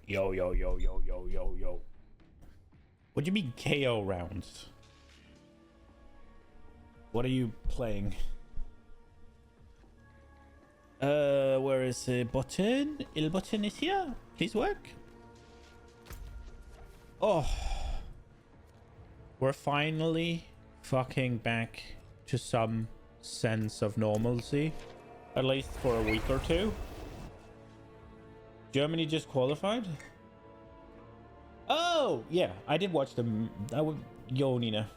Yo, yo, yo, yo, yo, yo, yo. What do you mean KO rounds? What are you playing? Where is the button? Il button is here. Please work. Oh. We're finally fucking back to some sense of normalcy. At least for a week or two. Germany just qualified? Oh, yeah. I did watch them. Yo, Nina.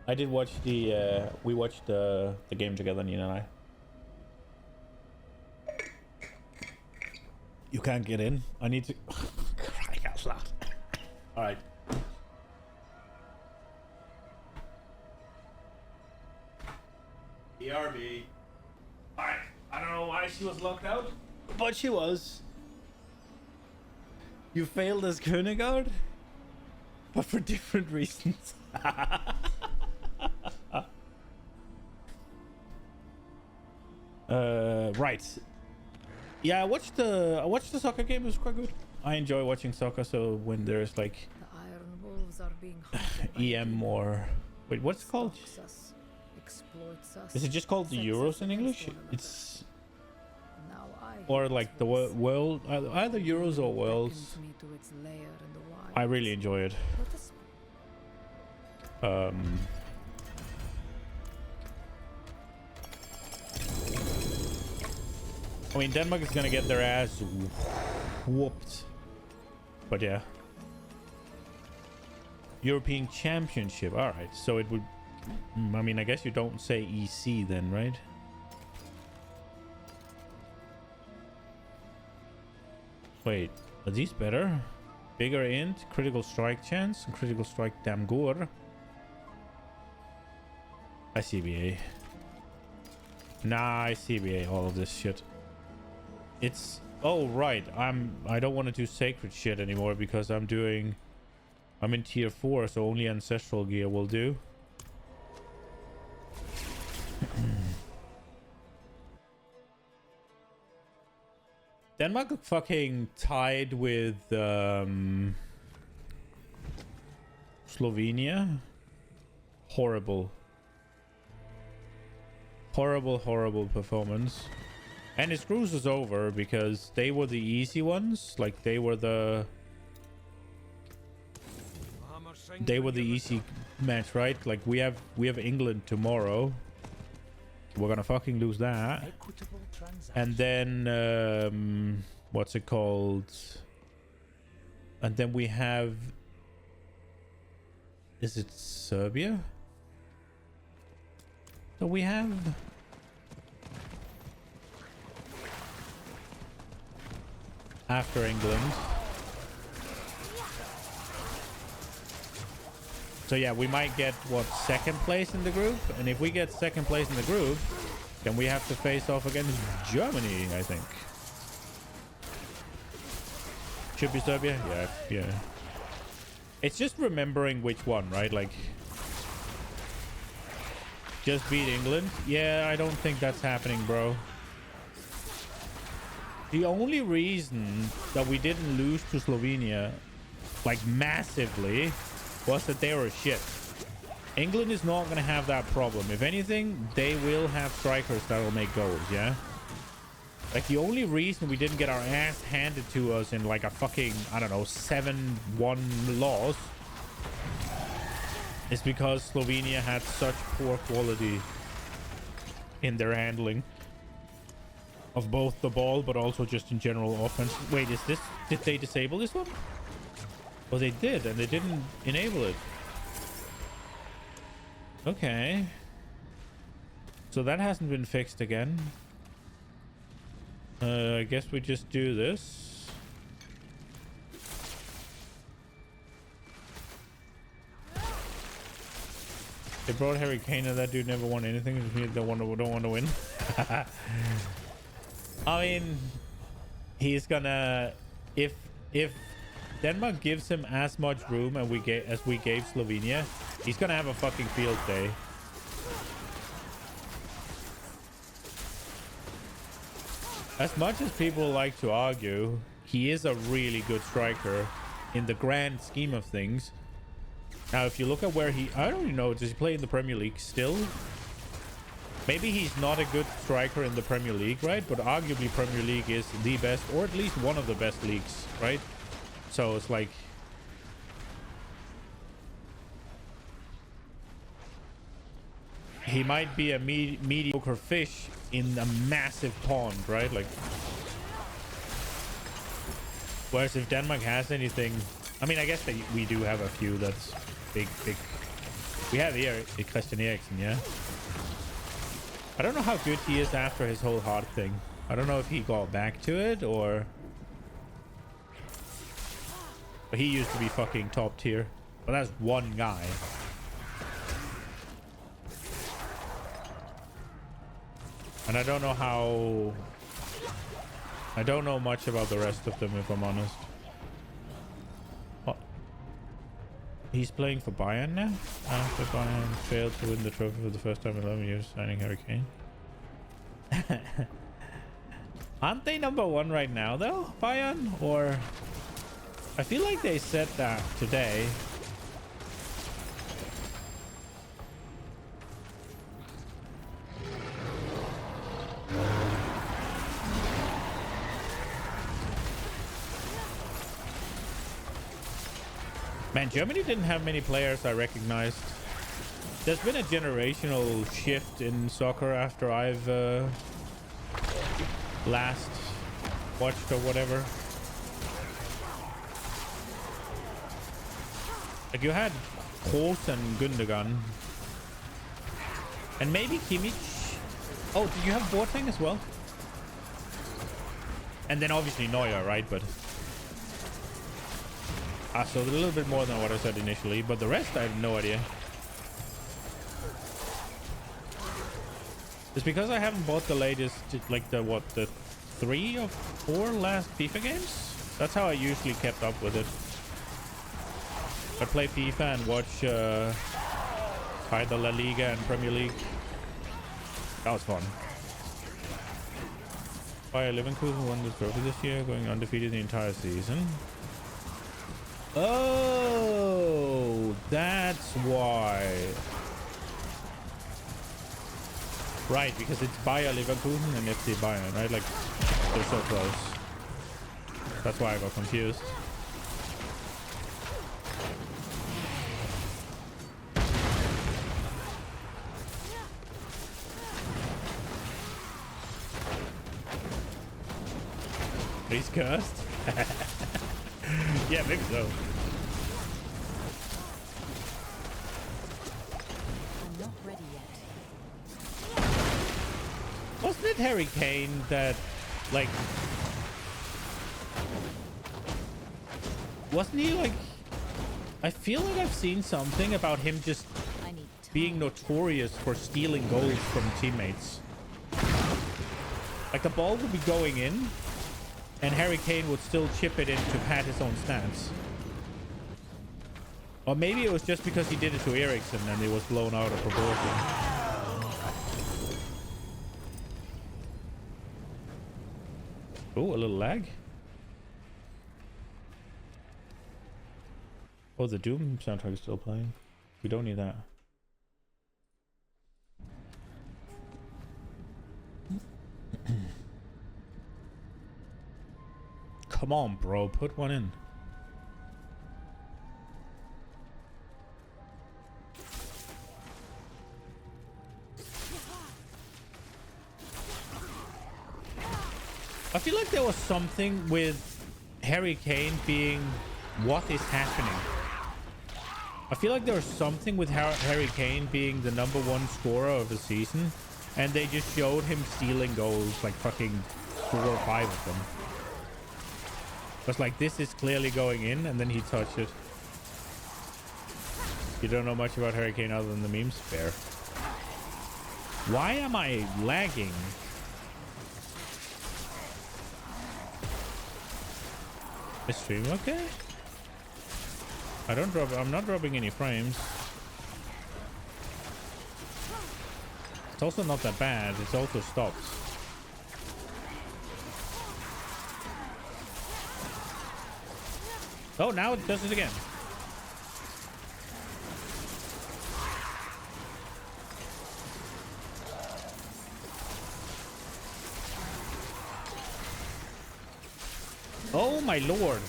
I did watch the, we watched the game together, Nina and I. You can't get in. I need to... Crying out loud. Alright. BRB. Alright. I don't know why she was locked out, but she was. You failed as Königard, but for different reasons. Right. Yeah, I watched the soccer game. It was quite good. I enjoy watching soccer, so when there's like The Iron Wolves are being hunted by EM or wait, what's it called? stalks us, exploits us, Is it just called the sets Euros us in against English? one another. It's Now I or hate like the this. world, either Euros or Worlds. Beckons me to its lair in the wilds. I really enjoy it. Let us I mean, Denmark is gonna get their ass whooped, but yeah. European Championship. All right, so it would. I mean, I guess you don't say EC then, right? Wait, are these better? Bigger int, critical strike chance, and critical strike damn good. ICBA. Nah, ICBA all of this shit. It's oh right. I don't want to do sacred shit anymore because I'm in tier 4, so only ancestral gear will do. Denmark fucking tied with Slovenia. Horrible. Horrible performance. And it screws us over because they were the easy ones. Like they were the easy match, right? Like we have England tomorrow. We're gonna fucking lose that. And then what's it called? And then we have, is it Serbia that we have? After England. So yeah, we might get what, second place in the group, and if we get second place in the group, then we have to face off against Germany, I think. Should be Serbia? Yeah. It's just remembering which one, right? Like just beat England. Yeah, I don't think that's happening, bro. The only reason that we didn't lose to Slovenia, like massively, was that they were shit. England is not going to have that problem. If anything, they will have strikers that will make goals, yeah? Like, the only reason we didn't get our ass handed to us in, like, a fucking, I don't know, 7-1 loss is because Slovenia had such poor quality in their handling of both the ball, but also just in general offense. Wait, did they disable this one? Oh, they did, and they didn't enable it. Okay. So that hasn't been fixed again. I guess we just do this. They brought Harry Kane and that dude never won anything. It just means they don't want to win. I mean, he's gonna, if Denmark gives him as much room and as we gave Slovenia, he's gonna have a fucking field day. As much as people like to argue, he is a really good striker in the grand scheme of things. Now, if you look at where I don't even know, does he play in the Premier League still? Maybe he's not a good striker in the Premier League, right? But arguably Premier League is the best, or at least one of the best leagues, right? So it's like... he might be a mediocre fish in a massive pond, right? Like... whereas if Denmark has anything... I mean, I guess that we do have a few that's big. We have here Christian Eriksen, yeah? I don't know how good he is after his whole heart thing. I don't know if he got back to it or... but he used to be fucking top tier. But that's one guy. And I don't know how... I don't know much about the rest of them, if I'm honest. Oh. He's playing for Bayern now? After Bayern failed to win the trophy for the first time in 11 years, signing Harry Kane. Aren't they number one right now, though, Bayern? Or... I feel like they said that today. Man, Germany didn't have many players I recognized. There's been a generational shift in soccer after I've last watched or whatever. Like you had Kroos and Gundogan. And maybe Kimmich. Oh, did you have Boateng as well? And then obviously Neuer, right? But... so a little bit more than what I said initially, but the rest I have no idea. It's because I haven't bought the latest, like the 3 or 4 last FIFA games. That's how I usually kept up with it. I play FIFA and watch either La Liga and Premier League. That was fun. Bayer Leverkusen won the trophy this year, going undefeated the entire season. Oh, that's why. Right, because it's Bayer Leverkusen and FC Bayern, right? Like, they're so close. That's why I got confused. He's cursed? Yeah, maybe so. I'm not ready yet. Wasn't it Harry Kane that, like... wasn't he, like... I feel like I've seen something about him just being notorious for stealing goals from teammates. Like, the ball would be going in, and Harry Kane would still chip it in to pad his own stats. Or maybe it was just because he did it to Eriksen and it was blown out of proportion. Oh, a little lag. Oh, the Doom soundtrack is still playing. We don't need that. Come on, bro. Put one in. I feel like there was something with Harry Kane being what is happening. I feel like there was something with Harry Kane being the #1 scorer of the season, and they just showed him stealing goals, like fucking 4 or 5 of them. It was like, this is clearly going in, and then he touched it. You don't know much about Harry Kane other than the memes? Fair. Why am I lagging? Is stream okay? I'm not dropping any frames. It's also not that bad. It's also stopped. Oh, now it does it again. Oh my lord.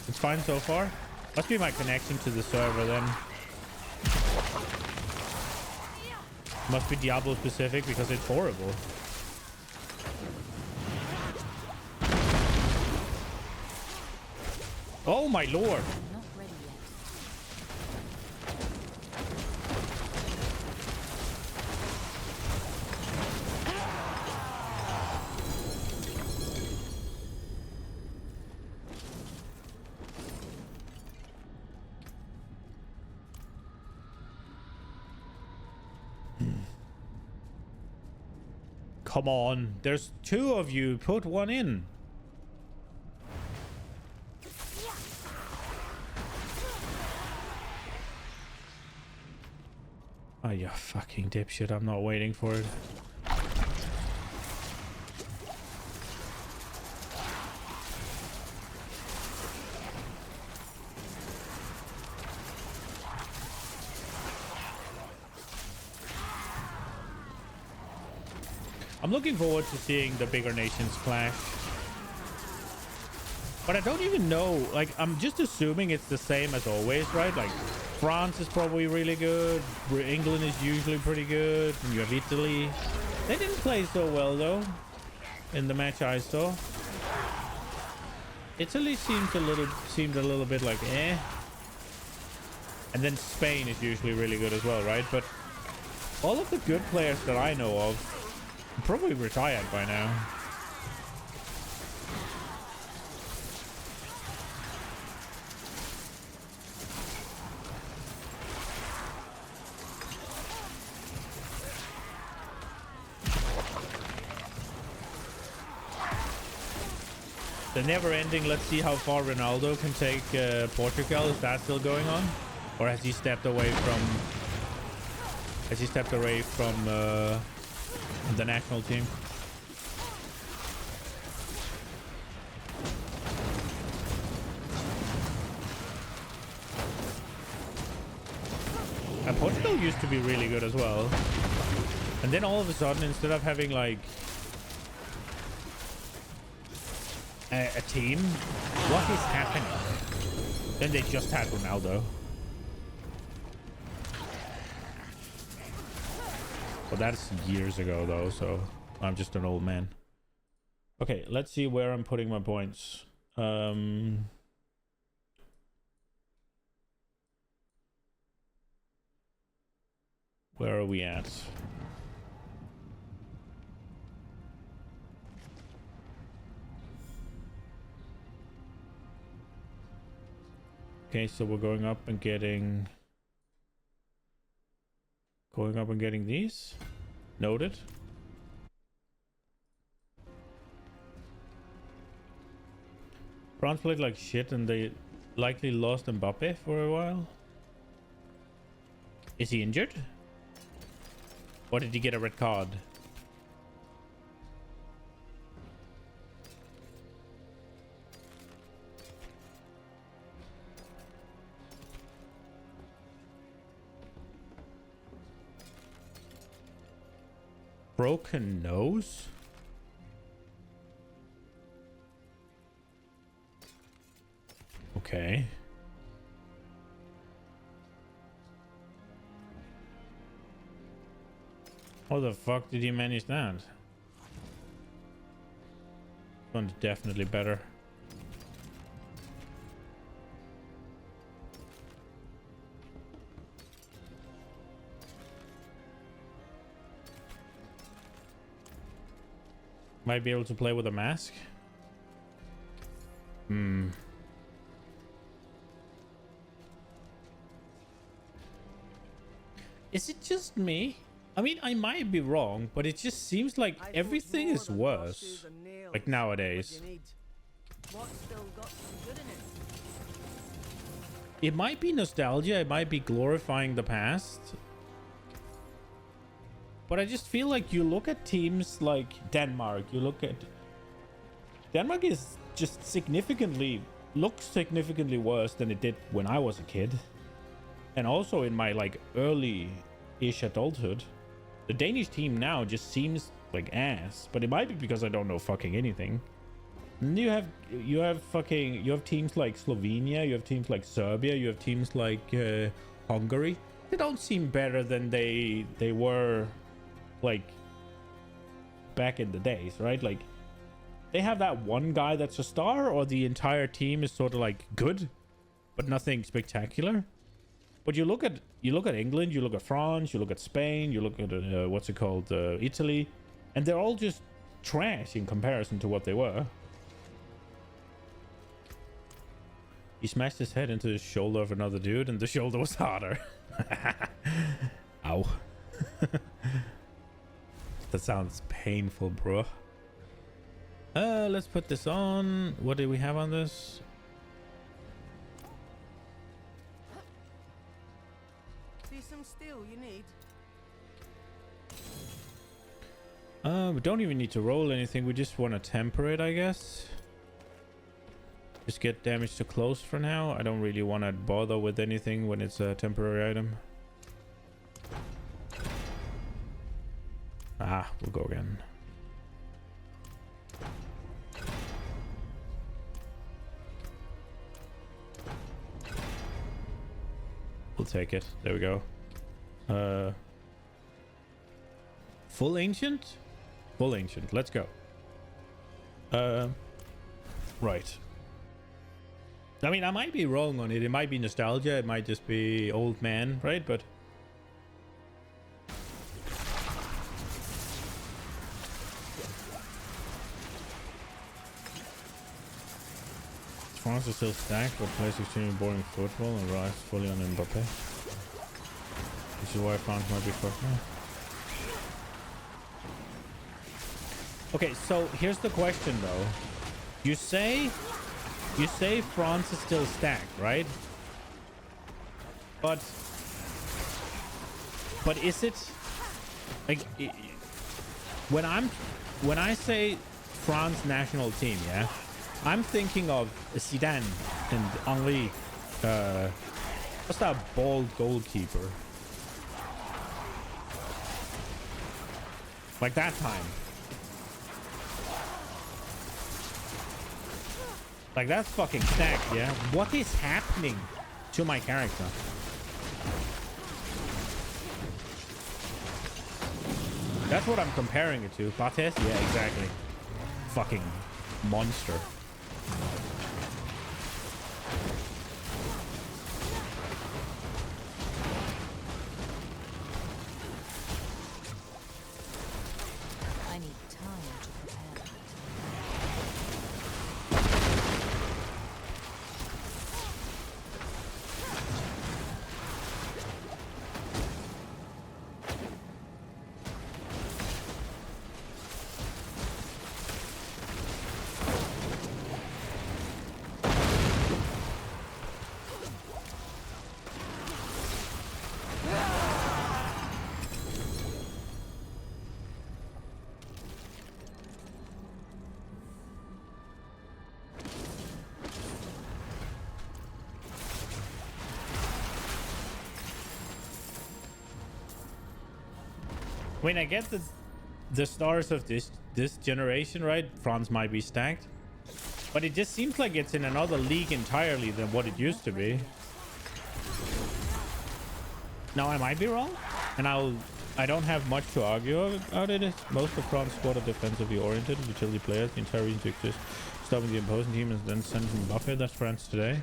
It's fine so far. Must be my connection to the server then. Must be Diablo specific because it's horrible. Oh my lord. I'm not ready yet. Come on. There's two of you. Put one in. Oh, you fucking dipshit. I'm not waiting for it. I'm looking forward to seeing the bigger nations clash. But I don't even know. Like, I'm just assuming it's the same as always, right? Like, France is probably really good. England is usually pretty good. And you have Italy. They didn't play so well, though, in the match I saw. Italy seemed a little bit like, eh. And then Spain is usually really good as well, right? But all of the good players that I know of are probably retired by now. The never-ending, let's see how far Ronaldo can take Portugal. Is that still going on? Or has he stepped away from... the national team? And Portugal used to be really good as well. And then all of a sudden, instead of having like... a team, what is happening? Then they just had Ronaldo. Well, that's years ago though, so I'm just an old man. Okay, let's see where I'm putting my points. Where are we at? Okay, so we're going up and getting these. Noted. France played like shit and they likely lost Mbappe for a while. Is he injured? Or did he get a red card? Broken nose? Okay. How the fuck did he manage that? One's definitely better. Might be able to play with a mask. Is it just me? I mean, I might be wrong, but it just seems like everything is worse. Like nowadays. It might be nostalgia, it might be glorifying the past. But I just feel like you look at teams like Denmark, Denmark is just significantly looks significantly worse than it did when I was a kid. And also in my like early-ish adulthood. The Danish team now just seems like ass, but it might be because I don't know fucking anything. And you have teams like Slovenia, you have teams like Serbia, you have teams like Hungary. They don't seem better than they were like back in the days, right? Like they have that one guy that's a star, or the entire team is sort of like good, but nothing spectacular. But you look at England, you look at France, you look at Spain, you look at what's it called, Italy, and they're all just trash in comparison to what they were. He smashed his head into the shoulder of another dude, and the shoulder was harder. Ow. That sounds painful, bro. Let's put this on. What do we have on this? See some steel you need? We don't even need to roll anything. We just want to temper it, I guess. Just get damage to close for now. I don't really want to bother with anything when it's a temporary item. Ah, we'll go again. We'll take it. There we go. Full ancient? Full ancient. Let's go. Right. I mean, I might be wrong on it. It might be nostalgia. It might just be old man, right? But France is still stacked, but plays extremely boring football and relies fully on Mbappe. This is why France might be fucked now. Okay, so here's the question though. You say France is still stacked, right? But is it like when I say France national team, yeah? I'm thinking of Zidane and Henry. What's that bald goalkeeper? Like that time. Like that's fucking stacked, yeah? What is happening to my character? That's what I'm comparing it to. Bates? Yeah, exactly. Fucking monster. I need time to prepare. I mean, I get the stars of this generation, right? France might be stacked, but it just seems like it's in another league entirely than what it used to be. Now I might be wrong, and I don't have much to argue about it. Most of France squad are defensively oriented, utility players. The entire region to exist, stopping the opposing team and then sending Mbappe. That's France today.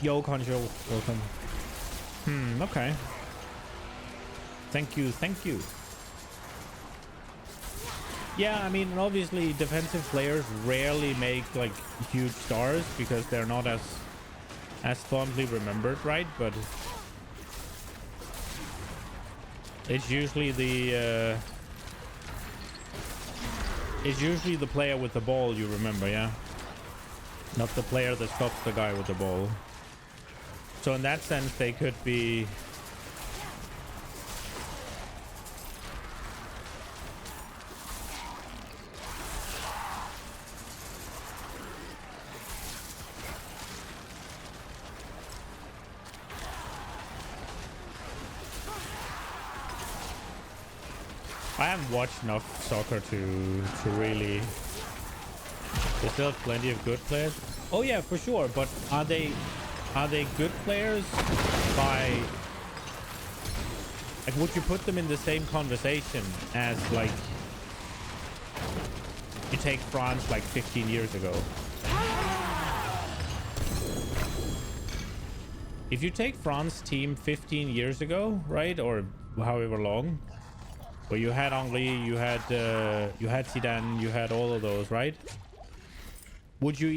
Yo, Conjo, welcome. Okay. Thank you, thank you. Yeah, I mean, obviously defensive players rarely make like huge stars because they're not as fondly remembered, right? But it's usually the player with the ball you remember, yeah? Not the player that stops the guy with the ball. So in that sense, they could be... I haven't watched enough soccer to really. There's still plenty of good players. Oh yeah, for sure. But are they good players by like? Would you put them in the same conversation as like you take France like 15 years ago? If you take France team 15 years ago, right, or however long, where you had Henry, you had Zidane, you had all of those, right? Would you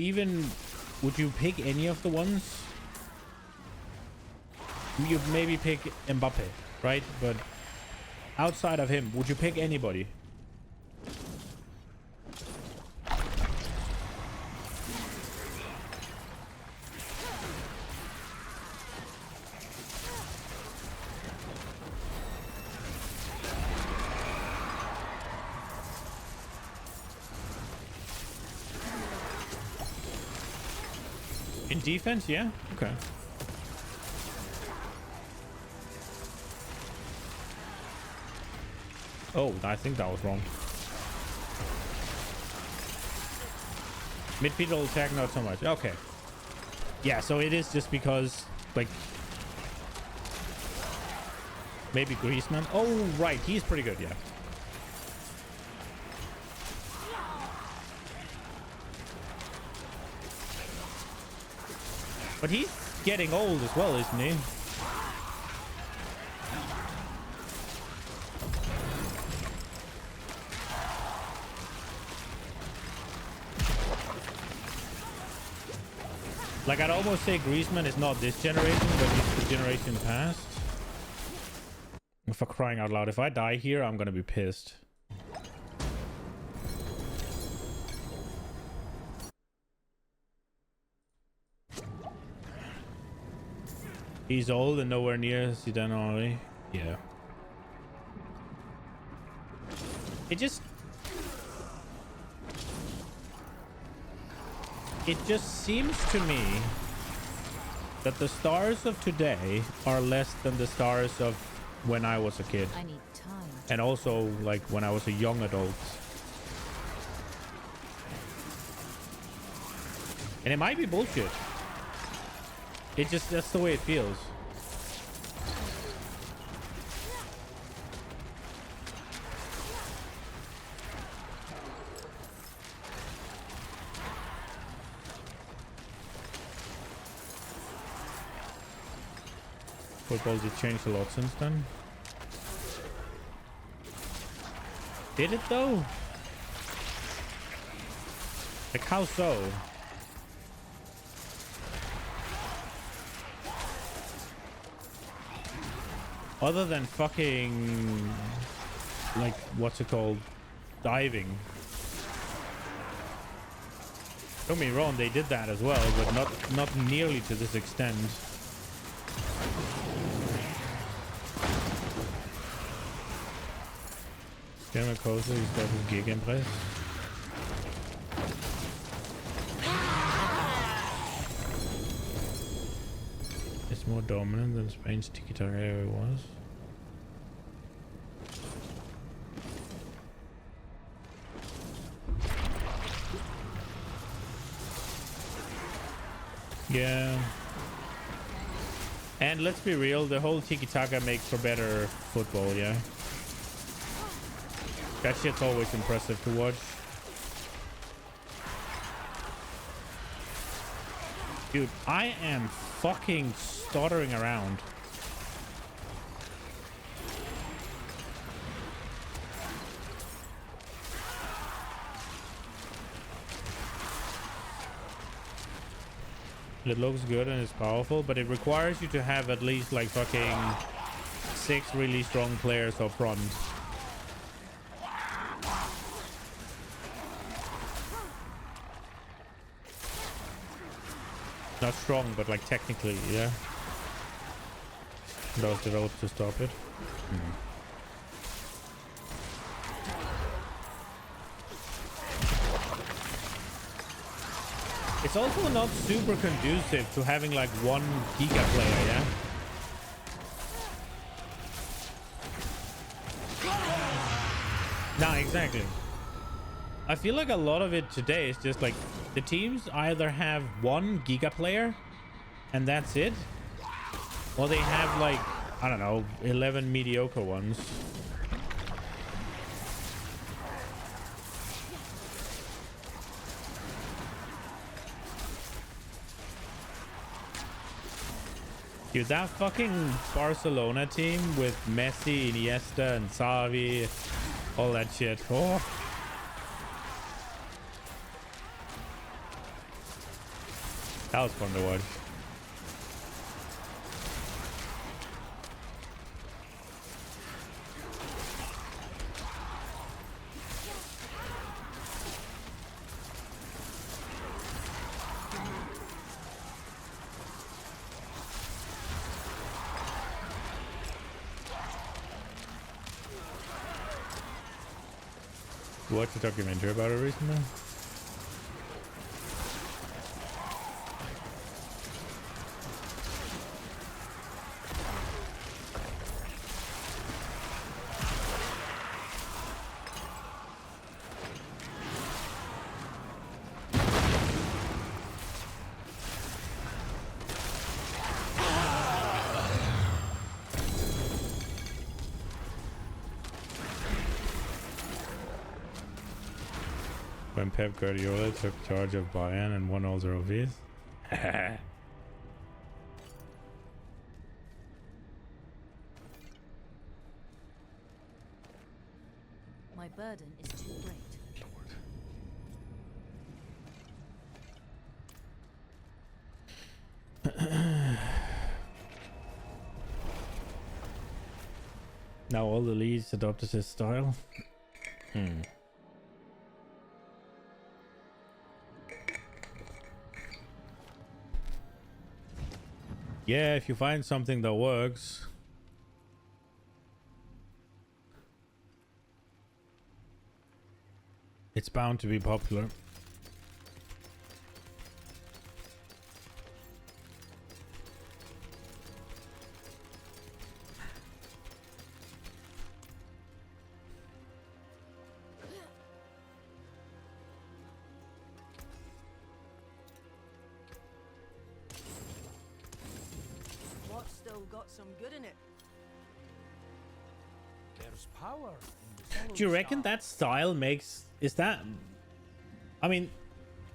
pick any of the ones? You'd maybe pick Mbappe, right? But outside of him, would you pick anybody? In defense, yeah? Okay. Oh, I think that was wrong. Midfield attack, not so much. Okay. Yeah, so it is just because, like... Maybe Griezmann? Oh, right. He's pretty good, yeah. But he's getting old as well, isn't he? Like, I'd almost say Griezmann is not this generation, but he's the generation past. For crying out loud, if I die here, I'm gonna be pissed. He's old and nowhere near Zidane already. Yeah. It just seems to me that the stars of today are less than the stars of when I was a kid. I need time. And also like when I was a young adult. And it might be bullshit. It just, that's the way it feels. Football did change a lot since then. Did it though? Like how so? Other than fucking, like, what's it called? Diving. Don't get me wrong, they did that as well, but not nearly to this extent. Scanner Coaster, he's got his gig impress. It's more dominant than Spain's tiki-taka ever was. Yeah. And let's be real, the whole tiki-taka makes for better football, yeah? That shit's always impressive to watch. Dude, I am fucking stuttering around. It looks good and it's powerful, but it requires you to have at least like fucking 6 really strong players up front. Not strong, but like technically, yeah. That was developed to stop it. It's also not super conducive to having like one Giga player, yeah? exactly. I feel like a lot of it today is just like the teams either have one giga player and that's it, or they have like, I don't know, 11 mediocre ones. Dude, that fucking Barcelona team with Messi, Iniesta, and Xavi, all that shit. Oh. That was fun to watch. You watched a documentary about it recently? When Pep Guardiola took charge of Bayern and won all the trophies. My burden is too great. Now all the leads adopted his style. Yeah, if you find something that works. It's bound to be popular. What's still got some good in it? There's power in the Do you reckon that style makes... Is that... I mean,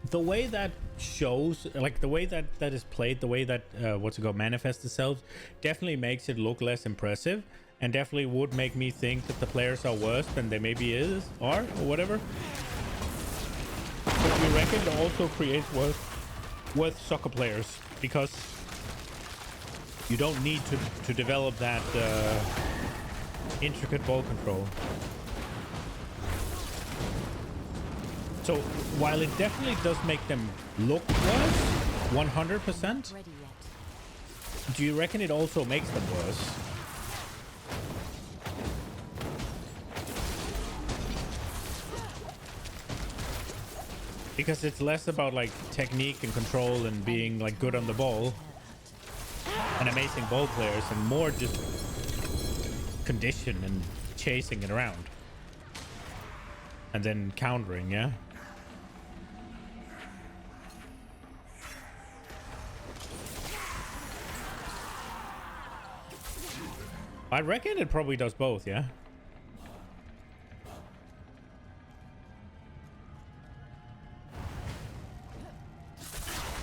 the way that shows... Like, the way that is played, the way that, what's it called, manifests itself, definitely makes it look less impressive, and definitely would make me think that the players are worse than they maybe are, or whatever. But do you reckon it also creates worth soccer players? Because you don't need to develop that intricate ball control. So while it definitely does make them look worse, 100%, Ready yet. do you reckon it also makes them worse? Because it's less about like technique and control and being like good on the ball and amazing ball players, and more just condition and chasing it around and then countering. Yeah, I reckon it probably does both. Yeah,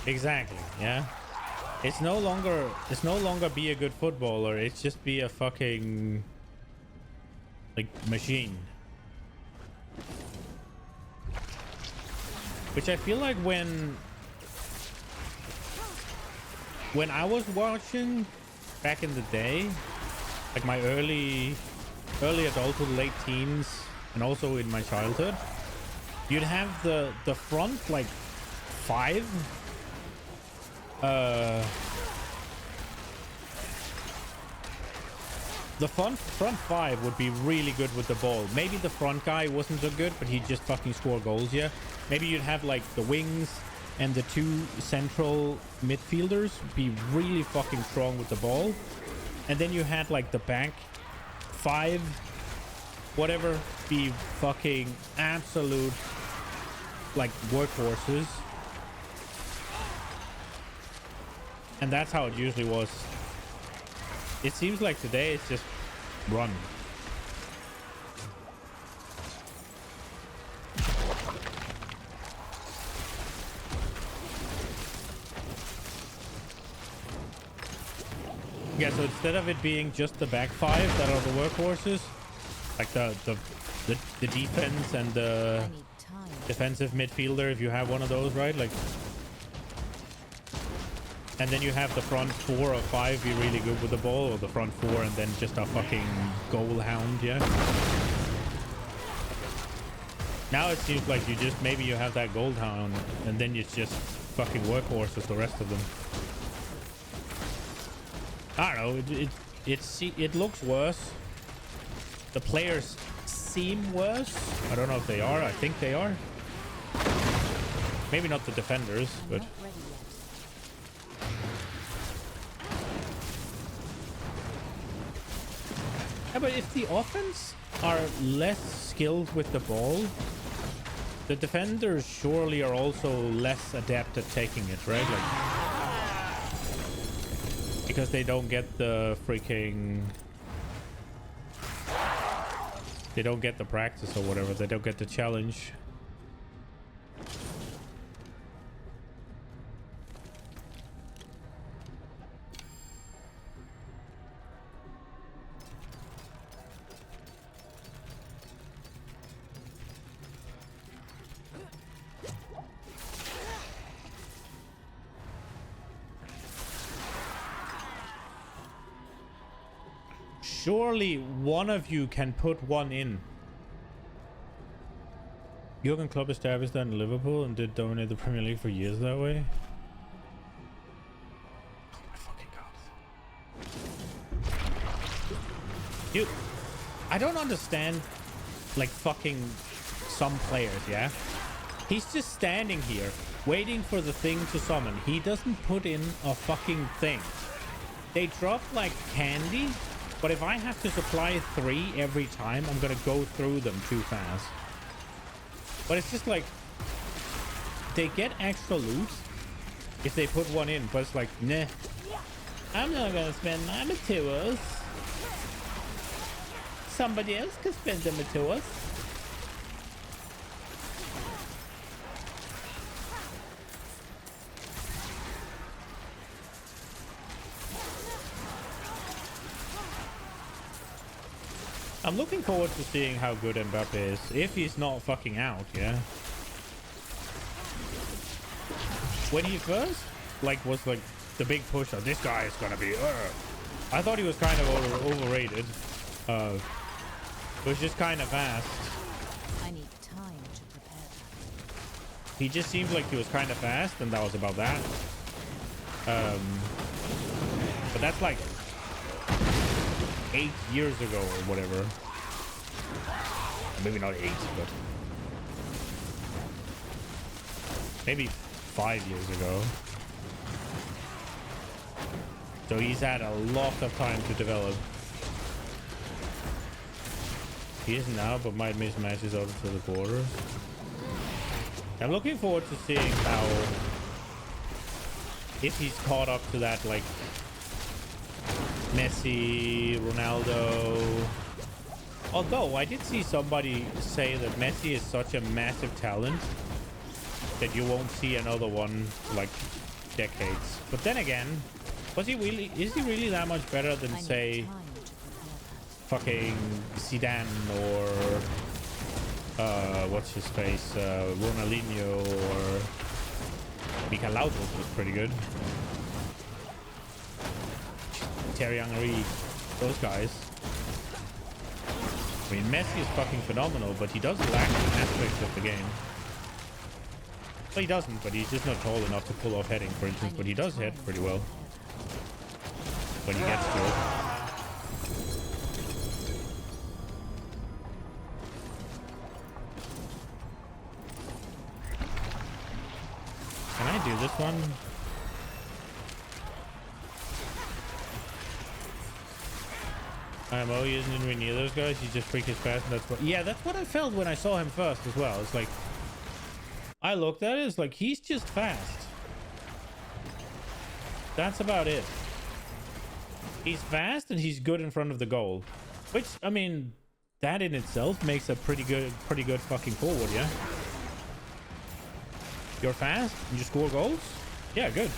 exactly. Yeah, it's no longer be a good footballer, it's just be a fucking like machine. Which I feel like when I was watching back in the day, like my early adulthood, late teens, and also in my childhood, you'd have the front like five the front five would be really good with the ball. Maybe the front guy wasn't so good, but he'd just fucking score goals. Yeah, maybe you'd have like the wings and the two central midfielders be really fucking strong with the ball, and then you had like the back five whatever be fucking absolute like workhorses. And that's how it usually was. It seems like today it's just run. Yeah, so instead of it being just the back five that are the workhorses, like the defense and the I need time. defensive midfielder, if you have one of those, right? Like, and then you have the front four or five be really good with the ball, or the front four and then just a fucking goal hound, yeah. Now it seems like you just, maybe you have that gold hound and then it's just fucking workhorses, the rest of them. I don't know, it looks worse. The players seem worse. I don't know if they are. I think they are. Maybe not the defenders, I'm but not ready yet. yeah, but if the offense are less skilled with the ball, the defenders surely are also less adept at taking it, right? Like, because they don't get the freaking... They don't get the practice or whatever. They don't get the challenge. Surely one of you can put one in. Jurgen Klopp established that in Liverpool and did dominate the Premier League for years that way. Oh my fucking god. Dude, I don't understand, like, fucking some players, yeah? He's just standing here waiting for the thing to summon. He doesn't put in a fucking thing. They drop like candy. But if I have to supply 3 every time, I'm gonna go through them too fast. But it's just like, they get extra loot if they put one in, but it's like, nah, I'm not gonna spend my materials. Somebody else can spend the materials. I'm looking forward to seeing how good Mbappe is, if he's not fucking out, yeah? When he first, like, was like the big push of this guy is gonna be, I thought he was kind of overrated. It was just kind of fast. I need time to prepare. He just seemed like he was kind of fast, and that was about that. But that's like 8 years ago or whatever. Maybe not 8, but maybe 5 years ago. So he's had a lot of time to develop. He is now, but might miss matches out to the quarters. I'm looking forward to seeing how, if he's caught up to that, like, Messi, Ronaldo. Although I did see somebody say that Messi is such a massive talent that you won't see another one like decades. But then again, is he really that much better than, say, fucking Zidane or what's his face, Ronaldinho, or Mikel Laudrup was pretty good. Thierry Henry, those guys. I mean, Messi is fucking phenomenal, but he does lack aspects of the game. Well, he doesn't, but he's just not tall enough to pull off heading, for instance. But he does head pretty well when he gets to it. Can I do this one? IMO, he isn't anywhere near those guys. He's just freaking fast. And that's what. Yeah, that's what I felt when I saw him first as well. It's like I looked at it. It's like he's just fast. That's about it. He's fast and he's good in front of the goal, which I mean, that in itself makes a pretty good fucking forward. Yeah. You're fast and you score goals. Yeah, good.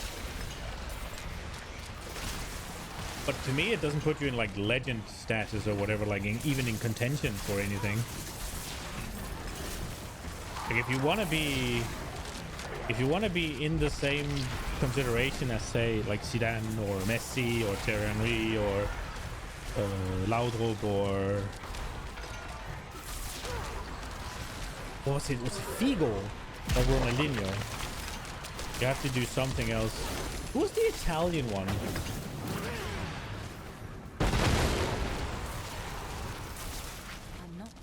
But to me, it doesn't put you in like legend status or whatever, like even in contention for anything. Like if you want to be in the same consideration as say like Zidane or Messi or Thierry Henry or Laudrup or what's it Figo or Ronaldinho, you have to do something else. Who's the Italian one?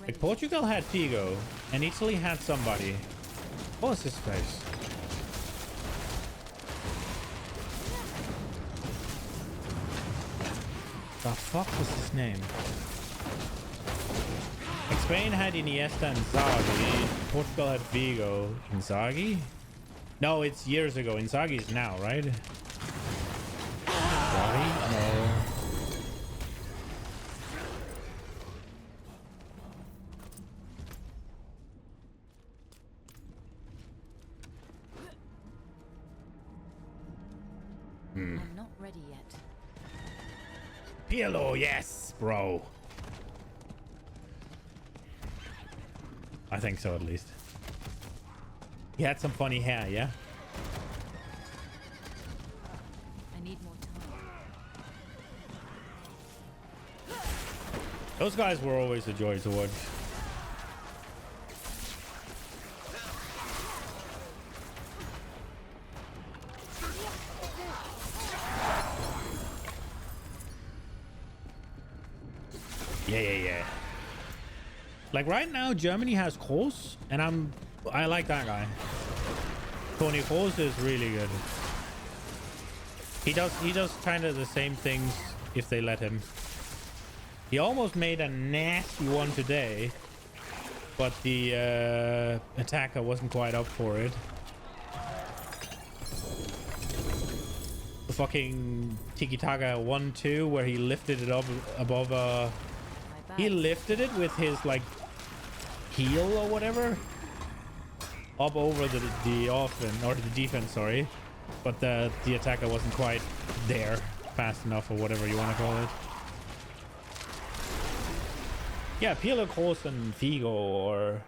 Like Portugal had Figo and Italy had somebody. What was his face? The fuck was his name? Like Spain had Iniesta and Inzaghi. Portugal had Figo. Inzaghi? No, it's years ago. Inzaghi is now, right? Inzaghi? No. I'm not ready yet. Pirlo, yes, bro. I think so, at least. He had some funny hair, yeah? I need more time. Those guys were always a joy to watch. Yeah. Like right now, Germany has Kroos, and I like that guy. Tony Kroos is really good. He does kind of the same things if they let him. He almost made a nasty one today, but the attacker wasn't quite up for it. The fucking tiki-taka 1-2 where he lifted it up above he lifted it with his like heel or whatever up over the offense or the defense, sorry, but the attacker wasn't quite there fast enough or whatever you want to call it. Yeah, Pirlo, Kroos, and Figo, or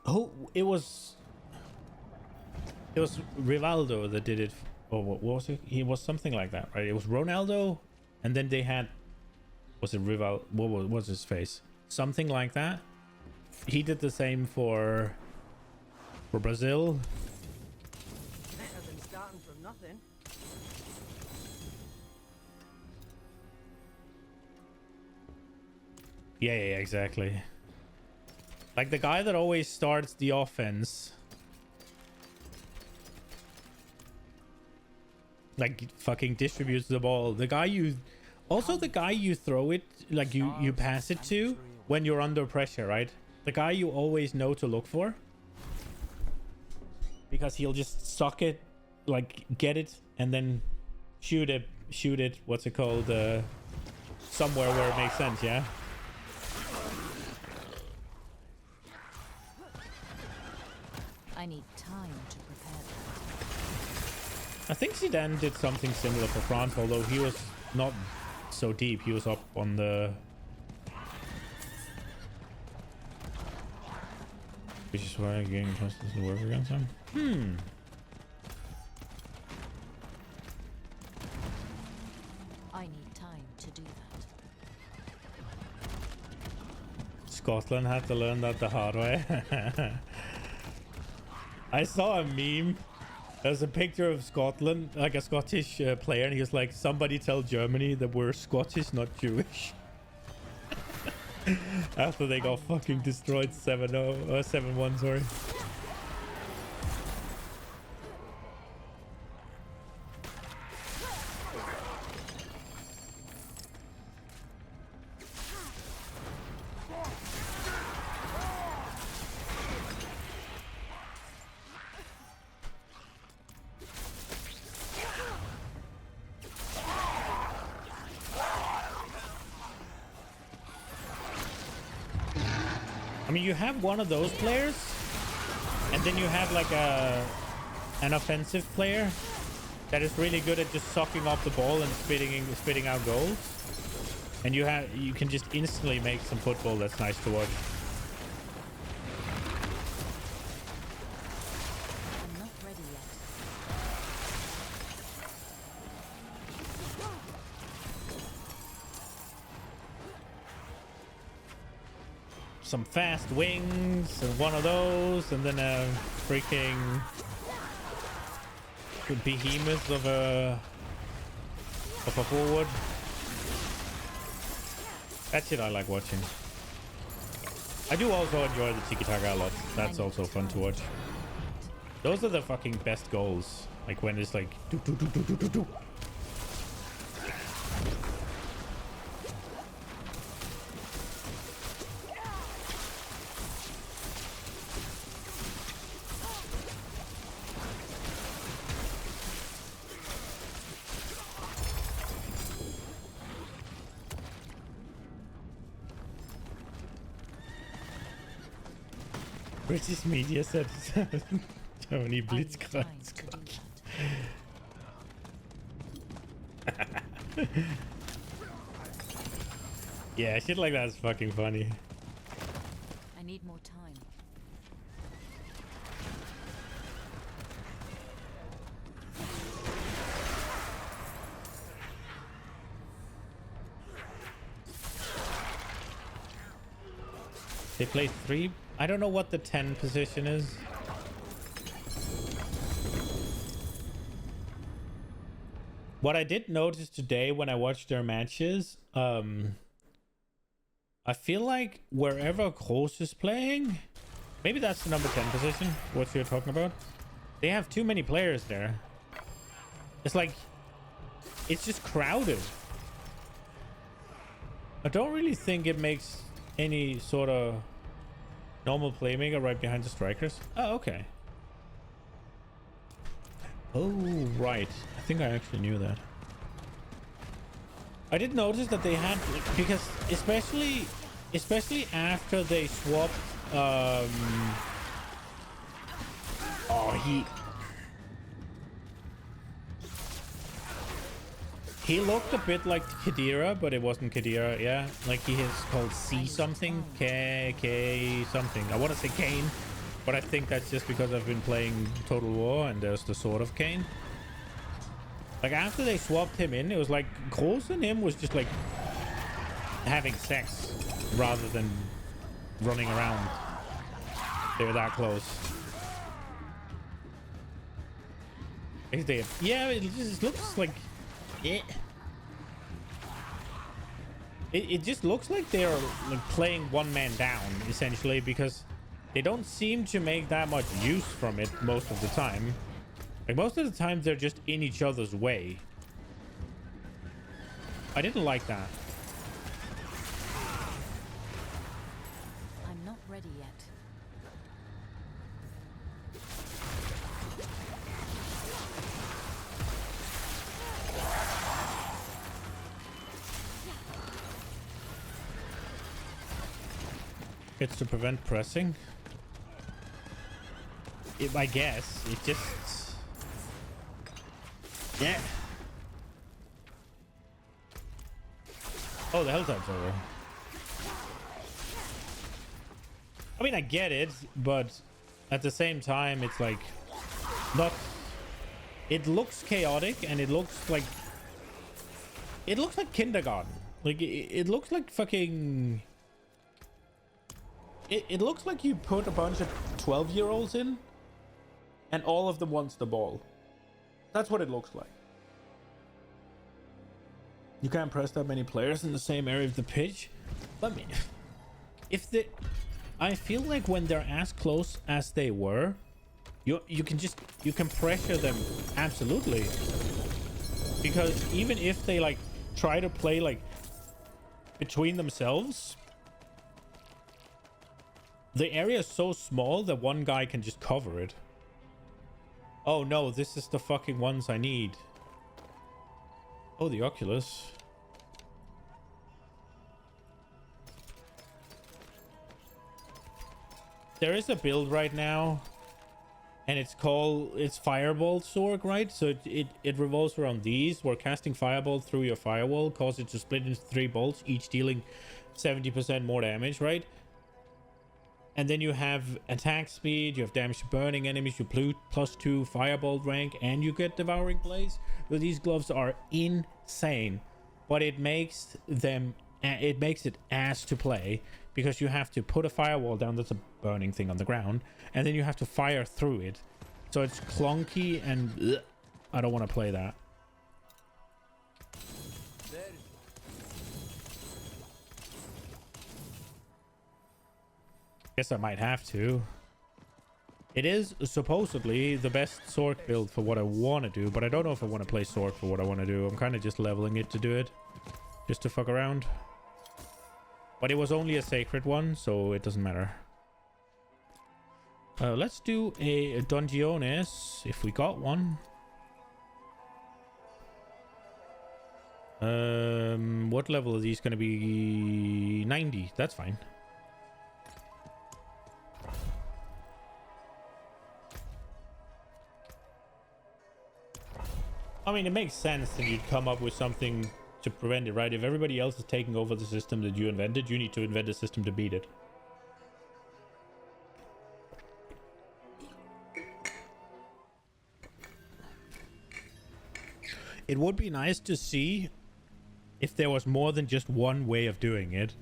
who it was Rivaldo that did it, or what was it? He was something like that, right? It was Ronaldo, and then they had, was it Rival? What was his face? Something like that. He did the same for Brazil. Better than starting from nothing. Yeah, exactly. Like the guy that always starts the offense. Like fucking distributes the ball. The guy you throw it, like you pass it to when you're under pressure, right? The guy you always know to look for. Because he'll just suck it, like get it, and then shoot it, what's it called? Somewhere where it makes sense, yeah? I need time to prepare that. I think Zidane did something similar for France, although he was not so deep. He was up on the... Which is why getting trust doesn't work against him. I need time to do that. Scotland had to learn that the hard way. I saw a meme. There's a picture of Scotland, like a Scottish player, and he was like, somebody tell Germany that we're Scottish, not Jewish. After they got fucking destroyed 7-0, 7-1, sorry. I mean, you have one of those players, and then you have like an offensive player that is really good at just sucking up the ball and spitting out goals. And you can just instantly make some football that's nice to watch. I'm not ready yet. Some fast wings and one of those, and then a freaking behemoth of a forward. That shit I like watching. I do also enjoy the tiki-taka a lot. That's also fun to watch. Those are the fucking best goals. Like when it's like do do do do do do do. British media said Germany Blitzkrieg. Yeah, shit like that is fucking funny. I need more time. They play 3. I don't know what the 10 position is. What I did notice today when I watched their matches, I feel like wherever Kroos is playing, maybe that's the number 10 position, what you're talking about. They have too many players there. It's like, it's just crowded. I don't really think it makes any sort of normal playmaker right behind the strikers. Oh, okay. Oh, right. I think I actually knew that. I did notice that they had, because especially after they swapped, oh, he looked a bit like Khedira, but it wasn't Khedira. Yeah, like he is called C something, K something. I want to say Kane, but I think that's just because I've been playing Total War and there's the Sword of Kane. Like after they swapped him in, it was like Kroos and him was just like having sex rather than running around. They were that close. Yeah, it just looks like it just looks like they're like playing one man down essentially, because they don't seem to make that much use from it most of the time. Like most of the time they're just in each other's way. I didn't like that. I'm not ready yet. It's to prevent pressing. I guess it just, yeah. Oh, the hell time's over. I mean, I get it, but at the same time, it's like not. It looks chaotic, and it looks like kindergarten. Like it looks like fucking. It looks like you put a bunch of 12-year-olds in, and all of them wants the ball. That's what it looks like. You can't press that many players in the same area of the pitch. Let me. I feel like when they're as close as they were, you can pressure them absolutely. Because even if they like try to play like between themselves, the area is so small that one guy can just cover it. Oh no, this is the fucking ones I need. Oh, the Oculus. there is a build right now, and it's Firebolt Sorg, right? So it revolves around these, where casting Firebolt through your firewall causes it to split into 3 bolts, each dealing 70% more damage, right? And then you have attack speed, you have damage to burning enemies, you +2 Firebolt rank, and you get Devouring Blaze. So these gloves are insane, but it makes it ass to play, because you have to put a firewall down, that's a burning thing on the ground, and then you have to fire through it. So it's clunky, and I don't want to play that. Guess I might have to. It is supposedly the best Sork build for what I want to do, but I don't know if I want to play Sork for what I want to do. I'm kind of just leveling it to do it, just to fuck around. But it was only a sacred one, so it doesn't matter. Let's do a Dungeones, if we got one. What level are these going to be? 90. That's fine. I mean, it makes sense that you'd come up with something to prevent it, right? If everybody else is taking over the system that you invented, you need to invent a system to beat it. It would be nice to see if there was more than just one way of doing it.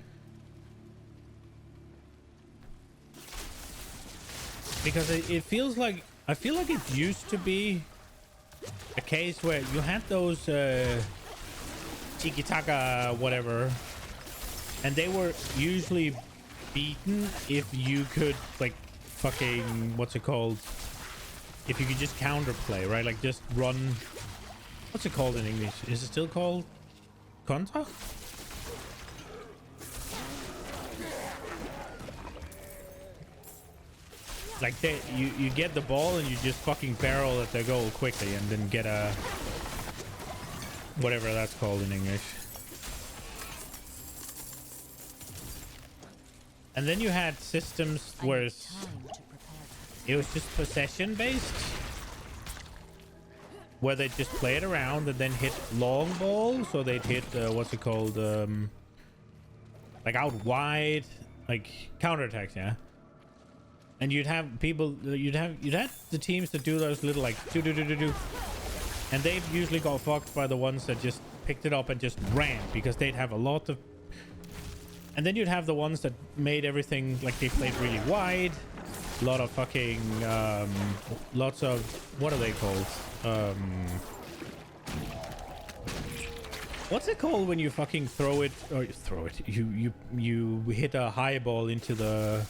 Because it feels like... I feel like it used to be a case where you had those tiki-taka whatever, and they were usually beaten if you could, like, fucking, what's it called, if you could just counterplay, right? Like, just run, what's it called in English? Is it still called counter? Like, you get the ball and you just fucking barrel at their goal quickly and then get a... whatever that's called in English. And then you had systems where it was just possession based, where they just play it around and then hit long ball. So they'd hit, what's it called? Like out wide, like counterattacks, yeah. And you'd have people, you'd have the teams that do those little like do. And they've usually got fucked by the ones that just picked it up and just ran, because they'd have a lot of... And then you'd have the ones that made everything like they played really wide. A lot of fucking... lots of... what are they called? What's it called when you fucking throw it... or throw it... You hit a high ball into the...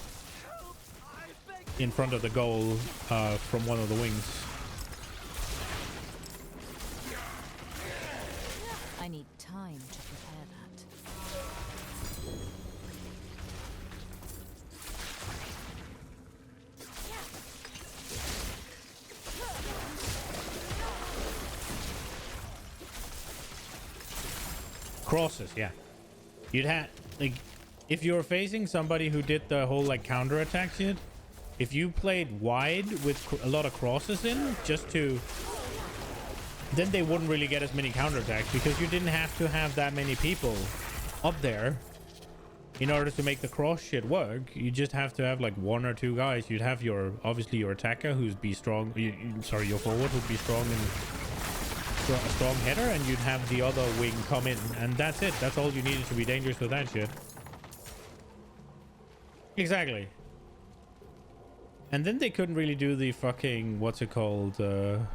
in front of the goal from one of the wings. I need time to prepare that. Crosses, yeah. You'd have, like, if you were facing somebody who did the whole like counter attack shit, if you played wide with a lot of crosses in, just to... then they wouldn't really get as many counterattacks, because you didn't have to have that many people up there in order to make the cross shit work. You just have to have like 1 or 2 guys. You'd have your, obviously your attacker who'd be strong, sorry, your forward would be strong and a strong header, and you'd have the other wing come in, and that's it. That's all you needed to be dangerous with that shit. Exactly. And then they couldn't really do the fucking, what's it called, then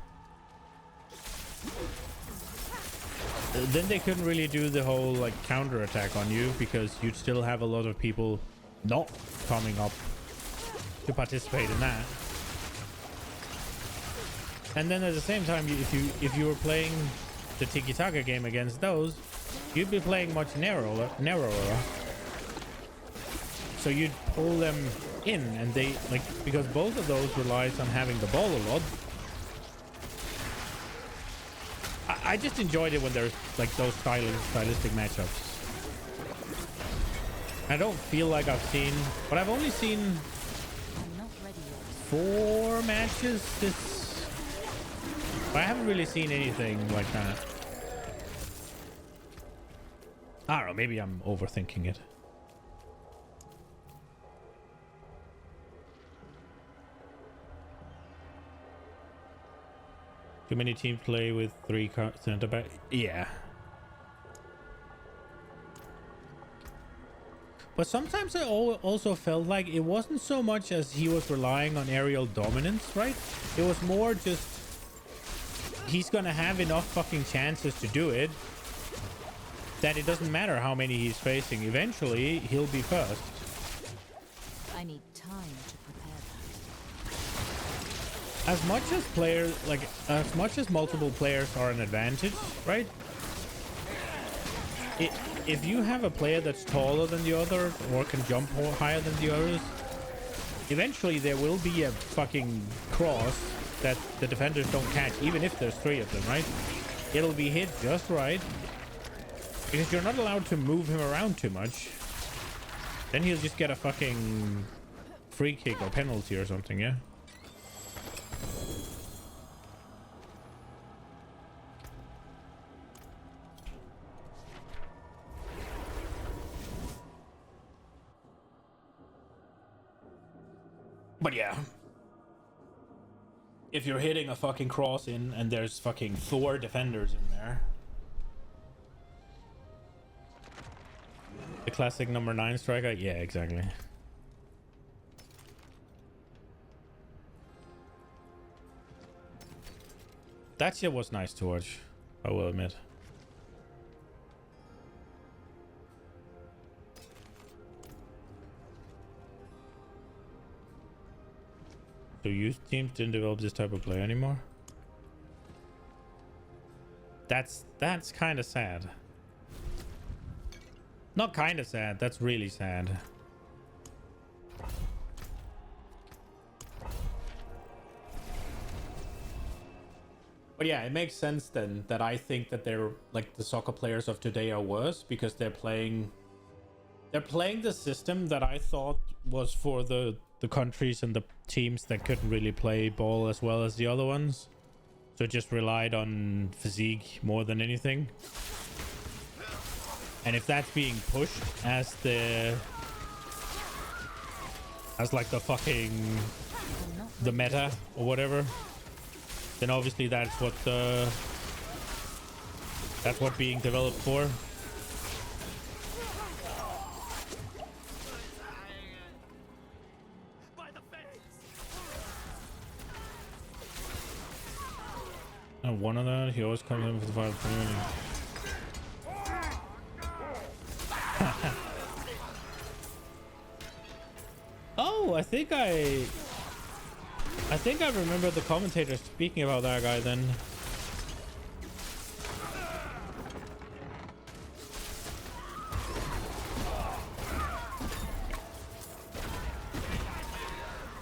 they couldn't really do the whole like counter attack on you, because you'd still have a lot of people not coming up to participate in that. And then at the same time, if you were playing the tiki-taka game against those, you'd be playing much narrower. So you'd pull them in, and they like, because both of those relies on having the ball a lot. I just enjoyed it when there's like those stylistic matchups. I don't feel like I've seen, but I've only seen 4 matches this. I haven't really seen anything like that. I don't know, maybe I'm overthinking it. Too many teams play with 3 center back. Yeah. But sometimes I also felt like it wasn't so much as he was relying on aerial dominance, right? It was more just he's gonna have enough fucking chances to do it that it doesn't matter how many he's facing. Eventually, he'll be first. I need time to prepare that. As much as players, like, as much as multiple players are an advantage, right? If you have a player that's taller than the other or can jump higher than the others, eventually there will be a fucking cross that the defenders don't catch, even if there's 3 of them, right? It'll be hit just right because you're not allowed to move him around too much. Then he'll just get a fucking free kick or penalty or something, yeah? But yeah, if you're hitting a fucking cross in and there's fucking 4 defenders in there. The classic number 9 striker? Yeah, exactly. That shit was nice to watch, I will admit. So youth teams didn't develop this type of play anymore? That's kind of sad. Not kind of sad, that's really sad. But yeah, it makes sense then that I think that they're like the soccer players of today are worse because they're playing the system that I thought was for the countries and the teams that couldn't really play ball as well as the other ones. So it just relied on physique more than anything. And if that's being pushed as like the fucking the meta or whatever, then obviously that's what being developed for. And one of that, he always comes in with the fire. Oh, I think I remember the commentator speaking about that guy then.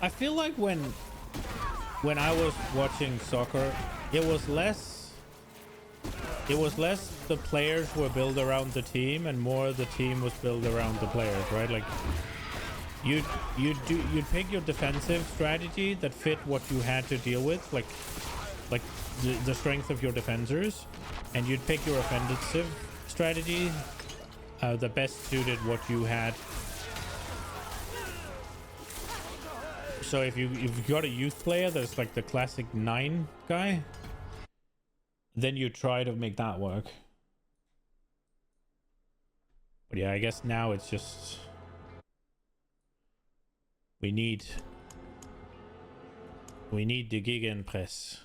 I feel like when I was watching soccer, it was less the players were built around the team and more the team was built around the players, right? Like you'd pick your defensive strategy that fit what you had to deal with, like the strength of your defenders, and you'd pick your offensive strategy that best suited what you had. So if you got a youth player that's like the classic 9 guy, then you try to make that work. But yeah, I guess now it's just we need the Gegenpress.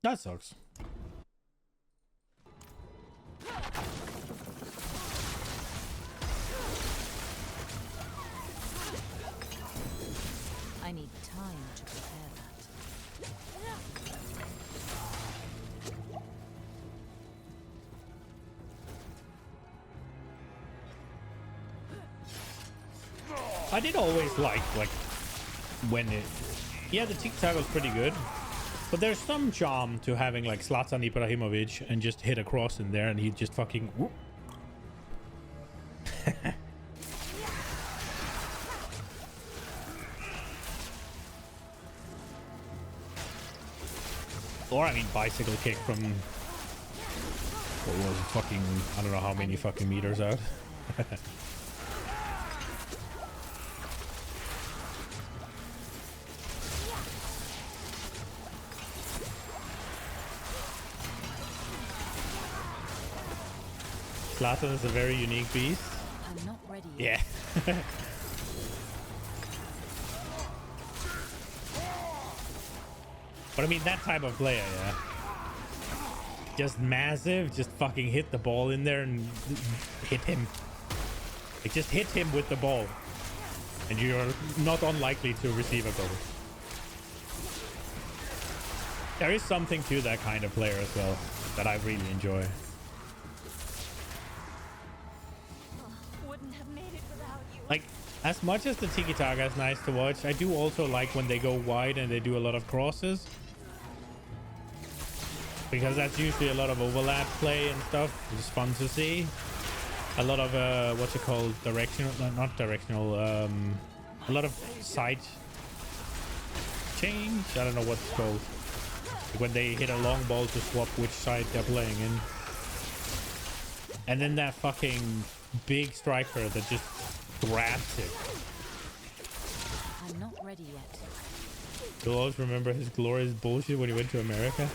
That sucks. I need time to prepare that. I did always like when it, yeah, the tic-tac was pretty good, but there's some charm to having like Zlatan Ibrahimovic and just hit a cross in there and he just fucking whoop. Or I mean bicycle kick from what was it, fucking I don't know how many fucking meters out. Zlatan is a very unique beast. I'm not ready yet. Yeah. But I mean that type of player, yeah. Just massive, just fucking hit the ball in there and hit him. Like just hit him with the ball. And you're not unlikely to receive a goal. There is something to that kind of player as well that I really enjoy. Wouldn't have made it without you. Like, as much as the tiki-taka is nice to watch, I do also like when they go wide and they do a lot of crosses. Because that's usually a lot of overlap play and stuff. It's fun to see. A lot of, what's it called? Directional, not directional, a lot of side change. I don't know what it's called. When they hit a long ball to swap which side they're playing in. And then that fucking big striker that just grabs it. I'm not ready yet. You'll always remember his glorious bullshit when he went to America.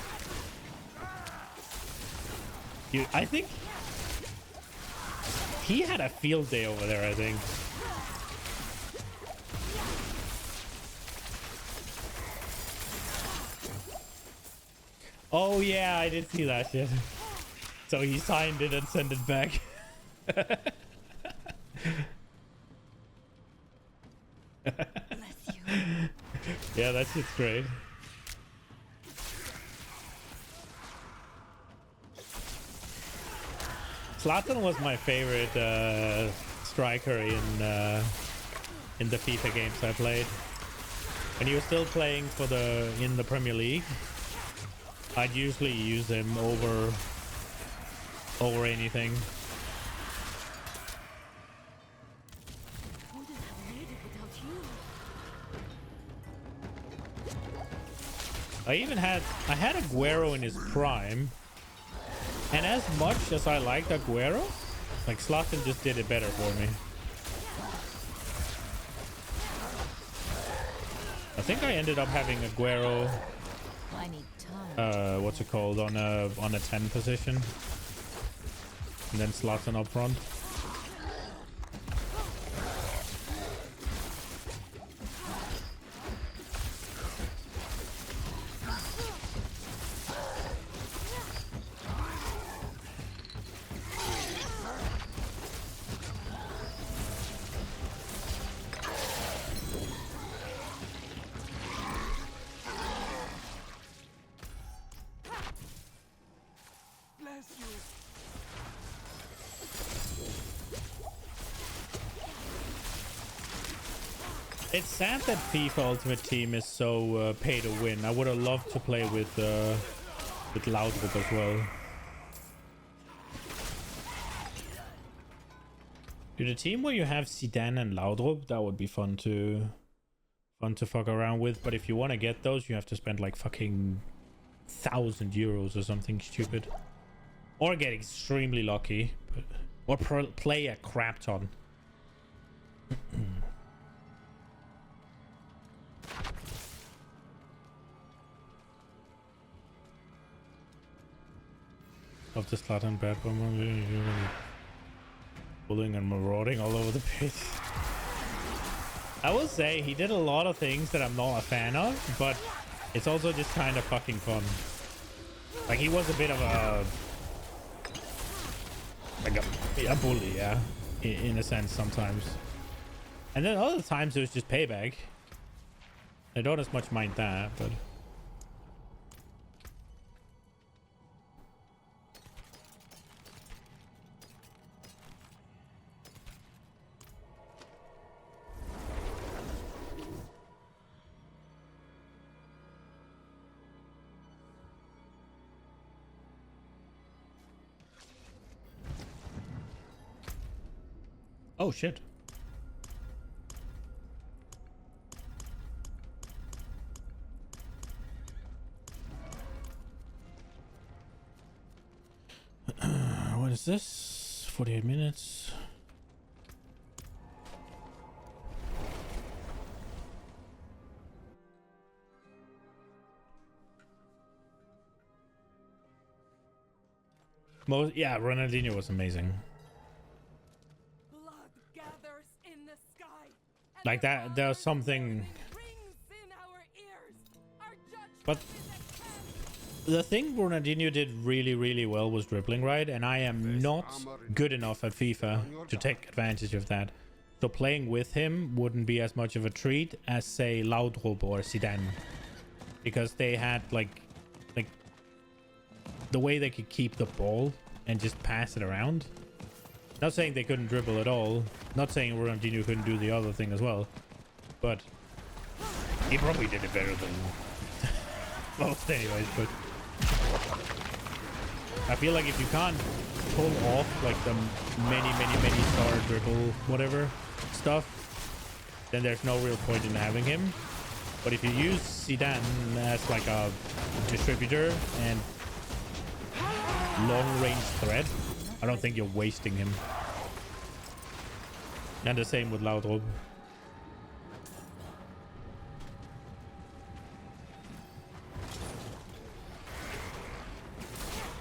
I think he had a field day over there, I think. Oh yeah, I did see that shit. So he signed it and sent it back. Bless you. Yeah, that shit's great. Zlatan was my favorite striker in the FIFA games I played. When he was still playing for in the Premier League, I'd usually use him over anything. Wouldn't have made it without you. I had Aguero in his prime. And as much as I liked Aguero, like Zlatan just did it better for me. I think I ended up having Aguero, I need time. what's it called, on a 10 position. And then Zlatan up front. It's sad that FIFA Ultimate Team is so pay to win. I would have loved to play with Laudrup as well. Dude, a team where you have Zidane and Laudrup, that would be fun to fuck around with. But if you want to get those, you have to spend like fucking 1,000 euros or something stupid, or get extremely lucky, or play a crap ton. Of the Zlatan bad one, bullying and marauding all over the pitch. I will say he did a lot of things that I'm not a fan of, but it's also just kind of fucking fun. Like he was a bit of a bully, yeah, in a sense sometimes. And then other times it was just payback. I don't as much mind that, but. Oh shit. is this? 48 minutes. Yeah, Ronaldinho was amazing. Blood gathers in the sky, and Like that, there's something. rings in our ears. Our judgment But is at hand. the thing Ronaldinho did really, really well was dribbling, right? And I am not good enough at FIFA to take advantage of that. So playing with him wouldn't be as much of a treat as, say, Laudrup or Zidane. Because they had, like, the way they could keep the ball and just pass it around. Not saying they couldn't dribble at all. Not saying Ronaldinho couldn't do the other thing as well. But he probably did it better than most anyways. But I feel like if you can't pull off like the many star dribble whatever stuff, then there's no real point in having him. But if you use Zidane as like a distributor and long range threat, I don't think you're wasting him. And the same with Laudrup.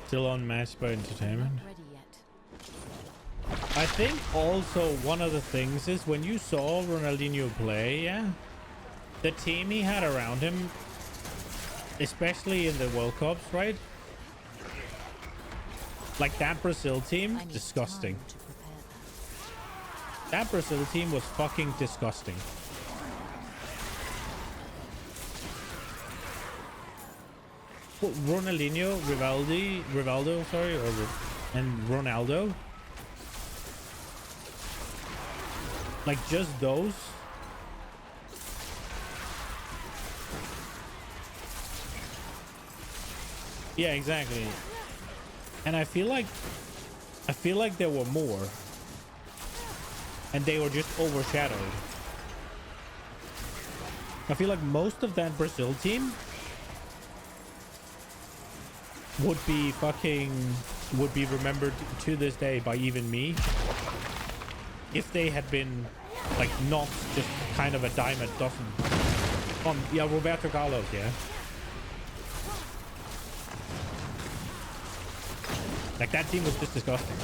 Still on Match by Entertainment. Ready yet. I think also one of the things is when you saw Ronaldinho play, yeah, the team he had around him, especially in the World Cups, right? Like that Brazil team, I need disgusting. time to prepare that. That Brazil team was fucking disgusting. Ronaldinho, Rivaldo, sorry, and Ronaldo. Like just those. Yeah, exactly. And I feel like there were more. And they were just overshadowed. I feel like most of that Brazil team would be remembered to this day by even me if they had been like not just kind of a dime a dozen. Yeah, Roberto Carlos, yeah. Like that team was just disgusting.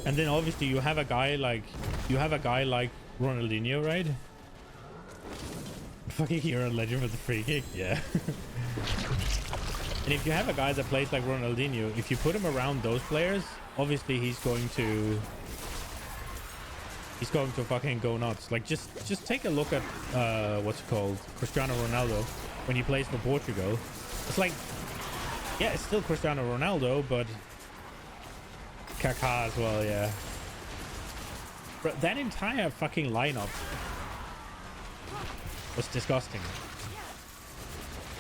And then obviously you have a guy like Ronaldinho, right? Fucking hero legend with the free kick, yeah. And if you have a guy that plays like Ronaldinho, if you put him around those players, obviously he's going to fucking go nuts. Like just take a look at what's it called, Cristiano Ronaldo when he plays for Portugal. It's like, yeah, it's still Cristiano Ronaldo, but Kaká as well, yeah. But that entire fucking lineup was disgusting.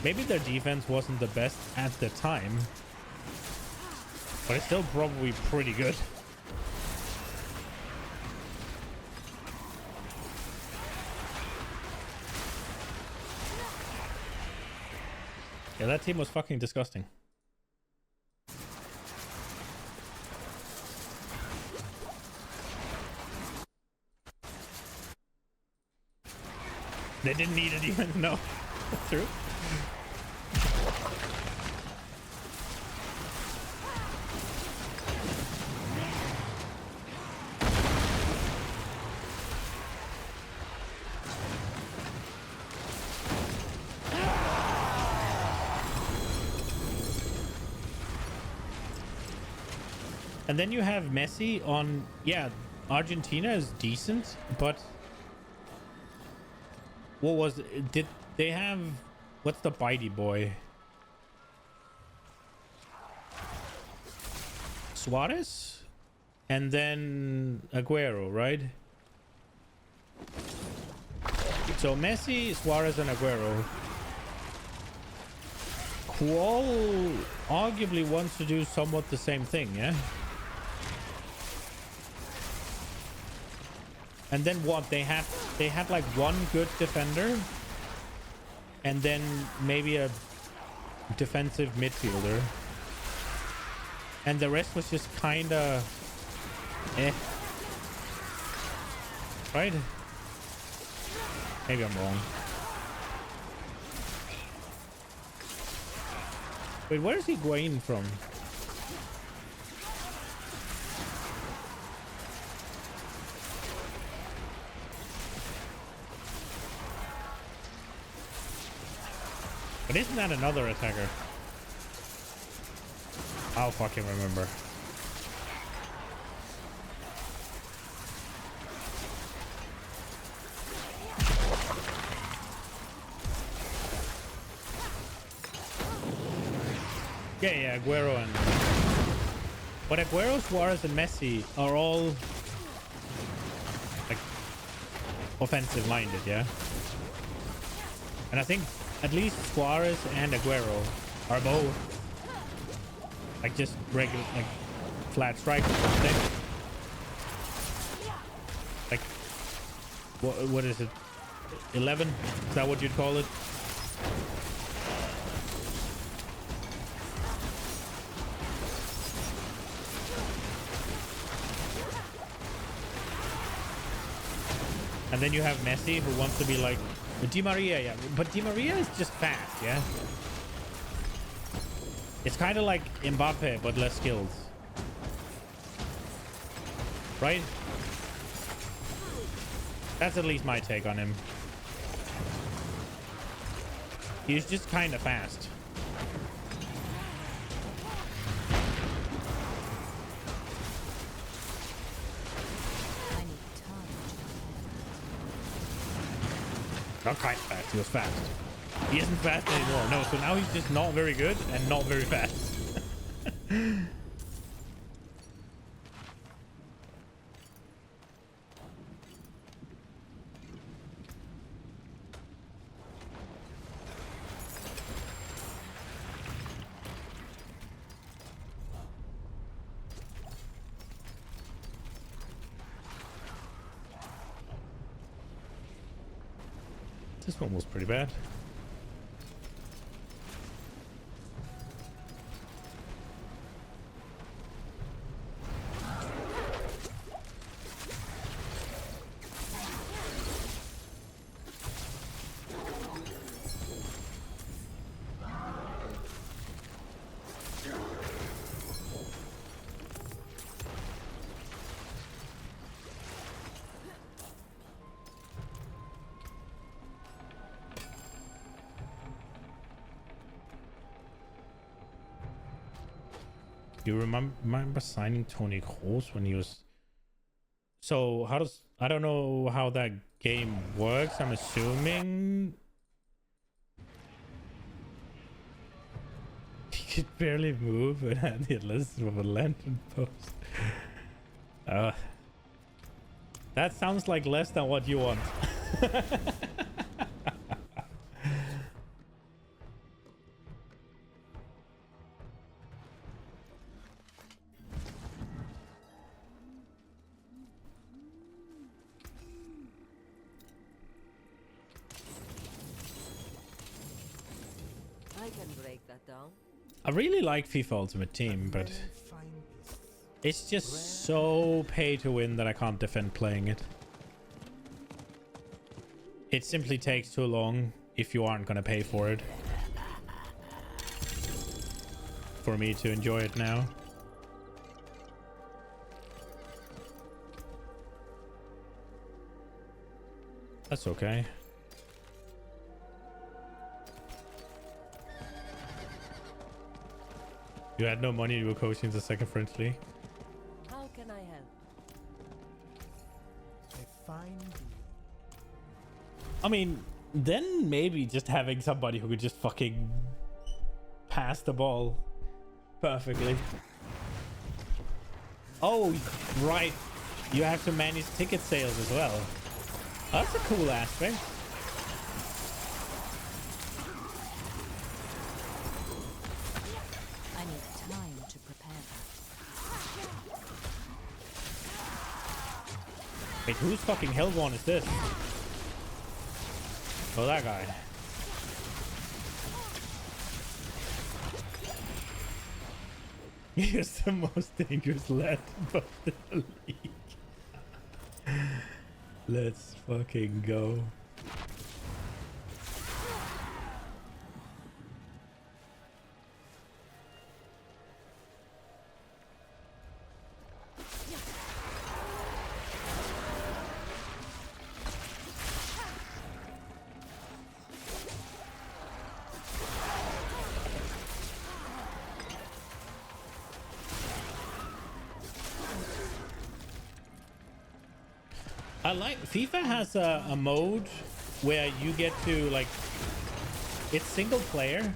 Maybe their defense wasn't the best at the time, but it's still probably pretty good. Yeah, that team was fucking disgusting. They didn't need it even. No. That's true. And then you have Messi on, yeah, Argentina is decent, but what was it? Did they have, what's the bitey boy? Suarez? And then Aguero, right? So Messi, Suarez, and Aguero, who all arguably wants to do somewhat the same thing, yeah? And then what? They had like one good defender and then maybe a defensive midfielder. And the rest was just kind of right? Maybe I'm wrong. Wait, where is he going from? But isn't that another attacker? I'll fucking remember. Yeah, Aguero and... But Aguero, Suarez, and Messi are all... like... offensive-minded, yeah? And I think at least Suarez and Aguero are both... like just regular, like... flat strikers, don't they? Like... What is it? 11? Is that what you'd call it? And then you have Messi, who wants to be like Di Maria, yeah. But Di Maria is just fast, yeah. It's kind of like Mbappe, but less skilled, right? That's at least my take on him. He's just kind of fast. Not kind of fast, he was fast. He isn't fast anymore. No, so now he's just not very good and not very fast. This one was pretty bad. You remember signing Tony Kroos when he was... So how does... I don't know how that game works. I'm assuming... He could barely move and had the list of a lantern post. That sounds like less than what you want. I really like FIFA Ultimate Team, but it's just so pay to win that I can't defend playing it. It simply takes too long if you aren't gonna pay for it. For me to enjoy it now. That's okay. You had no money, you were coaching the second French league. How can I help? I find you. I mean, then maybe just having somebody who could just fucking pass the ball perfectly. Oh, right. You have to manage ticket sales as well. That's a cool aspect. Wait, whose fucking Hellborn is this? Oh, that guy. He's the most dangerous lad of the league. Let's fucking go. I like FIFA has a mode where you get to like, it's single player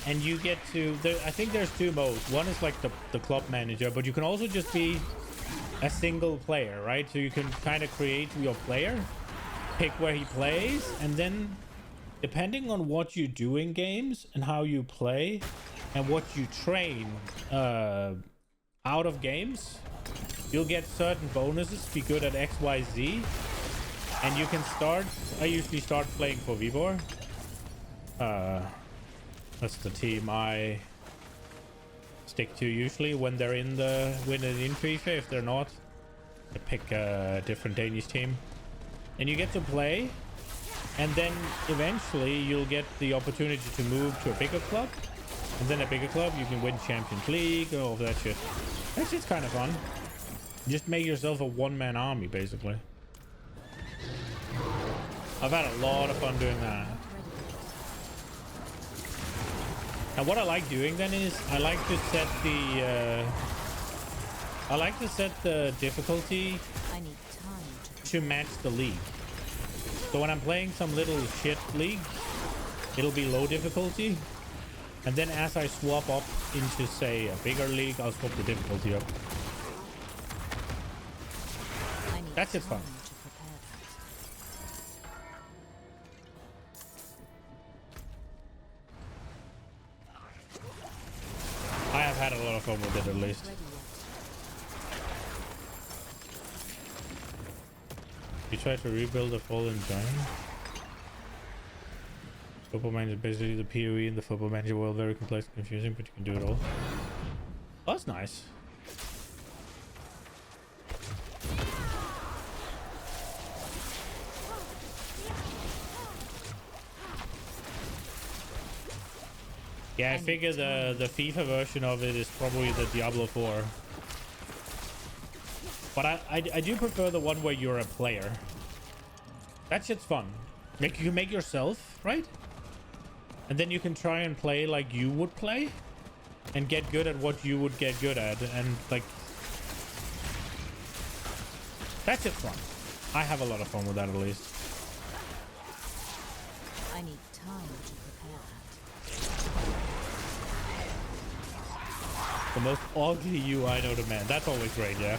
and you get to I think there's two modes. One is like the club manager, but you can also just be a single player, right? So you can kind of create your player, pick where he plays, and then depending on what you do in games and how you play and what you train out of games, you'll get certain bonuses, be good at XYZ, and you can start. I usually start playing for Vibor. That's the team I stick to usually when they're in FIFA. If they're not, I pick a different Danish team, and you get to play, and then eventually you'll get the opportunity to move to a bigger club, and then a bigger club you can win Champions League, all of that shit. That shit's kind of fun. Just make yourself a one-man army, basically. I've had a lot of fun doing that. And what I like doing then is I like to set the difficulty to match the league. So when I'm playing some little shit league, it'll be low difficulty, and then as I swap up into, say, a bigger league, I'll swap the difficulty up. That's it, fun. I have had a lot of fun with it, at least. You try to rebuild a fallen giant. Football Manager is basically the PoE in the Football Manager world. Very complex and confusing, but you can do it all. Oh, that's nice. Yeah, I figure the FIFA version of it is probably the Diablo 4. But I do prefer the one where you're a player. That shit's fun. You can make yourself, right? And then you can try and play like you would play. And get good at what you would get good at. And like... that shit's fun. I have a lot of fun with that, at least. I need time to prepare that. The most ugly UI known to man. That's always great, yeah.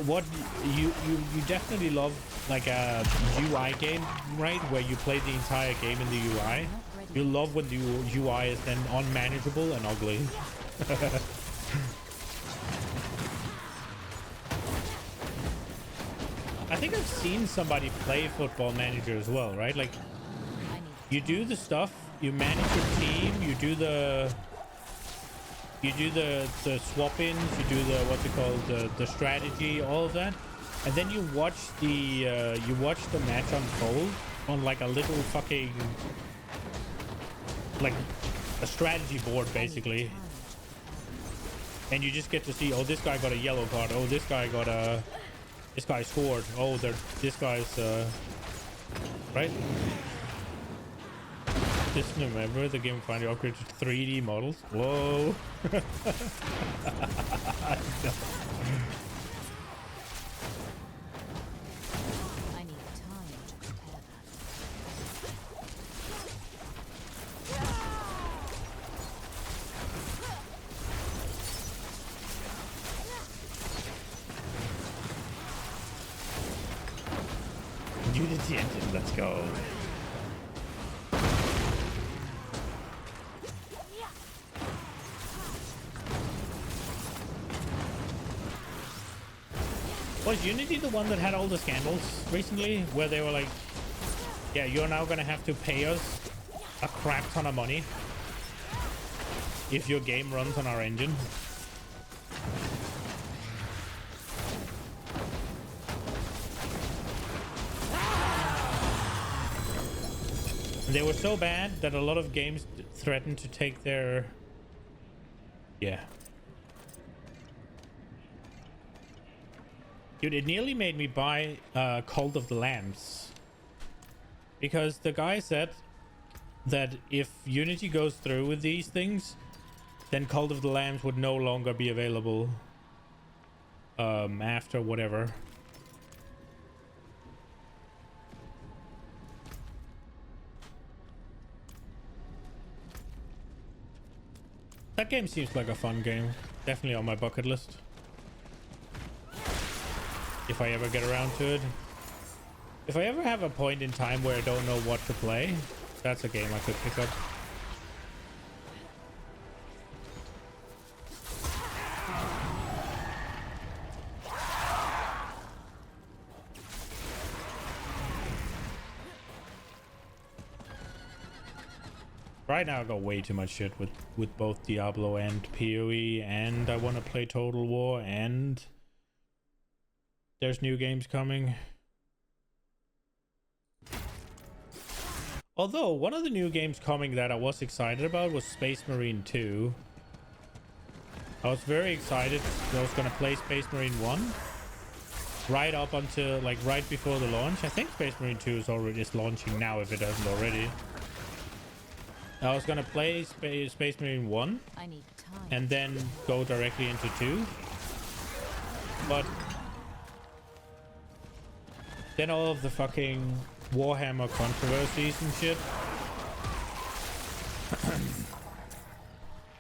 What you definitely love like a UI game, right? Where you play the entire game in the UI. You love when the UI is then unmanageable and ugly. I think I've seen somebody play Football Manager as well, right? Like you do the stuff, you manage your team, you do the swap-ins, you do the what's it called, the strategy, all of that, and then you watch the match unfold on like a little fucking like a strategy board basically, and you just get to see, oh, this guy got a yellow card, oh, this guy scored, oh, this guy's right. Just remember the game finally upgraded to 3D models. Whoa. I need time to prepare that. Unity engine, let's go. Was Unity the one that had all the scandals recently, where they were like, yeah, you're now gonna have to pay us a crap ton of money if your game runs on our engine. They were so bad that a lot of games threatened to take their... Yeah. Dude, it nearly made me buy Cult of the Lambs. Because the guy said that if Unity goes through with these things, then Cult of the Lambs would no longer be available after whatever. That game seems like a fun game. Definitely on my bucket list. If I ever get around to it. If I ever have a point in time where I don't know what to play, that's a game I could pick up. Right now I got way too much shit with both Diablo and PoE, and I want to play Total War, and there's new games coming. Although one of the new games coming that I was excited about was Space Marine 2. I was very excited. I was gonna play Space Marine 1 right up until like right before the launch. I think Space Marine 2 is launching now if it hasn't already. I was gonna play Space Marine 1 I need time. and then go directly into 2. But then all of the fucking Warhammer controversies and shit.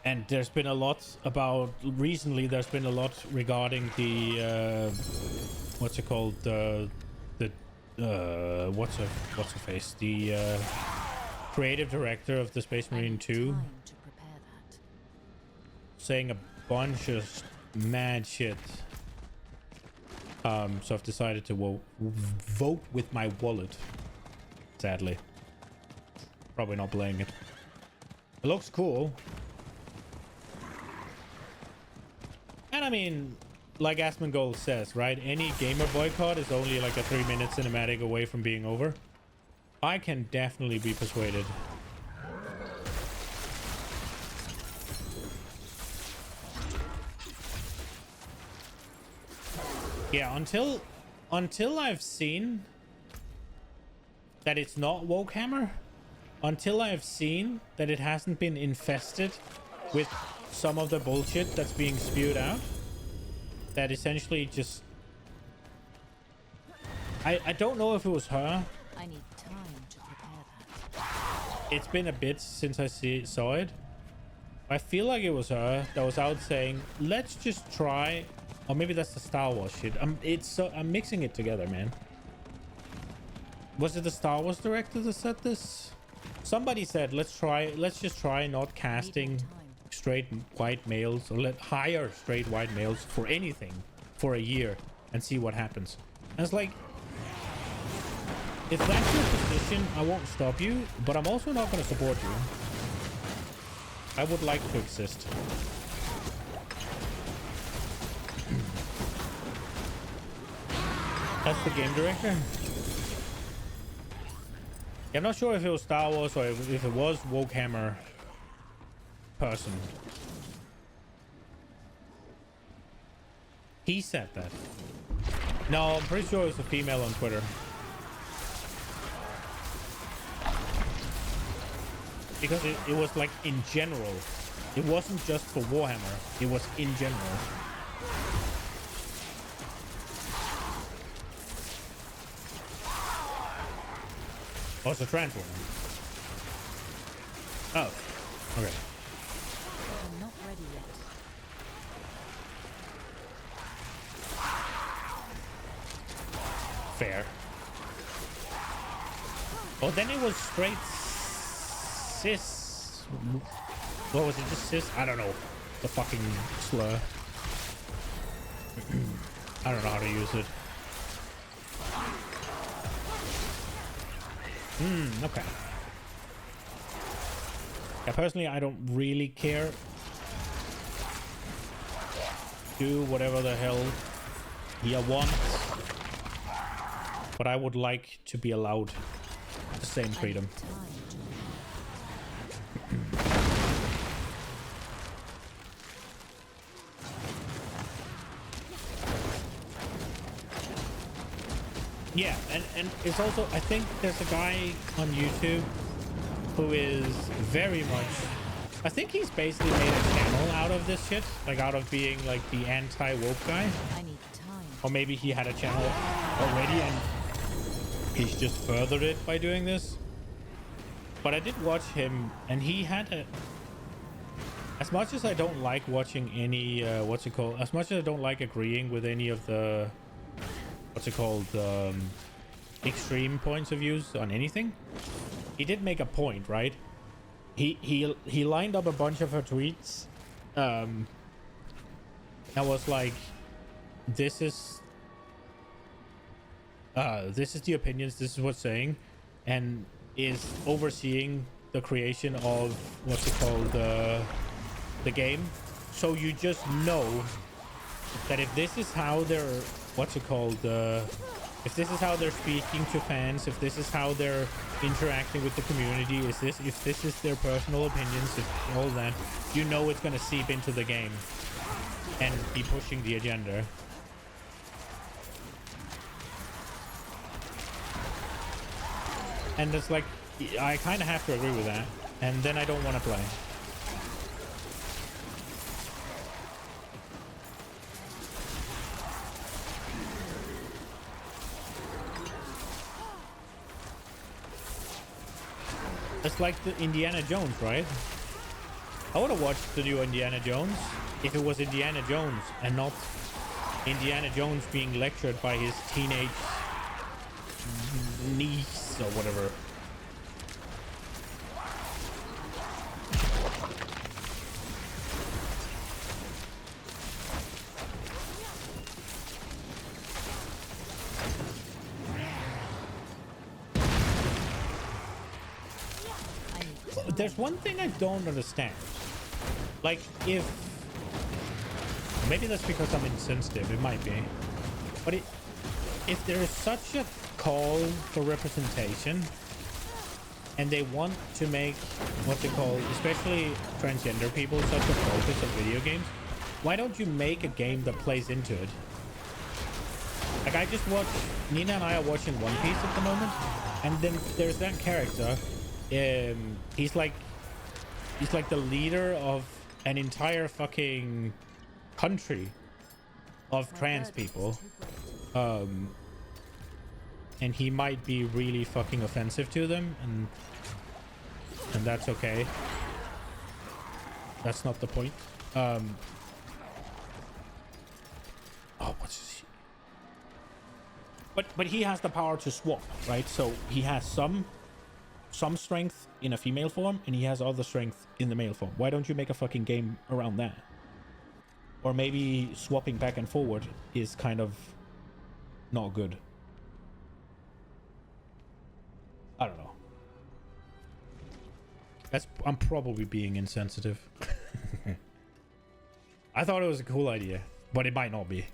And there's been a lot about recently. There's been a lot regarding the what's it called, what's her face, the creative director of the Space Marine 2 Time to prepare that. saying a bunch of mad shit. So I've decided to vote with my wallet. Sadly, probably not playing it. It looks cool, and I mean, like Asmongold says, right? Any gamer boycott is only like a 3-minute cinematic away from being over. I can definitely be persuaded. Yeah, until I've seen that it's not Wokehammer, until I've seen that it hasn't been infested with some of the bullshit that's being spewed out, that essentially just... I don't know if it was her. I need time to prepare that. It's been a bit since I saw it. I feel like it was her that was out saying, let's just try... Or maybe that's the Star Wars shit. I'm mixing it together, man. Was it the Star Wars director that said this? Somebody said, let's just try not casting straight white males, or hire straight white males for anything for a year and see what happens. And it's like, if that's your position, I won't stop you, but I'm also not going to support you. I would like to exist. That's the game director. I'm not sure if it was Star Wars or if it was Wokehammer person. He said that. No, I'm pretty sure it was a female on Twitter. Because it was like in general. It wasn't just for Warhammer. It was in general. Oh, it's a trans woman. Oh, okay. I'm not ready yet. Fair. Oh, then it was straight cis. What was it? Just cis? I don't know. The fucking slur. I don't know how to use it. Okay. Yeah, personally, I don't really care do whatever the hell he wants. But I would like to be allowed the same freedom. Yeah, and it's also, I think there's a guy on YouTube who is very much, I think he's basically made a channel out of this shit, like out of being like the anti-woke guy. I need time. Or maybe he had a channel already and he's just furthered it by doing this. But I did watch him, and he had a, as much as I don't like watching any what's it called, as much as I don't like agreeing with any of the what's it called, extreme points of views on anything, he did make a point, right? He lined up a bunch of her tweets that was like, this is the opinions, this is what's saying, and is overseeing the creation of what's it called, the game. So you just know that if this is how they're what's it called, if this is how they're speaking to fans, if this is how they're interacting with the community, if this is their personal opinions, if all that, you know it's going to seep into the game and be pushing the agenda. And it's like, I kind of have to agree with that, and then I don't want to play. It's like the Indiana Jones, right? I would have watched the new Indiana Jones if it was Indiana Jones and not Indiana Jones being lectured by his teenage niece or whatever. There's one thing I don't understand. Like, if maybe that's because I'm insensitive, it might be, but if there is such a call for representation and they want to make what they call, especially transgender people, such a focus of video games, why don't you make a game that plays into it? Like, I just watched, Nina and I are watching One Piece at the moment, and then there's that character. He's like the leader of an entire fucking country of trans people, and he might be really fucking offensive to them, and that's okay. That's not the point. Oh, what's this? But he has the power to swap, right? So he has some strength in a female form, and he has other strength in the male form. Why don't you make a fucking game around that? Or maybe swapping back and forward is kind of not good. I don't know. I'm probably being insensitive. I thought it was a cool idea, but it might not be.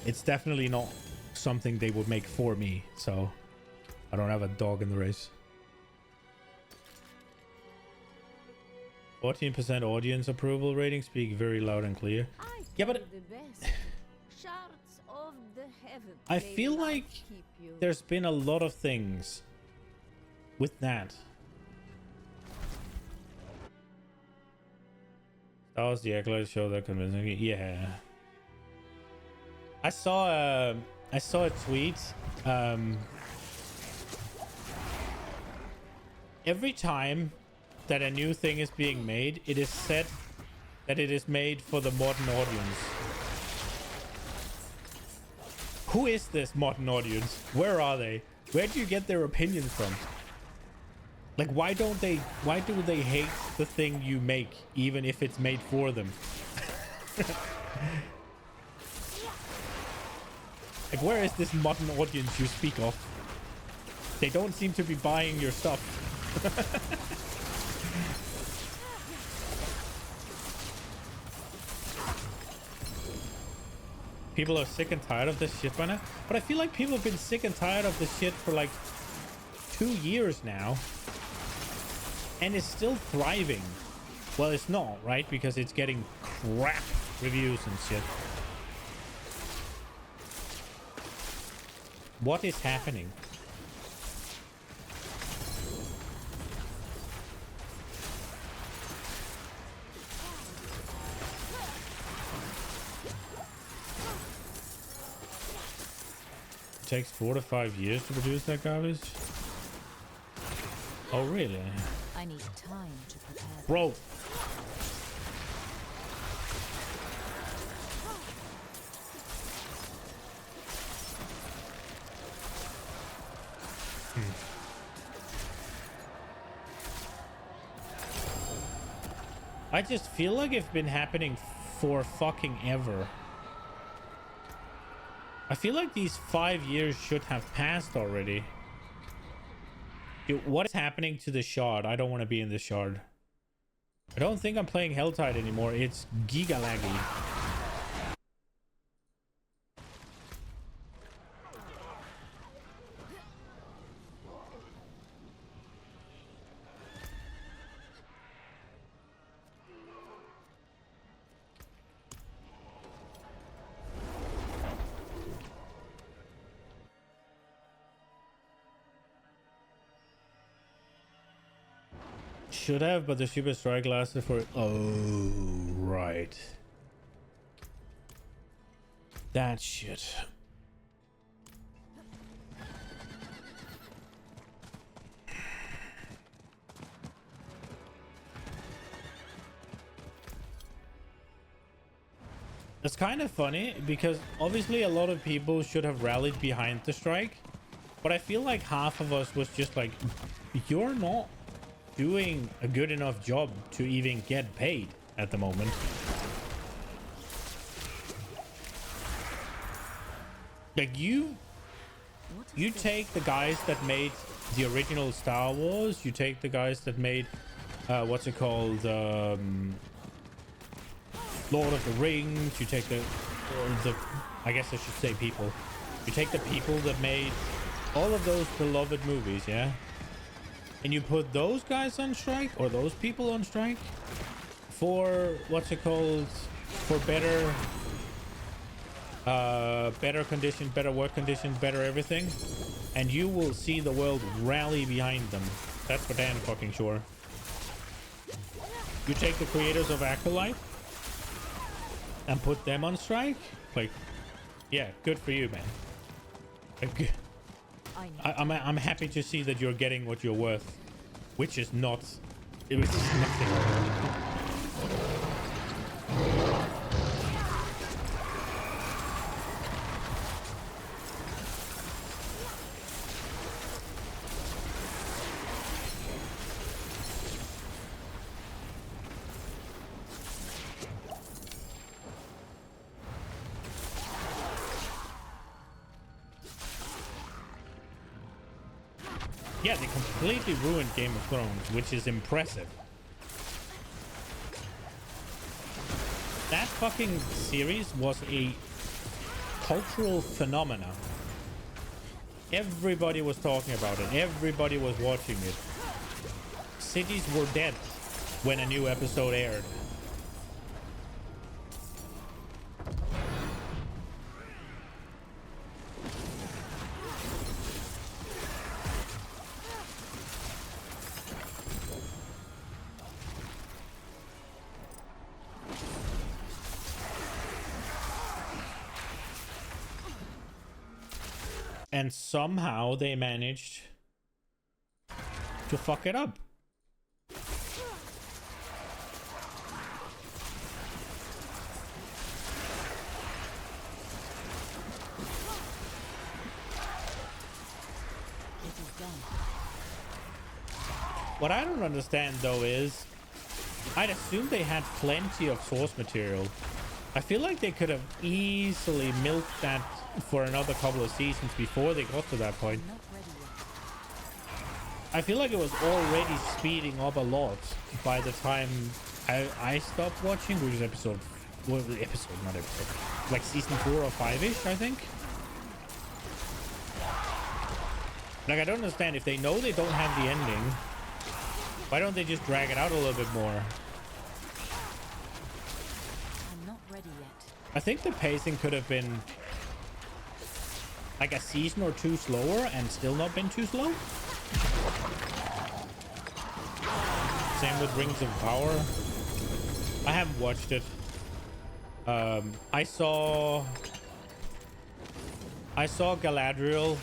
It's definitely not something they would make for me, so I don't have a dog in the race. 14% audience approval rating, speak very loud and clear. Yeah, but I feel like there's been a lot of things with that. That was the acolyte show that convinced me. Yeah. I saw a tweet. Every time that a new thing is being made, it is said that it is made for the modern audience. Who is this modern audience? Where are they? Where do you get their opinions from? Like, why do they hate the thing you make, even if it's made for them? Like, where is this modern audience you speak of? They don't seem to be buying your stuff. People are sick and tired of this shit by now. But I feel like people have been sick and tired of this shit for like 2 years now. And it's still thriving. Well, it's not, right? Because it's getting crap reviews and shit. What is happening? It takes 4 to 5 years to produce that garbage? Oh, really? I need time to prepare. Bro. I just feel like it's been happening for fucking ever. I feel like these 5 years should have passed already. Dude, what is happening to the shard? I don't want to be in the shard. I don't think I'm playing Helltide anymore. It's giga laggy. Should have, but the super strike lasted for... Oh, right. That shit. It's kind of funny because obviously a lot of people should have rallied behind the strike, but I feel like half of us was just like, you're not doing a good enough job to even get paid at the moment. Like you take the guys that made the original Star Wars, you take the guys that made what's it called, Lord of the Rings, you take the I guess I should say people, you take the people that made all of those beloved movies, yeah, and you put those guys on strike, or those people on strike, for what's it called, for better conditions, better work conditions, better everything, and you will see the world rally behind them. That's for damn fucking sure. You take the creators of Acolyte and put them on strike, like, yeah, good for you, man. Like, I'm happy to see that you're getting what you're worth, which is not, it was nothing. Yeah, they completely ruined Game of Thrones, which is impressive. That fucking series was a cultural phenomenon. Everybody was talking about it. Everybody was watching it. Cities were dead when a new episode aired. And somehow they managed to fuck it up. What I don't understand though is, I'd assume they had plenty of source material. I feel like they could have easily milked that for another couple of seasons before they got to that point. I feel like it was already speeding up a lot by the time I stopped watching, which was episode Well, episode, not episode. Like season 4 or 5-ish, I think. Like, I don't understand. If they know they don't have the ending, why don't they just drag it out a little bit more? I'm not ready yet. I think the pacing could have been like a season or 2 slower and still not been too slow. Same with Rings of Power. I haven't watched it. I saw Galadriel.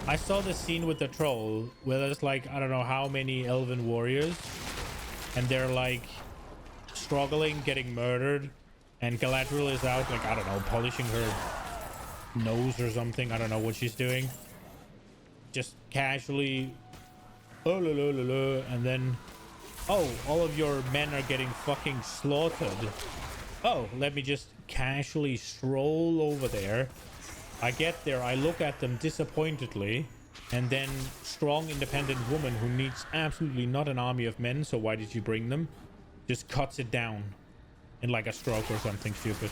I saw the scene with the troll where there's like, I don't know how many elven warriors, and they're like struggling, getting murdered, and Galadriel is out, like, I don't know, polishing her nose or something. I don't know what she's doing. Just casually, oh, la, la, la, la, and then, oh, all of your men are getting fucking slaughtered. Oh, let me just casually stroll over there. I get there, I look at them disappointedly, and then strong, independent woman who needs absolutely not an army of men, so why did you bring them? Just cuts it down in like a stroke or something stupid.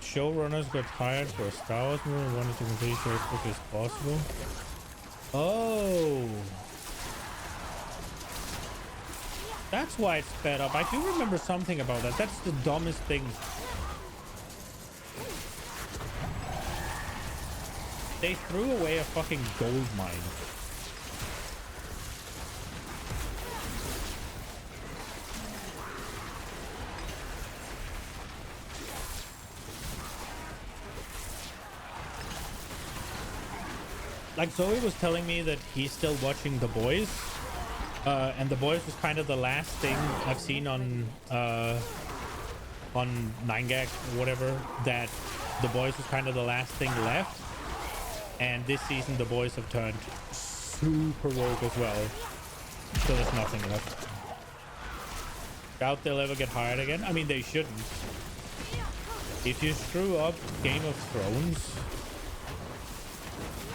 Showrunners got hired for a Star Wars movie and wanted to complete so as quickly as possible. Oh, that's why it's sped up. I do remember something about that. That's the dumbest thing. They threw away a fucking gold mine. Like, Zoe was telling me that he's still watching The Boys, and The Boys was kind of the last thing I've seen on 9gag or whatever, that The Boys was kind of the last thing left, and this season The Boys have turned super woke as well, so there's nothing left. Doubt they'll ever get hired again. I mean, they shouldn't. If you screw up Game of Thrones...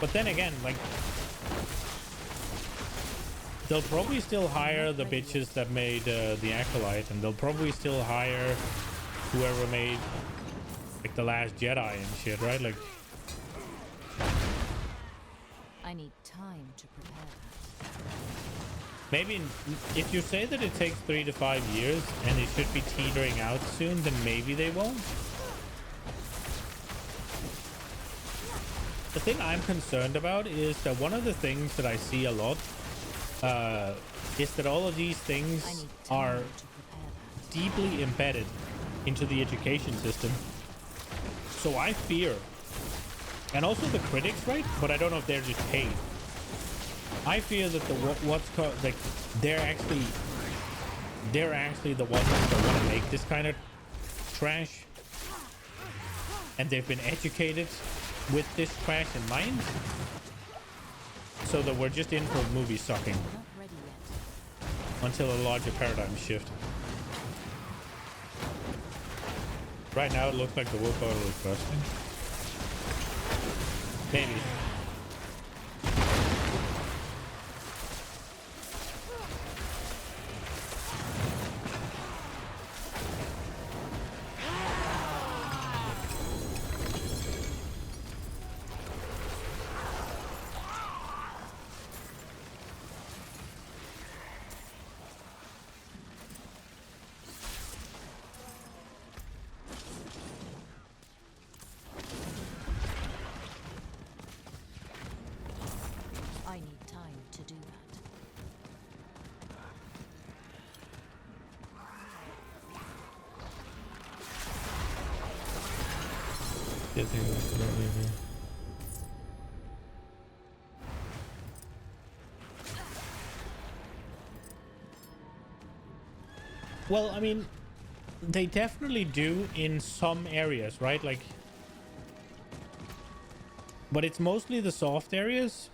But then again, like, they'll probably still hire the bitches that made the Acolyte, and they'll probably still hire whoever made like The Last Jedi and shit, right? Like, I need time to prepare. maybe if you say that it takes 3 to 5 years and it should be teetering out soon, then maybe they won't. The thing I'm concerned about is that one of the things that I see a lot is that all of these things are deeply embedded into the education system. So I fear, and also the critics, right? But I don't know if they're just paid. I fear that the what's called, like, they're actually the ones that want to make this kind of trash, and they've been educated with this trash in mind, so that we're just in for movie sucking Not ready yet. until a larger paradigm shift. Right now it looks like the wolf bottle is busting. Maybe. I need time to do that. Well, I mean, they definitely do in some areas, right? Like, But it's mostly the soft areas.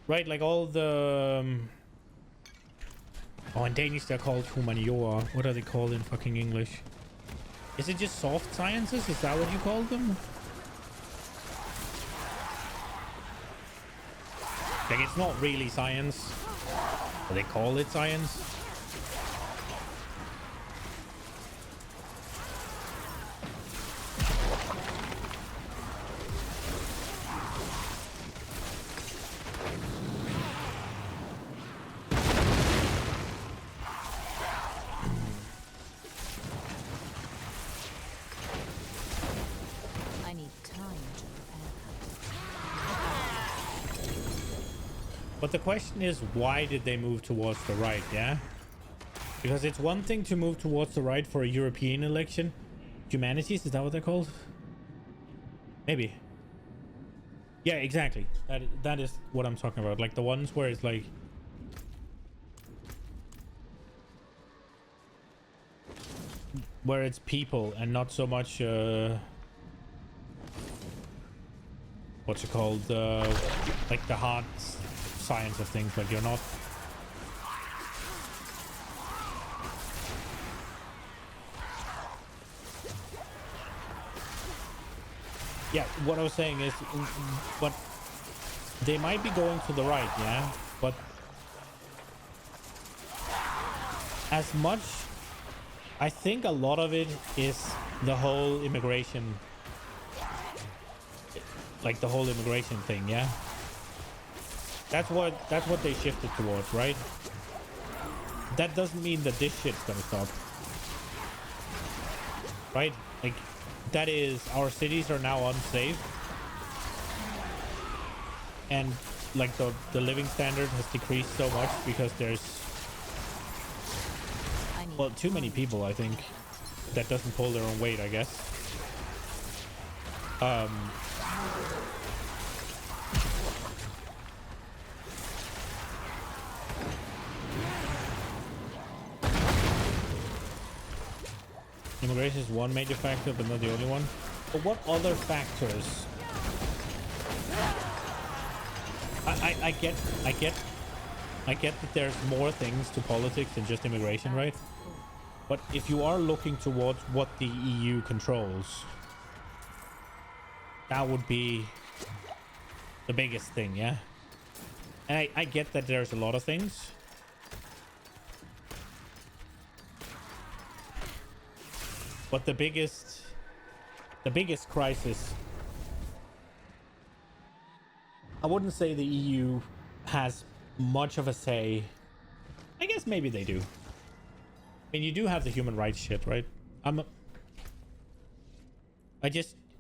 Right, like all the... Oh, in Danish they're called humaniora. What are they called in fucking English? Is it just soft sciences? Is that what you call them? Like, it's not really science. But they call it science. I need time to prepare. But the question is, why did they move towards the right, yeah? Because it's one thing to move towards the right for a European election. Humanities, is that what they're called? Maybe. Yeah, exactly. That is what I'm talking about. Like the ones where it's like... where it's people and not so much... what's it called? Like the hard science of things. Like you're not... Yeah, what I was saying is, but they might be going to the right, yeah, but as much, I think a lot of it is the whole immigration, like the whole immigration thing, yeah. That's what they shifted towards, right? That doesn't mean that this shit's gonna stop, right? Like. That is, our cities are now unsafe, and like the living standard has decreased so much because there's, well, too many people, I think, that doesn't pull their own weight, I guess. Immigration is one major factor, but not the only one. But what other factors? I get that there's more things to politics than just immigration, right? But if you are looking towards what the EU controls, that would be the biggest thing, yeah? And I get that there's a lot of things. But the biggest crisis, I wouldn't say the EU has much of a say. I guess maybe they do. I mean, you do have the human rights shit, right?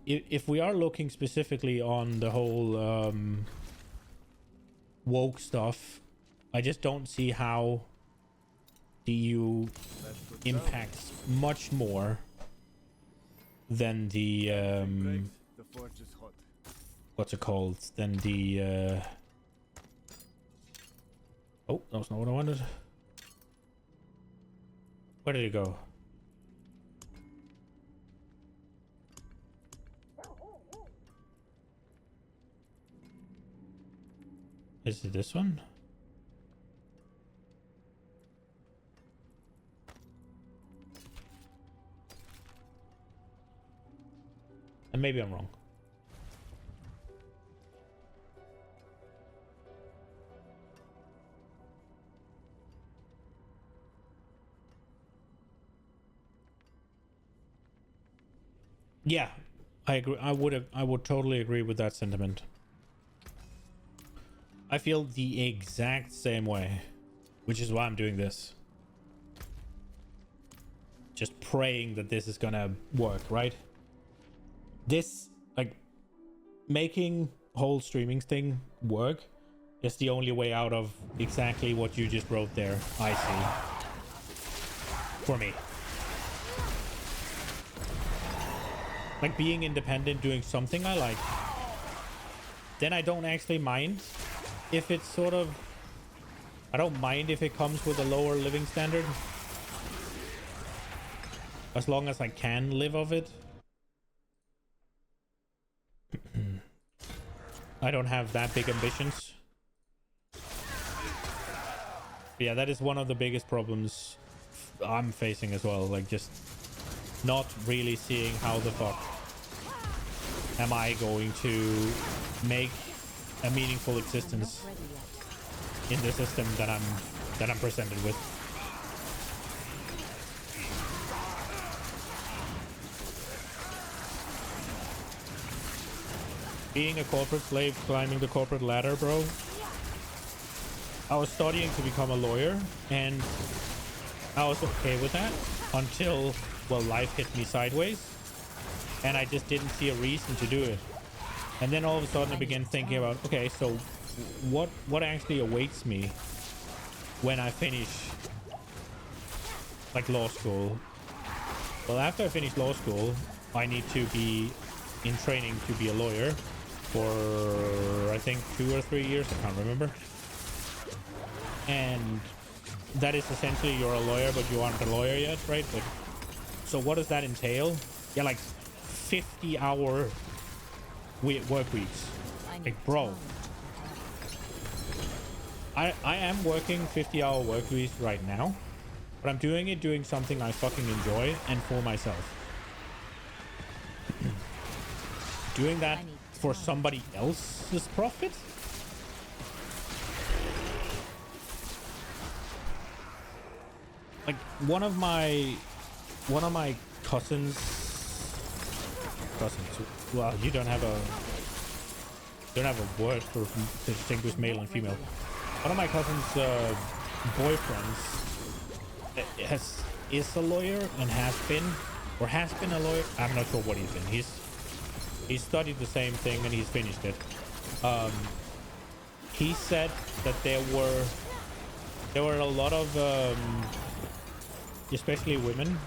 If we are looking specifically on the whole woke stuff, I just don't see how the EU impacts much more than the what's it called? Than the oh, that's not what I wanted. Where did it go? Is it this one? And maybe I'm wrong. Yeah, I agree. I would totally agree with that sentiment. I feel the exact same way, which is why I'm doing this. Just praying that this is gonna work, right? This, like, making whole streaming thing work is the only way out of exactly what you just wrote there, I see. For me. Like, being independent, doing something I like. Then I don't actually mind if it's sort of... I don't mind if it comes with a lower living standard. As long as I can live off it. I don't have that big ambitions. Yeah, that is one of the biggest problems I'm facing as well. Like, just not really seeing how the fuck am I going to make a meaningful existence Not ready yet. in the system that I'm presented with. Being a corporate slave, climbing the corporate ladder, bro. I was studying to become a lawyer, and I was okay with that until, well, life hit me sideways, and I just didn't see a reason to do it. And then all of a sudden I began thinking about, okay, so what actually awaits me when I finish, like, law school? Well, after I finish law school, I need to be in training to be a lawyer for, I think, 2 or 3 years. I can't remember. And that is essentially, you're a lawyer, but you aren't a lawyer yet, right? But so what does that entail? Yeah, like 50-hour work weeks. Like, bro, I am working 50-hour work weeks right now, but I'm doing something I fucking enjoy and for myself. Doing that for somebody else's profit? Like, one of my cousins, well, you don't have a word for to distinguish male and female. One of my cousin's boyfriends is a lawyer and has been a lawyer. I'm not sure what he's been. He's studied the same thing and he's finished it. He said that there were a lot of especially women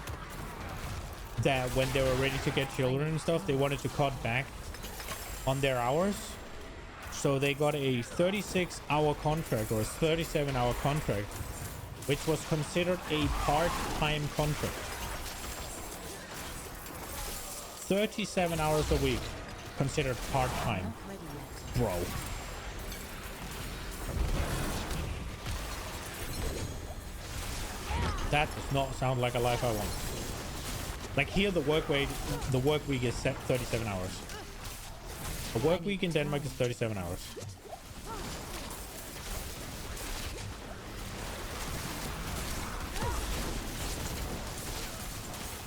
that when they were ready to get children and stuff, they wanted to cut back on their hours. So they got a 36-hour contract or a 37-hour contract, which was considered a part-time contract. 37 hours a week considered part-time. Bro. That does not sound like a life I want. Like, here the work week is set 37 hours. The work week in Denmark is 37 hours.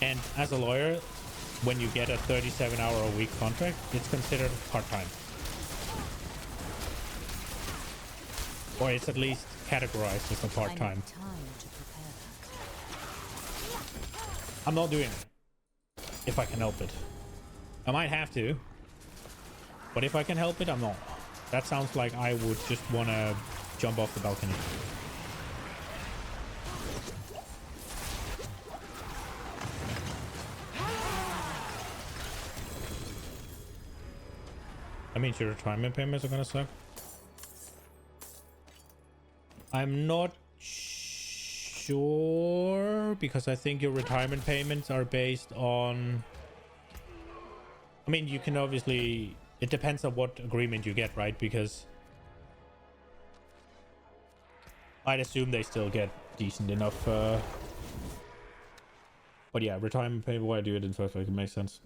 And as a lawyer, when you get a 37-hour a week contract, it's considered part-time. Or it's at least categorized as a part-time. I'm not doing it if I can help it. I might have to, but if I can help it, I'm not. That sounds like I would just want to jump off the balcony. I mean, your retirement payments are gonna suck. I'm not sure, because I think your retirement payments are based on... I mean, you can obviously... It depends on what agreement you get, right? Because I'd assume they still get decent enough. But yeah, retirement payment, why do it in first place? It makes sense.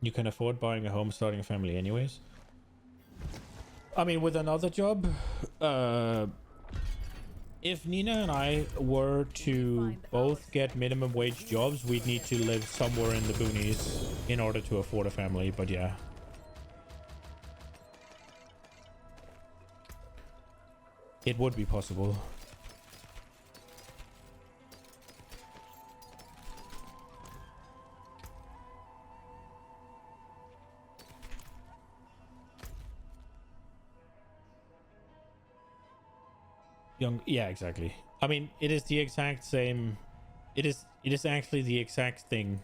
You can afford buying a home, starting a family anyways. I mean, with another job, if Nina and I were to both get minimum wage jobs, we'd need to live somewhere in the boonies in order to afford a family, but yeah. It would be possible. Yeah, exactly. I mean, it is the exact same. It is actually the exact thing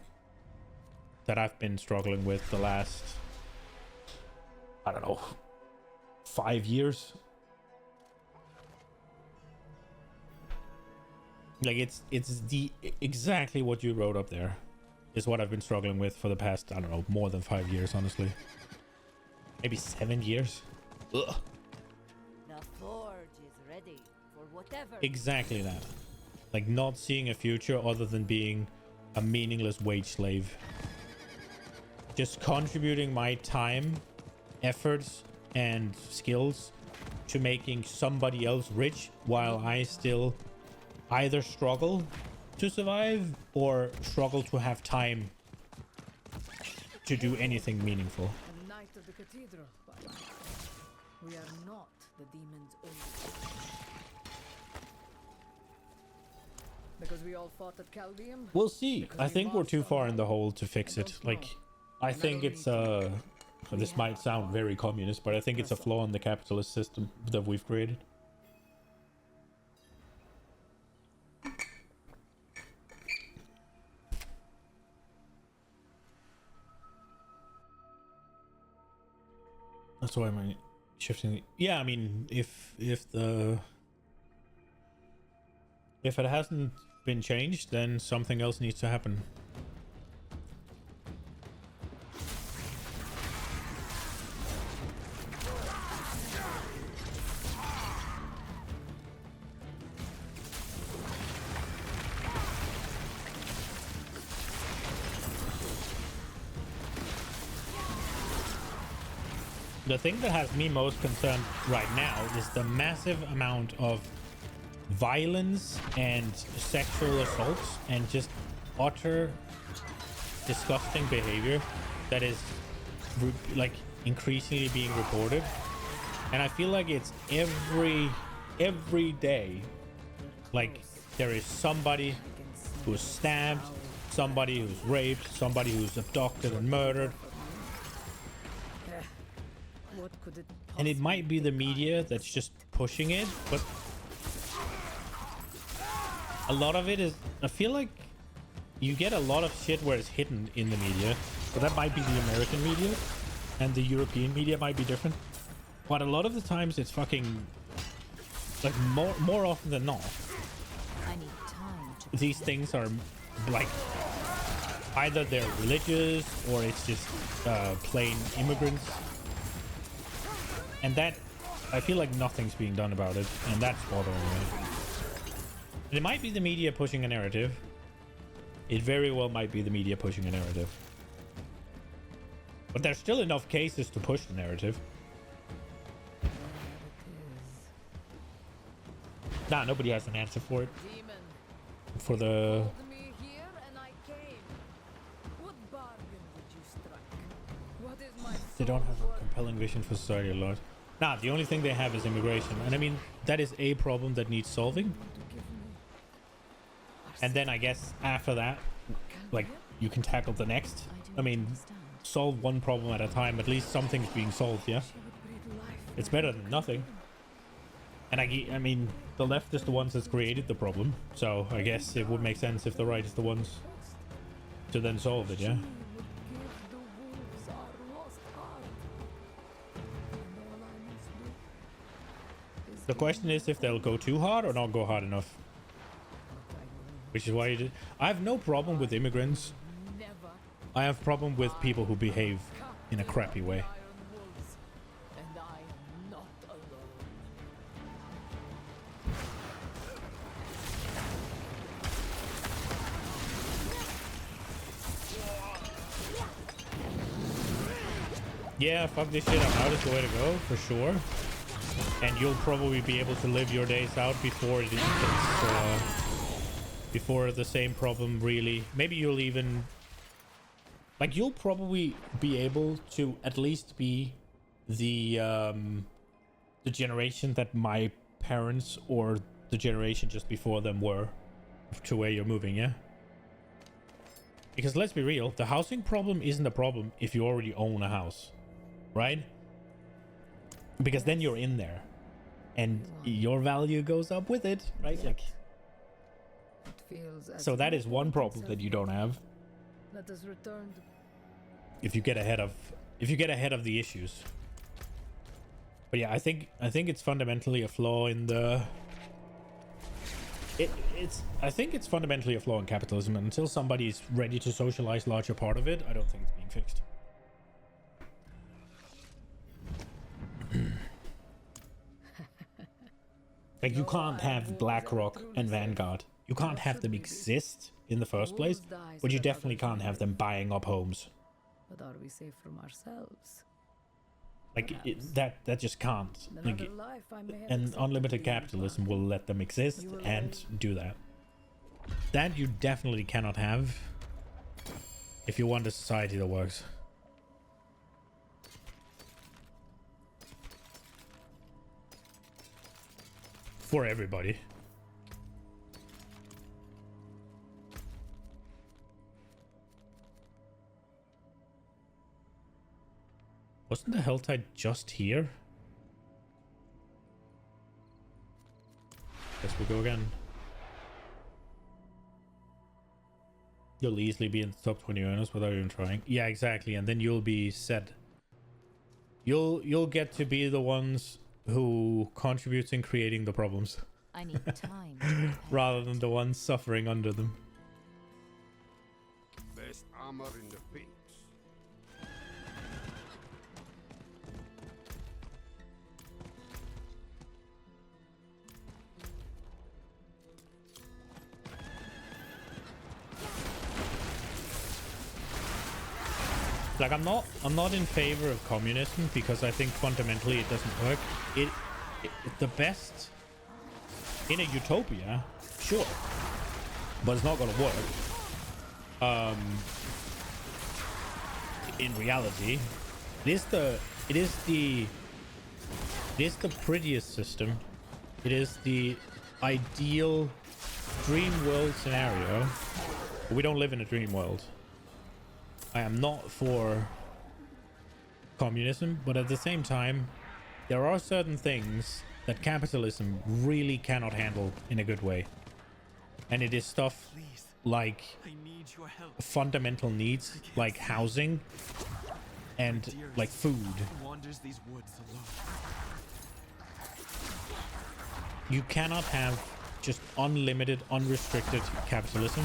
that I've been struggling with the last, I don't know, 5 years. Like, it's the exactly what you wrote up there. is what I've been struggling with for the past, I don't know, more than 5 years, honestly. Maybe 7 years. Ugh. The forge is ready for whatever. Exactly that. Like not seeing a future other than being a meaningless wage slave. Just contributing my time, efforts, and skills to making somebody else rich while I still either struggle to survive or struggle to have time to do anything meaningful. A knight of the cathedral, but we are not the demon's only. Because we all fought at Caldeum? We'll see. I think we're too far in the hole to fix it. Like, I think it's this might sound very communist, but I think it's a flaw in the capitalist system that we've created. That's why I'm shifting. Yeah, I mean, if it hasn't been changed, then something else needs to happen. The thing that has me most concerned right now is the massive amount of violence and sexual assaults and just utter disgusting behavior that is like increasingly being reported. And I feel like it's every day, like there is somebody who's stabbed, somebody who's raped, somebody who's abducted and murdered. What could it And it might be the media that's just pushing it, but a lot of it is, I feel like you get a lot of shit where it's hidden in the media. So that might be the American media, and the European media might be different. But a lot of the times it's fucking, like more often than not, I need time to these things are like, either they're religious or it's just plain immigrants. And that, I feel like nothing's being done about it, and that's bothering me. It might be the media pushing a narrative. It very well might be the media pushing a narrative. But there's still enough cases to push the narrative. Nah, nobody has an answer for it. demon? For the... Called me here and I came. What bargain would you strike? What is my They don't have soul a compelling vision for society a lot. Nah, the only thing they have is immigration. And I mean, that is a problem that needs solving. to give me? And then I guess after that, like, you can tackle the next. I mean, solve one problem at a time. At least something's being solved, yeah? She would breathe life. It's better than nothing. And I mean, the left is the ones that's created the problem. So I guess it would make sense if the right is the ones to then solve it, yeah? Would give the wolves our lost heart. And all I must do is The question is if they'll go too hard or not go hard enough. Which is why you did. I have no problem with immigrants. never I have problem with people who behave in a crappy way. iron wolves. And I am not alone. Yeah, fuck this shit, I'm out is the way to go, for sure. And you'll probably be able to live your days out before it gets, before the same problem really... Maybe you'll even... Like, you'll probably be able to at least be the generation that my parents or the generation just before them were to where you're moving, yeah? Because let's be real, the housing problem isn't a problem if you already own a house. Right? Because then you're in there and your value goes up with it, right? Like, It feels as so that if is one we problem can that you serve don't have Let us return to if you get ahead of the issues. But yeah, I think it's fundamentally a flaw in the It's I think it's fundamentally a flaw in capitalism, and until somebody's ready to socialize larger part of it, I don't think it's being fixed. Like, you can't have BlackRock and Vanguard. You can't have them exist in the first place, but you definitely can't have them buying up homes. But are we safe from ourselves? Like, that just can't. Like, Another life I may have and accepted unlimited being capitalism part. will let them exist You will and do that. That you definitely cannot have if you want a society that works. For everybody. Wasn't the hell tide just here? Guess we'll go again. You'll easily be in the top 20 earners without even trying. Yeah, exactly. And then you'll be set. You'll get to be the ones who contributes in creating the problems. I need time to prepare. Rather than the ones suffering under them. Best armor in the pits. Like, I'm not in favor of communism because I think fundamentally it doesn't work. It the best in a utopia, sure, but it's not gonna work. In reality, it is the prettiest system. It is the ideal dream world scenario. But we don't live in a dream world. I am not for communism, but at the same time, there are certain things that capitalism really cannot handle in a good way. And it is stuff like fundamental needs, like housing and like food. You cannot have just unlimited, unrestricted capitalism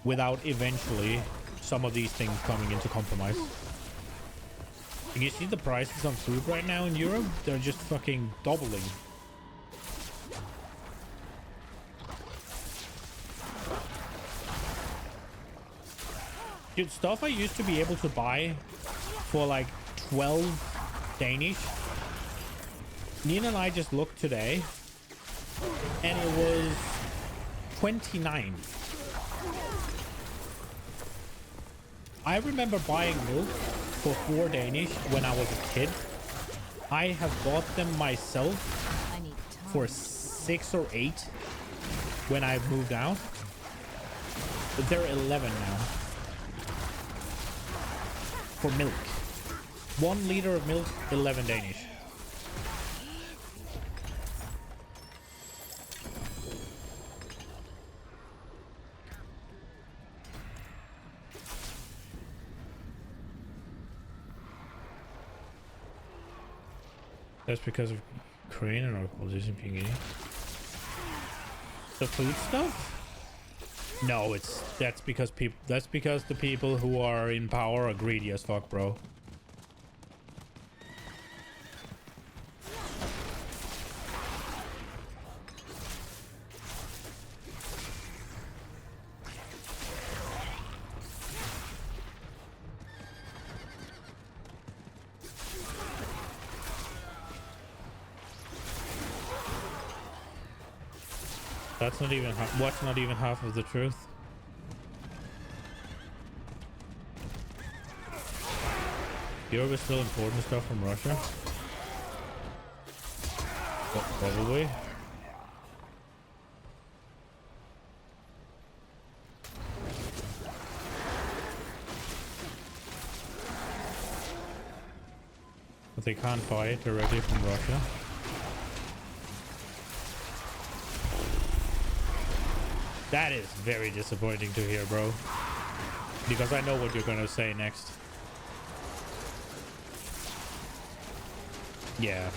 without eventually some of these things coming into compromise. And you see the prices on food right now in Europe? They're just fucking doubling. Dude, stuff I used to be able to buy for like 12 Danish. Nina and I just looked today and it was 29. I remember buying milk for 4 Danish when I was a kid. I have bought them myself I need time. for 6 or 8 when I moved out. But they're 11 now. For milk. 1 liter of milk, 11 Danish. That's because of Korean and our politician being gay. The food stuff? No, that's because the people who are in power are greedy as fuck, bro. That's not even what's not even half of the truth. Europe is still importing stuff from Russia. Probably. But they can't buy it directly from Russia. That is very disappointing to hear, bro. Because I know what you're gonna say next. Yeah.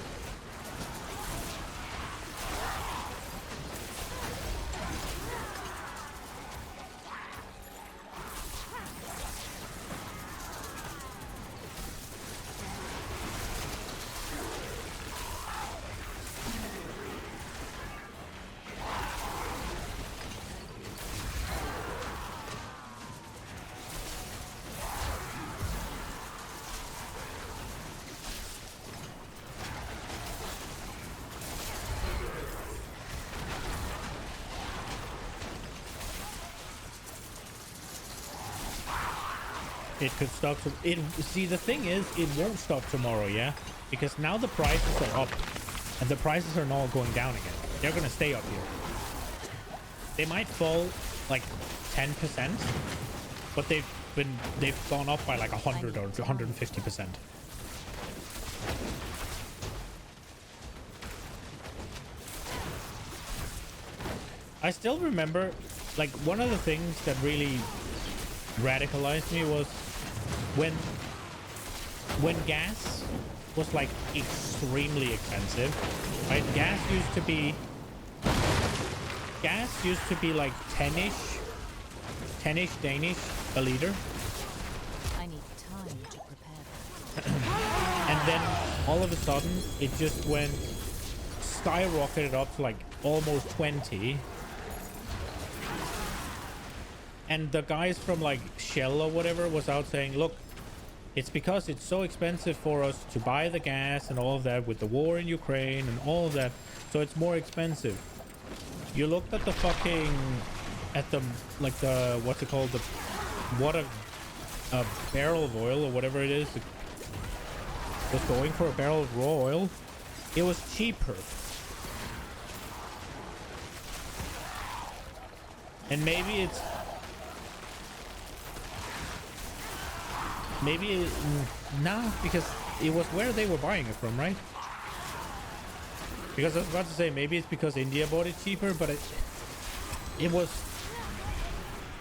it could stop. It see the thing is, it won't stop tomorrow, yeah, because now the prices are up, and the prices are not going down again. They're gonna stay up here. They might fall like 10%, but they've gone up by like 100 or 150%. I still remember, like, one of the things that really radicalized me was when gas was like extremely expensive, right? Gas used to be like 10ish Danish a liter. I need time to prepare. And then all of a sudden it just went skyrocketed up to like almost 20. And the guys from like Shell or whatever was out saying, look, it's because it's so expensive for us to buy the gas and all of that with the war in Ukraine and all of that. So it's more expensive. You looked at the fucking, at the, like the, what's it called? What a barrel of oil or whatever it is. It was going for a barrel of raw oil. It was cheaper. And maybe nah, because it was where they were buying it from, right? Because I was about to say maybe it's because India bought it cheaper, but it was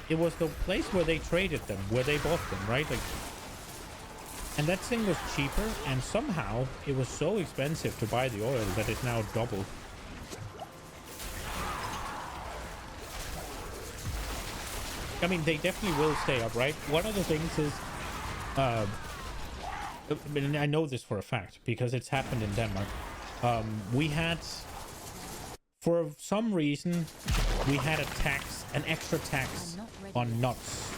the place where they traded them, where they bought them, right? Like, and that thing was cheaper, and somehow it was so expensive to buy the oil that it's now doubled. I mean, they definitely will stay up, right? One of the things is, and I know this for a fact because it's happened in Denmark. We had, for some reason, we had a tax, an extra tax on nuts.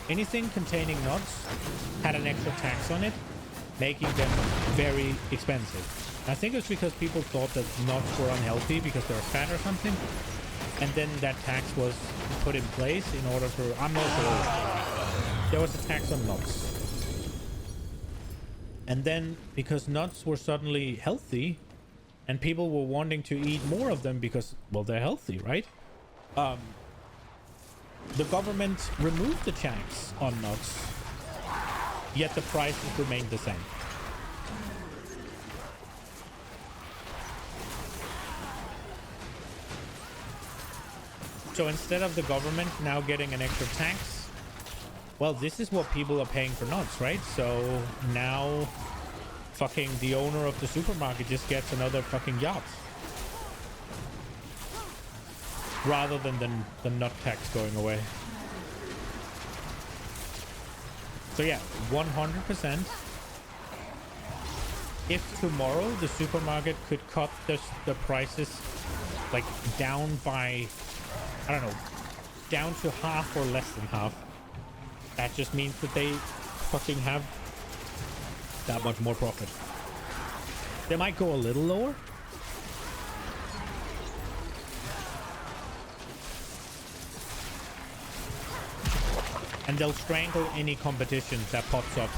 Anything containing nuts had an extra tax on it, making them very expensive. I think it's because people thought that nuts were unhealthy because they're fat or something. And then that tax was put in place in order for, I'm not sure, there was a tax on nuts. And then because nuts were suddenly healthy and people were wanting to eat more of them because, well, they're healthy, right? The government removed the tax on nuts, yet the prices remained the same. So instead of the government now getting an extra tax, well, this is what people are paying for nuts, right? So now fucking the owner of the supermarket just gets another fucking yacht. Rather than the nut tax going away. So yeah, 100%. If tomorrow the supermarket could cut the prices like down by, I don't know, down to half or less than half, that just means that they fucking have that much more profit. They might go a little lower. And they'll strangle any competition that pops up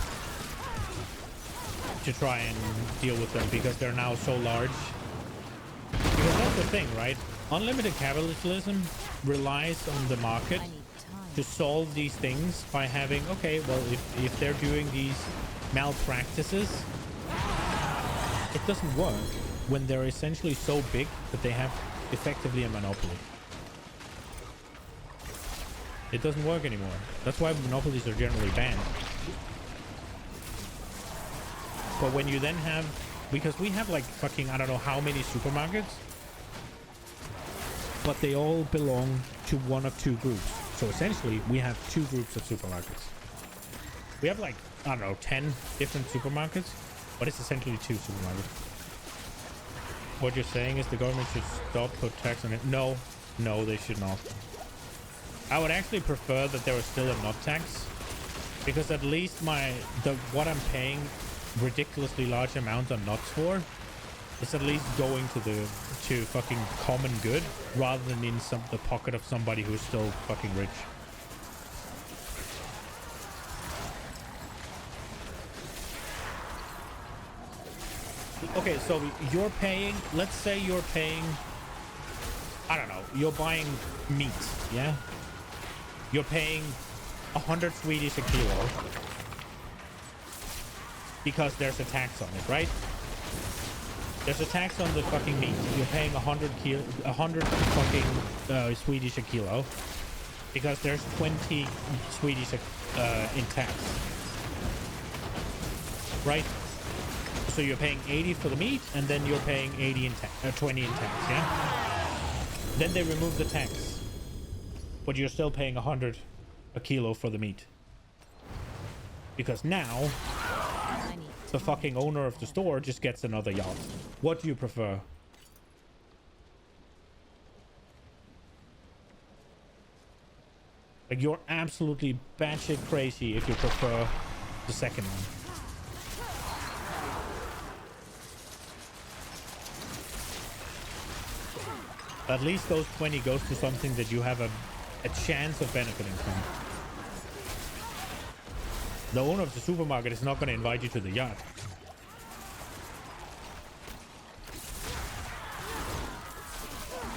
to try and deal with them because they're now so large. Because that's the thing, right? Unlimited capitalism relies on the market to solve these things by having, okay, well, if they're doing these malpractices, it doesn't work when they're essentially so big that they have effectively a monopoly. It doesn't work anymore. That's why monopolies are generally banned. But when you then have, because we have like fucking, I don't know how many supermarkets, but they all belong to one of two groups. So essentially we have two groups of supermarkets. We have like, I don't know, 10 different supermarkets, but it's essentially two supermarkets. What you're saying is the government should stop put tax on it. No, they should not. I would actually prefer that there was still a nut tax, because at least what I'm paying ridiculously large amount on nuts for is at least going to fucking common good rather than in the pocket of somebody who's still fucking rich. okay, so you're paying, let's say you're paying, I don't know, you're buying meat, yeah? You're paying 100 Swedish a kilo because there's a tax on it, right? There's a tax on the fucking meat. You're paying 100 fucking Swedish a kilo because there's 20 Swedish in tax, right? So you're paying 80 for the meat, and then you're paying 80 in 20 in tax, yeah? Then they remove the tax, but you're still paying 100 a kilo for the meat. Because now, the fucking owner of the store just gets another yacht. What do you prefer? Like, you're absolutely batshit crazy if you prefer the second one. At least those 20 goes to something that you have a chance of benefiting from. The owner of the supermarket is not going to invite you to the yacht.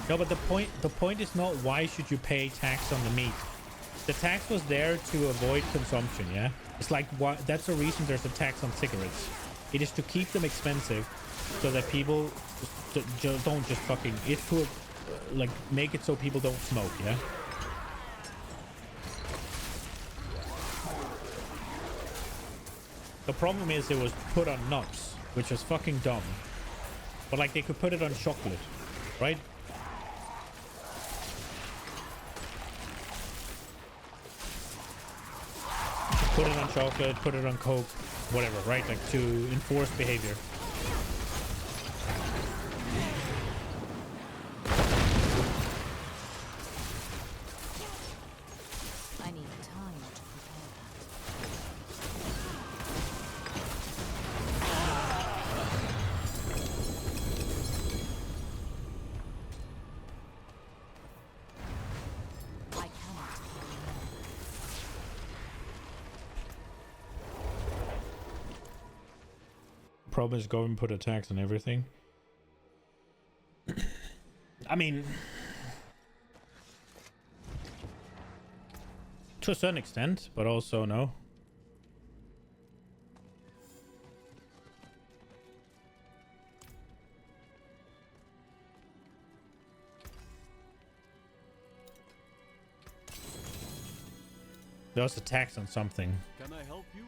No, but the point is not why should you pay tax on the meat. The tax was there to avoid consumption, yeah? It's like, that's the reason there's a tax on cigarettes. It is to keep them expensive so that people don't just fucking... It's to, like, make it so people don't smoke, yeah? The problem is it was put on nuts, which was fucking dumb. But, like, they could put it on chocolate, right? Put it on chocolate, put it on Coke, whatever, right? Like, to enforce behavior. I need time to prepare that. I cannot carry on. Problem is government put a tax on everything. I mean, to a certain extent, but also no. There was a tax on something. Can I help you?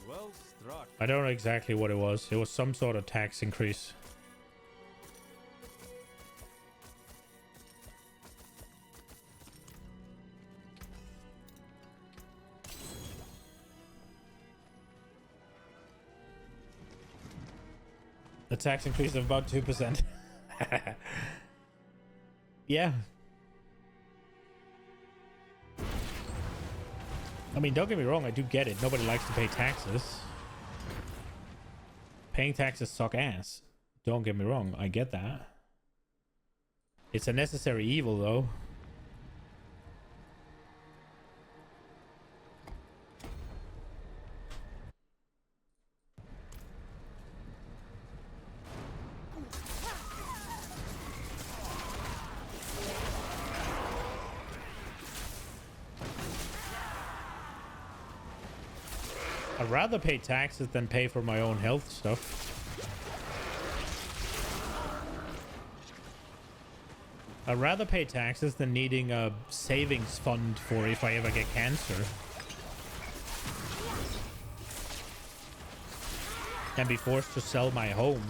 Well struck. I don't know exactly what it was. It was some sort of tax increase. The tax increase of about 2%. Yeah. I mean, don't get me wrong, I do get it. Nobody likes to pay taxes. Paying taxes suck ass. Don't get me wrong, I get that. It's a necessary evil, though. I'd rather pay taxes than pay for my own health stuff. I'd rather pay taxes than needing a savings fund for if I ever get cancer. And be forced to sell my home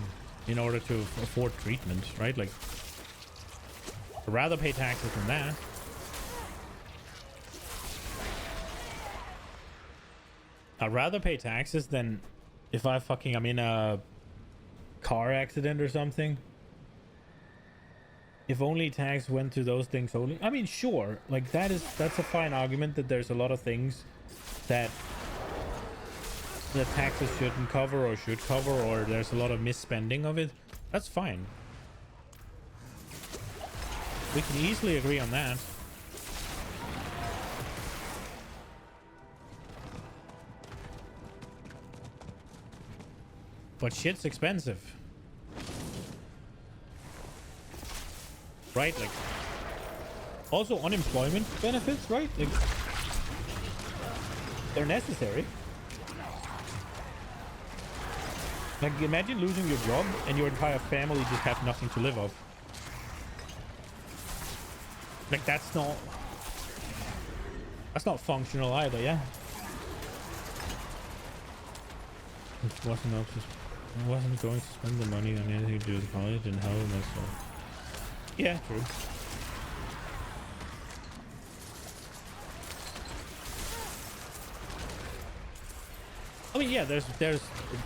in order to afford treatment, right? Like, I'd rather pay taxes than that. I'd rather pay taxes than if I'm in a car accident or something. If only tax went to those things only. I mean, sure, like that's a fine argument that there's a lot of things that the taxes shouldn't cover or should cover, or there's a lot of misspending of it. That's fine. We can easily agree on that. But shit's expensive. right? Like, also unemployment benefits, right? Like, they're necessary. Like, imagine losing your job and your entire family just have nothing to live off. Like, that's not functional either, yeah? It wasn't going to spend the money on anything to do with college and how myself. Yeah, true. I mean, yeah, there's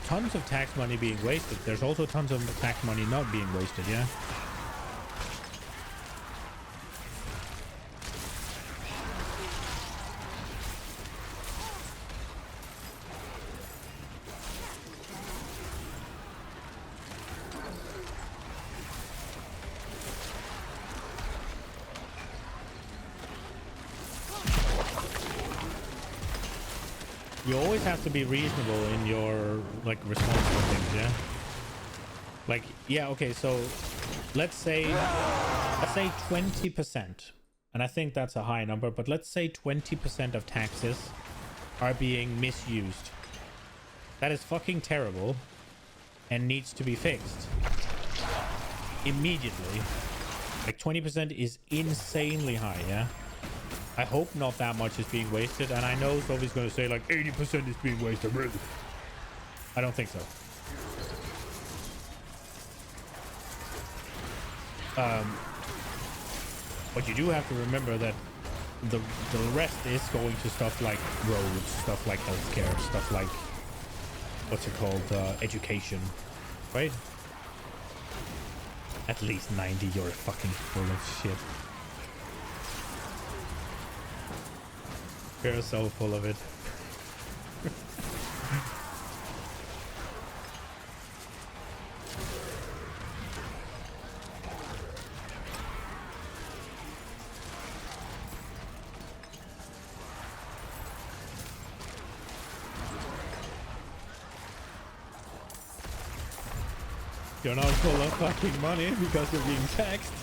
tons of tax money being wasted. There's also tons of tax money not being wasted, yeah? You always have to be reasonable in your, like, response to things, yeah? Like, yeah, okay, so let's say 20%. And I think that's a high number, but let's say 20% of taxes are being misused. That is fucking terrible and needs to be fixed immediately. Like, 20% is insanely high, yeah? I hope not that much is being wasted, and I know Sophie's going to say like 80% is being wasted. I don't think so. But you do have to remember that the rest is going to stuff like roads, stuff like healthcare, stuff like what's it called, education, right? At least 90. You're fucking full of shit. You're so full of it. You're not full of fucking money because you're being taxed.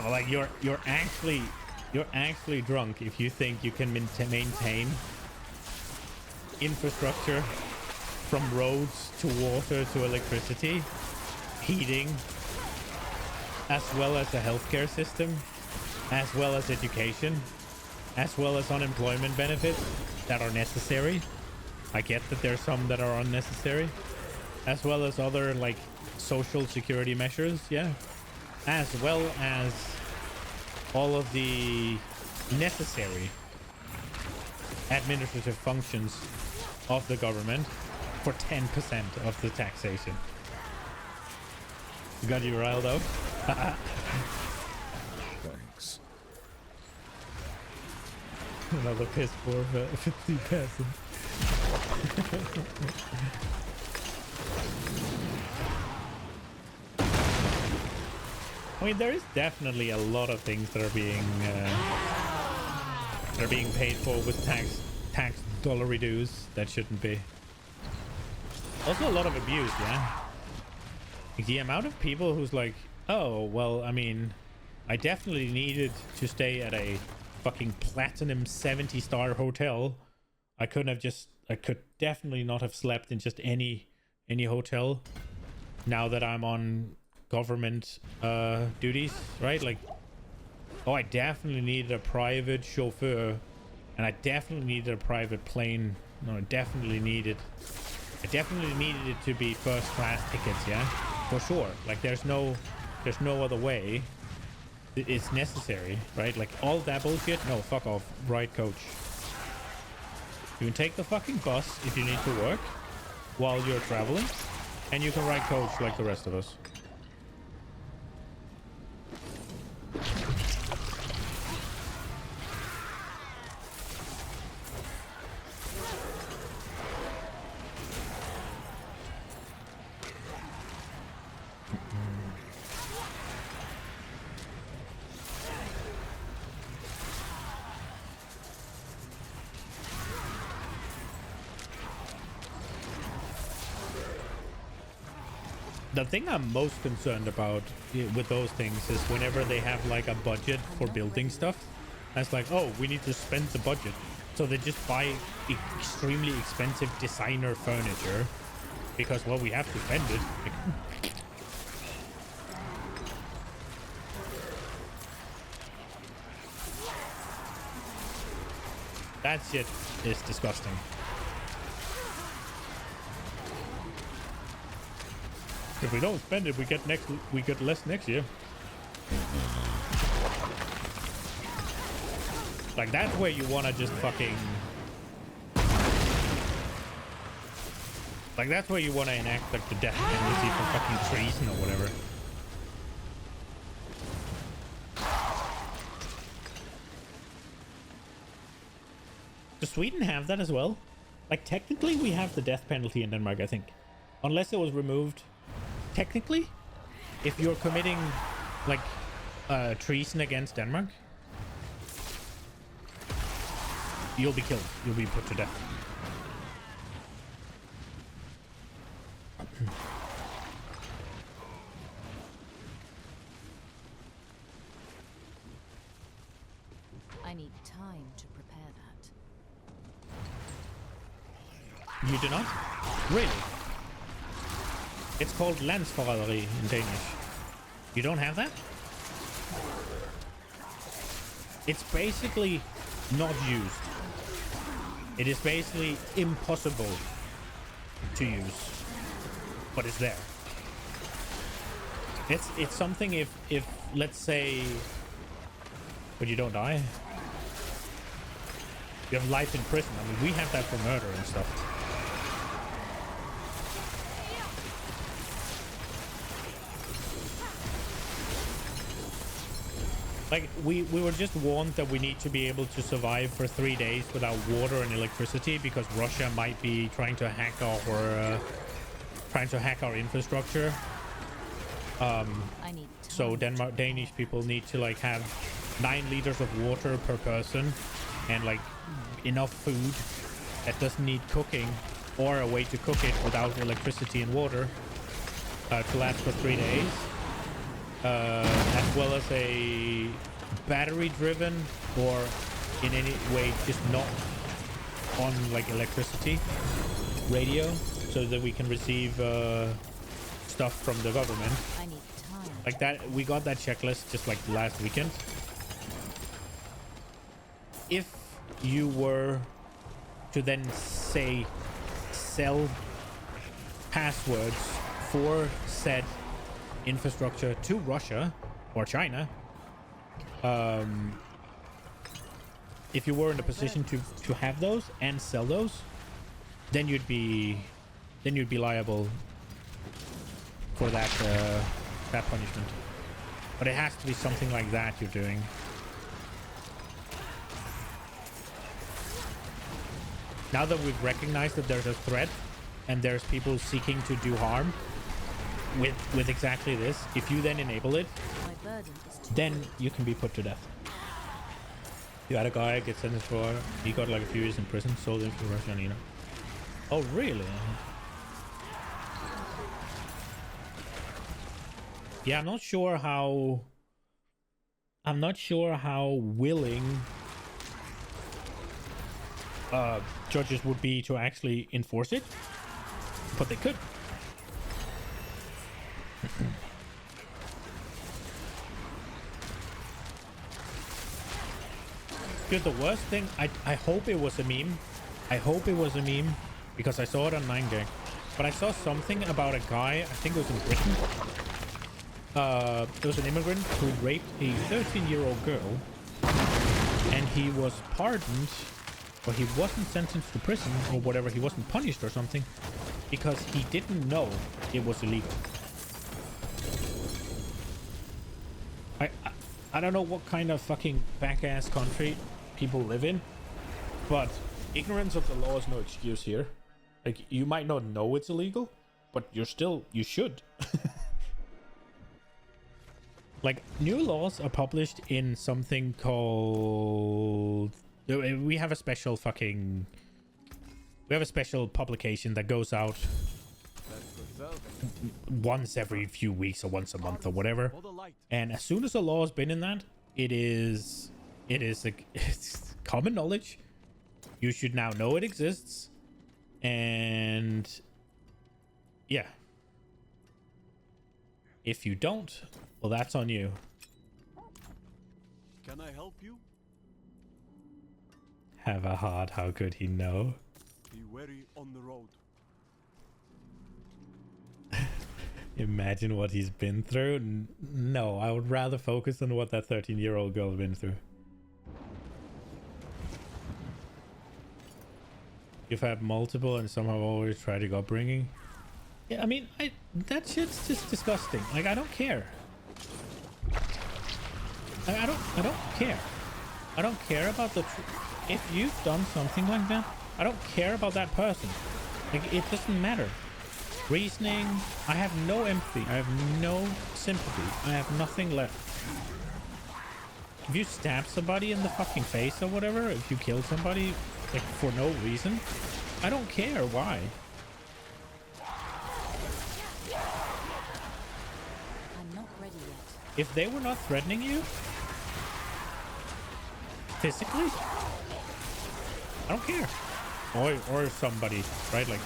Like you're actually drunk if you think you can maintain infrastructure from roads to water to electricity, heating, as well as a healthcare system, as well as education, as well as unemployment benefits that are necessary. I get that there's some that are unnecessary, as well as other like social security measures, yeah, as well as all of the necessary administrative functions of the government for 10% of the taxation. Got you riled up? Thanks. Another piss poor 50 peasant. I mean, there is definitely a lot of things that are being paid for with tax dollary dues that shouldn't be. Also, a lot of abuse, yeah. The amount of people who's like, oh, well, I mean, I definitely needed to stay at a fucking platinum 70-star hotel. I could definitely not have slept in just any hotel now that I'm on government duties, right? Like, oh, I definitely needed a private chauffeur, and I definitely needed a private plane. No, I definitely needed it to be first class tickets, yeah, for sure. Like, there's no other way. It's necessary, right? Like, all that bullshit, no, fuck off. Ride coach. You can take the fucking bus if you need to work while you're traveling, and you can ride coach like the rest of us. The thing I'm most concerned about with those things is whenever they have like a budget for building stuff, that's like, oh, we need to spend the budget. So they just buy extremely expensive designer furniture because, well, we have to spend it. That shit is disgusting. If we don't spend it, we get less next year. Like, that's where you want to just fucking... Like, that's where you want to enact, like, the death penalty for fucking treason or whatever. Does Sweden have that as well? Like, technically, we have the death penalty in Denmark, I think. Unless it was removed. Technically, if you're committing, like, treason against Denmark, you'll be killed. You'll be put to death. I need time to prepare that. You do not? Really? It's called landsforræderi in Danish. You don't have that? It's basically not used. It is basically impossible to use, but it's there. It's something if let's say, but you don't die. You have life in prison. I mean, we have that for murder and stuff. Like, we were just warned that we need to be able to survive for 3 days without water and electricity because Russia might be trying to hack our infrastructure. So Danish people need to like have 9 liters of water per person and like enough food that doesn't need cooking or a way to cook it without electricity and water to last for 3 days. As well as a battery-driven or in any way just not on like electricity radio, so that we can receive stuff from the government. I need time. Like that, we got that checklist just like last weekend. If you were to then say sell passwords for said infrastructure to Russia or China, if you were in a position to have those and sell those, then you'd be liable for that that punishment. But it has to be something like that you're doing. Now that we've recognized that there's a threat and there's people seeking to do harm with exactly this, if you then enable it, then you can be put to death. You had a guy get sentenced for, he got like a few years in prison, sold him to Russia, you know. Oh, really? Yeah, I'm not sure how willing judges would be to actually enforce it, but they could. Dude, the worst thing, I hope it was a meme. I hope it was a meme because I saw it on 9gag. But I saw something about a guy, I think it was in Britain. There was an immigrant who raped a 13-year-old girl and he was pardoned, or he wasn't sentenced to prison or whatever, he wasn't punished or something because he didn't know it was illegal. I don't know what kind of fucking back-ass country people live in, but ignorance of the law is no excuse here. Like, you might not know it's illegal, but you should. Like, new laws are published in something called... We have a special fucking... We have a special publication that goes out... That's for self. once every few weeks or once a month or whatever. For the light. And as soon as a law has been in that, it's common knowledge. You should now know it exists. And yeah. If you don't, well, that's on you. Can I help you? Have a heart, how could he know? Be wary on the road. Imagine what he's been through. No, I would rather focus on what that 13-year-old girl has been through. You've had multiple and somehow always tragic upbringing. Yeah, I mean, that shit's just disgusting. Like, I don't care. I don't care. I don't care about the if you've done something like that, I don't care about that person. Like, it doesn't matter. Reasoning, I have no empathy. I have no sympathy. I have nothing left. If you stab somebody in the fucking face or whatever, if you kill somebody, like, for no reason, I don't care why. I'm not ready yet. If they were not threatening you physically, I don't care. Or somebody, right? Like,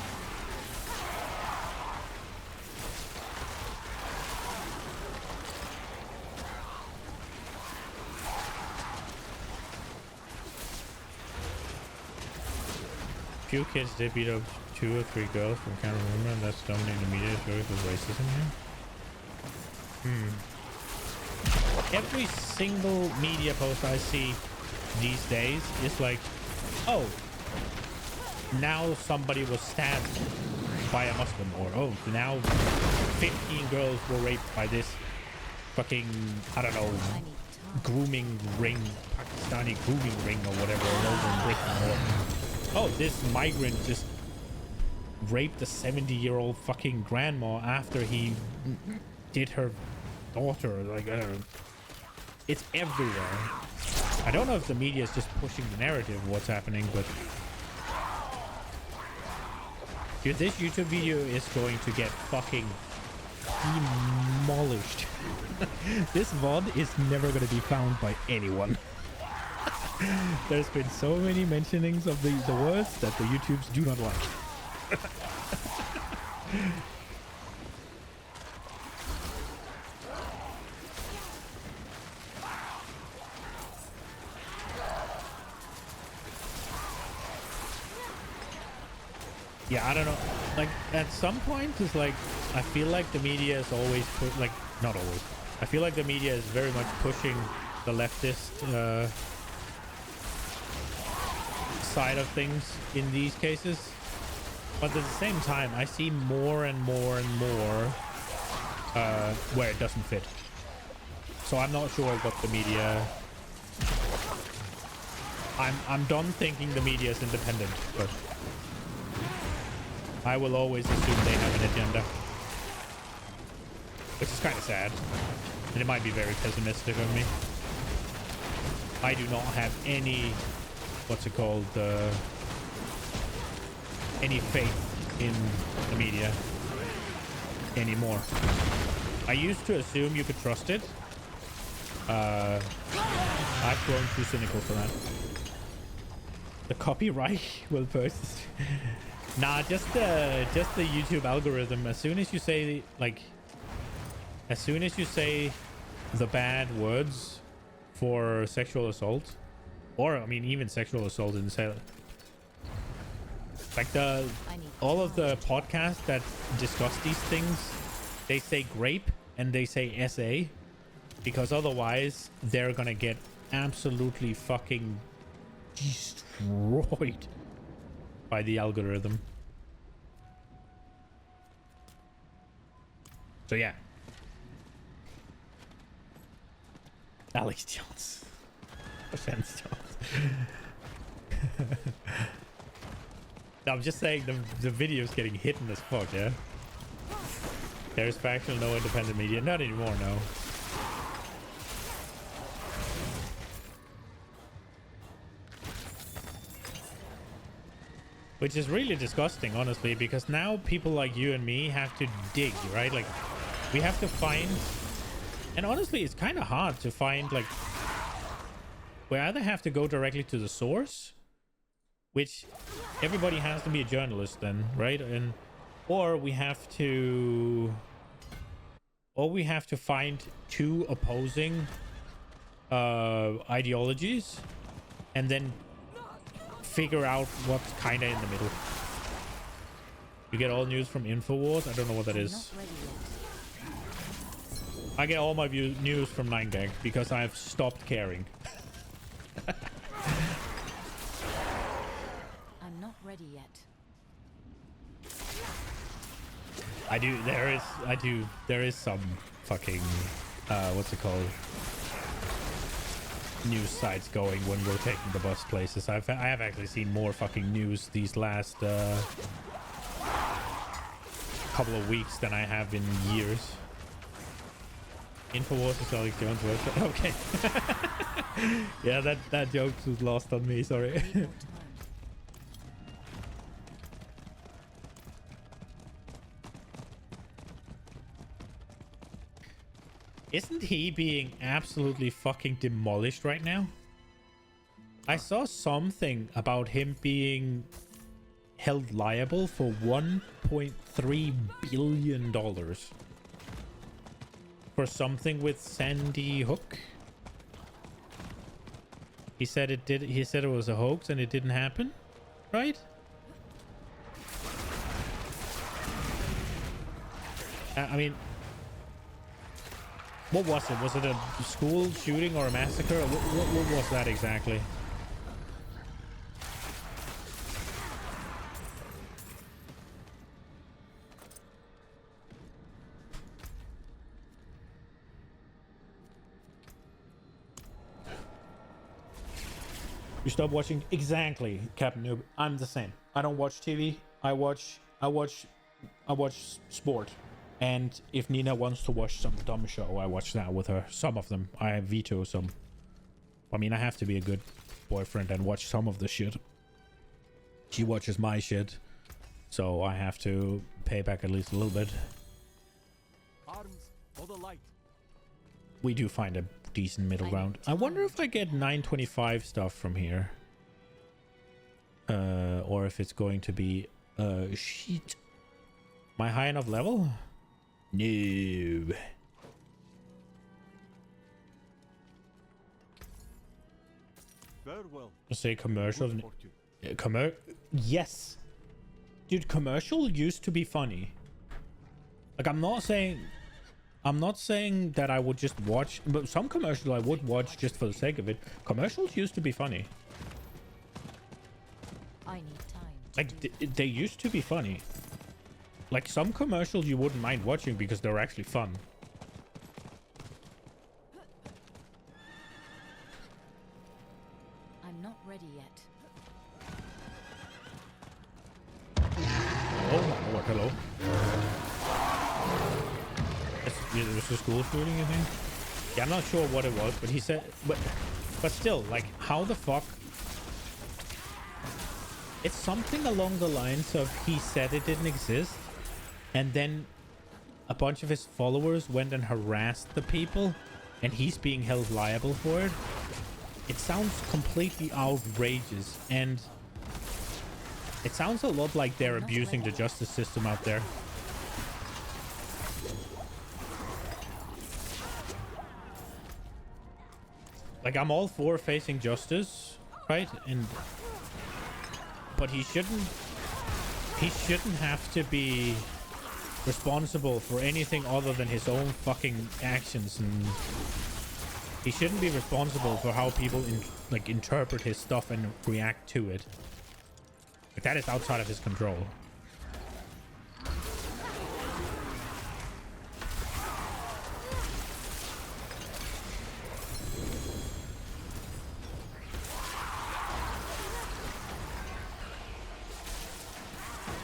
few kids did beat up 2 or 3 girls from can't remember, and that's dominating the media shows the racism here. Every single media post I see these days is like, oh, now somebody was stabbed by a Muslim, or oh, now 15 girls were raped by this fucking, I don't know, I need time. grooming ring, Pakistani grooming ring or whatever, over in Britain, or oh, this migrant just raped a 70-year-old fucking grandma after he did her daughter. Like, it's everywhere. I don't know if the media is just pushing the narrative of what's happening, but dude, this YouTube video is going to get fucking demolished. This VOD is never going to be found by anyone. There's been so many mentionings of the words that the YouTubes do not like. Yeah, I don't know. Like, at some point, it's like, I feel like the media is always like, not always. I feel like the media is very much pushing the leftist side of things in these cases, but at the same time I see more and more and more where it doesn't fit. So I'm not sure what the media, I'm done thinking the media is independent, but I will always assume they have an agenda, which is kind of sad, and it might be very pessimistic of me. I do not have any, what's it called, any faith in the media anymore. I used to assume you could trust it. I've grown too cynical for that. The copyright will post. Nah, just the YouTube algorithm. As soon as you say, like, as soon as you say the bad words for sexual assault, or I mean even sexual assault in like all of the podcasts that discuss these things, they say grape and they say SA, because otherwise they're gonna get absolutely fucking destroyed by the algorithm. So yeah, Alex Jones. Offense Jones. No, I'm just saying the video's getting hidden as fuck, yeah? There's factual, no independent media. Not anymore, no. Which is really disgusting, honestly, because now people like you and me have to dig, right? Like, we have to find... And honestly, it's kind of hard to find, like... We either have to go directly to the source, which everybody has to be a journalist then, right? And or we have to... Or we have to find two opposing ideologies and then figure out what's kind of in the middle. You get all news from InfoWars? I don't know what that is. Not ready yet. I get all my news from 9gag because I've stopped caring. I'm not ready yet. There is some fucking, what's it called? News sites going when we're taking the bus places. I have actually seen more fucking news these last couple of weeks than I have in years. InfoWars is Alex Jones website. Okay. Yeah, that joke was lost on me, sorry. Need more time. Isn't he being absolutely fucking demolished right now? I saw something about him being held liable for $1.3 billion for something with Sandy Hook. He said it did. He said it was a hoax and it didn't happen, right? I mean, what was it? Was it a school shooting or a massacre? What was that exactly? You stop watching? Exactly, Captain Noob. I'm the same. I don't watch TV. I watch sport. And if Nina wants to watch some dumb show, I watch that with her. Some of them. I veto some. I mean, I have to be a good boyfriend and watch some of the shit. She watches my shit. So I have to pay back at least a little bit. Arms for the light. We do find a decent middle ground. I wonder if I get 925 stuff from here. Or if it's going to be shit. Am I high enough level? No. Farewell. Say commercial. Good fortune. Yes. Dude, commercial used to be funny. Like, I'm not saying that I would just watch, but some commercials I would watch just for the sake of it. Commercials used to be funny. I need time. Like, they used to be funny. Like, some commercials you wouldn't mind watching because they're actually fun. I'm not ready yet. Oh my lord, hello. It was a school shooting, you think? Yeah, I'm not sure what it was, but he said... But still, like, how the fuck... It's something along the lines of he said it didn't exist, and then a bunch of his followers went and harassed the people, and he's being held liable for it. It sounds completely outrageous, and it sounds a lot like they're abusing the justice system out there. Like, I'm all for facing justice, right? But he shouldn't have to be responsible for anything other than his own fucking actions, and he shouldn't be responsible for how people interpret his stuff and react to it. Like, that is outside of his control.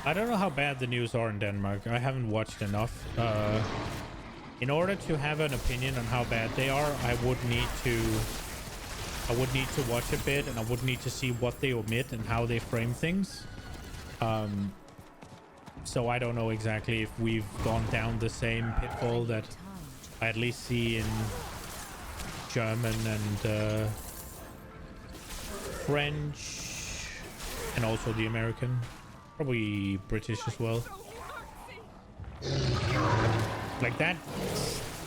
I don't know how bad the news are in Denmark. I haven't watched enough. In order to have an opinion on how bad they are, I would need to watch a bit, and I would need to see what they omit and how they frame things. So I don't know exactly if we've gone down the same pitfall that I at least see in German and French, and also the American, probably British as well. Like that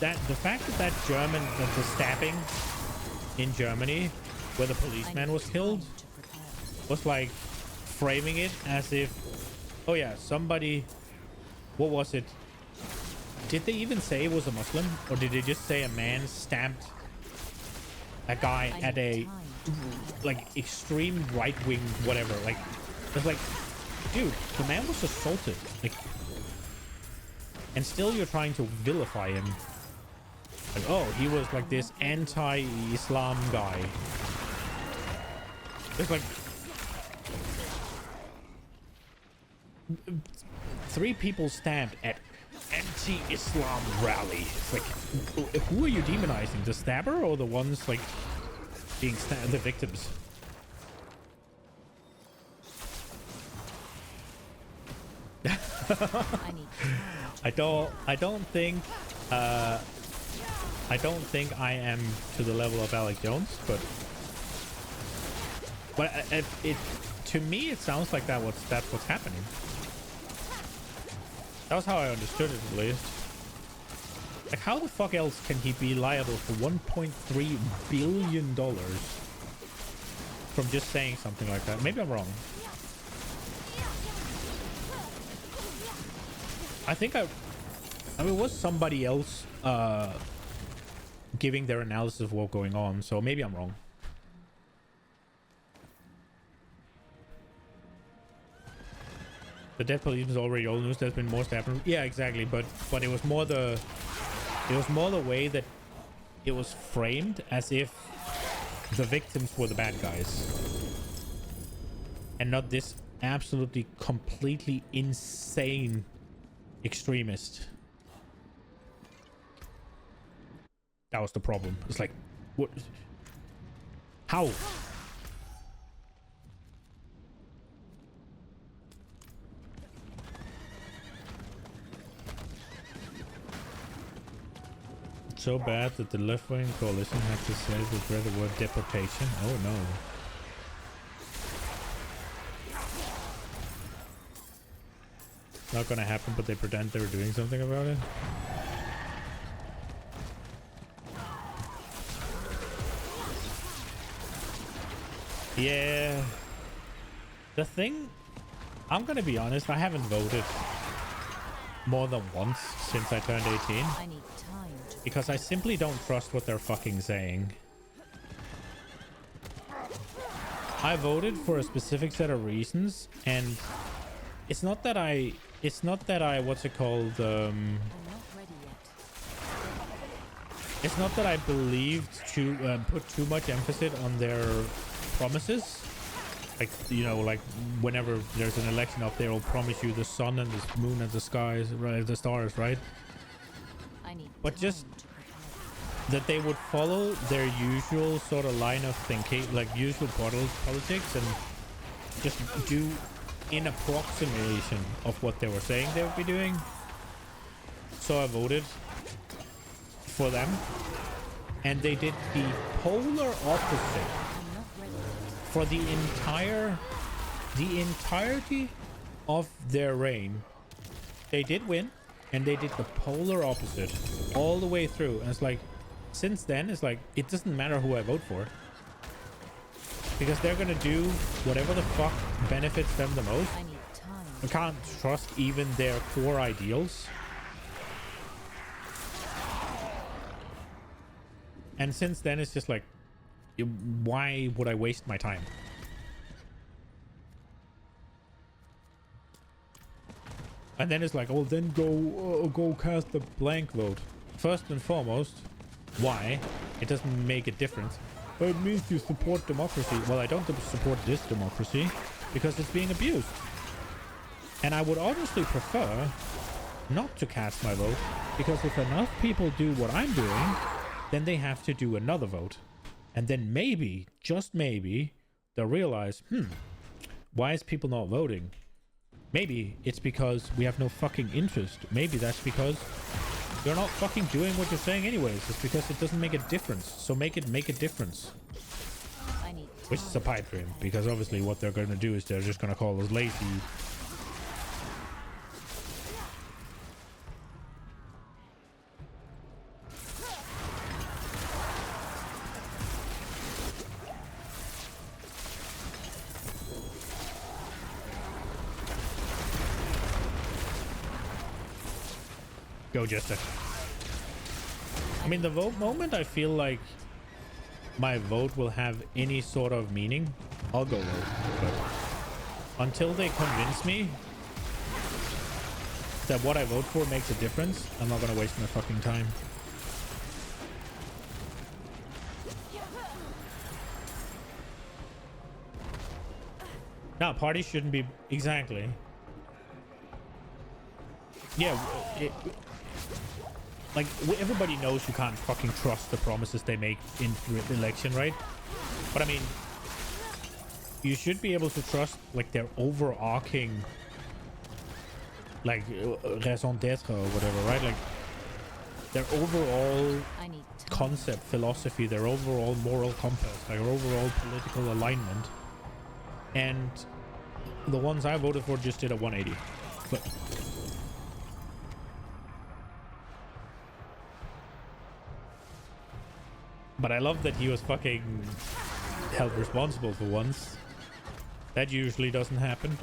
the fact that German, that the stabbing in Germany where the policeman was killed was like framing it as if, oh yeah, somebody, what was it? Did they even say it was a Muslim, or did they just say a man stabbed a guy at a like extreme right-wing whatever? Like it's like, dude, the man was assaulted, like, and still you're trying to vilify him. Like, oh, he was like this anti-Islam guy. It's like 3 people stabbed at anti-Islam rally. It's like, who are you demonizing? The stabber or the ones like being the victims? I don't think I am to the level of Alex Jones, but it to me it sounds like that's what's happening. That was how I understood it, at least. Like, how the fuck else can he be liable for $1.3 billion from just saying something like that? Maybe I'm wrong. I think I mean, it was somebody else giving their analysis of what's going on, so maybe I'm wrong. The dead police is already old news. There's been more stabbing. Yeah, exactly. But it was more the way that it was framed as if the victims were the bad guys, and not this absolutely completely insane extremist. That was the problem. It's like, what? How? So bad that the left-wing coalition had to say regret the word deportation. Oh no. Not gonna happen, but they pretend they were doing something about it. Yeah. The thing, I'm gonna be honest, I haven't voted more than once since I turned 18. Because I simply don't trust what they're fucking saying. I voted for a specific set of reasons, and it's not that I what's it called, it's not that I believed to put too much emphasis on their promises. Like, you know, like whenever there's an election up there, will promise you the sun and the moon and the skies, right, the stars, right? But just that they would follow their usual sort of line of thinking, like usual politics, and just do an approximation of what they were saying they would be doing. So I voted for them, and they did the polar opposite for the entirety of their reign. They did win, and they did the polar opposite all the way through. And it's like, since then, it's like, it doesn't matter who I vote for, because they're gonna do whatever the fuck benefits them the most. I can't trust even their core ideals. And since then, it's just like, why would I waste my time? And then it's like, oh, then go cast a blank vote. First and foremost, why? It doesn't make a difference. But it means you support democracy. Well, I don't support this democracy because it's being abused. And I would honestly prefer not to cast my vote, because if enough people do what I'm doing, then they have to do another vote. And then maybe, just maybe, they'll realize, why is people not voting? Maybe it's because we have no fucking interest. Maybe that's because you're not fucking doing what you're saying anyways. It's because it doesn't make a difference. So make a difference. I need Which is a pipe dream, because obviously what they're going to do is they're just going to call us lazy. Go, Jester. I mean, the vote moment, I feel like my vote will have any sort of meaning, I'll go vote. But until they convince me that what I vote for makes a difference, I'm not gonna waste my fucking time. No, parties shouldn't be... Exactly. Yeah, like, everybody knows you can't fucking trust the promises they make in the election, right? But I mean, you should be able to trust, like, their overarching, like, raison d'etre or whatever, right? Like, their overall concept, philosophy, their overall moral compass, their overall political alignment. And the ones I voted for just did a 180. But I love that he was fucking held responsible for once. That usually doesn't happen.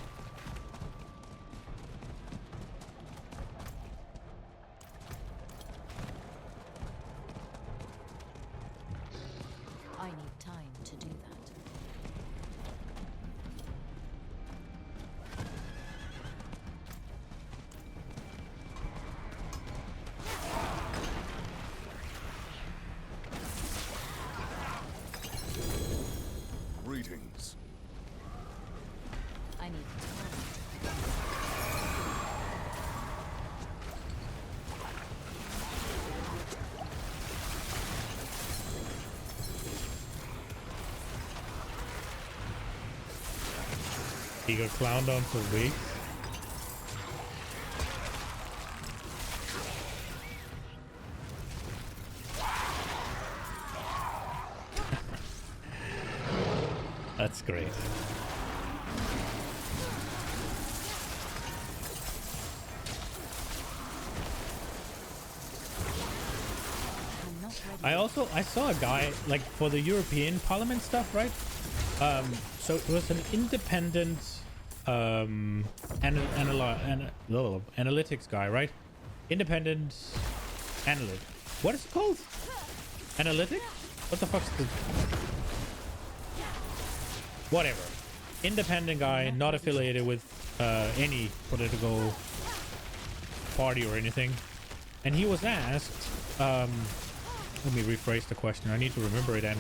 I need time to do that. Greetings. I need time. He got clowned on for weeks. That's great. I saw a guy, like, for the European Parliament stuff, right? So it was an independent analytics guy, right? Independent analyst. What is it called? Analytic? What the fuck's the... Whatever. Independent guy, not affiliated with any political party or anything. And he was asked, let me rephrase the question. I need to remember it and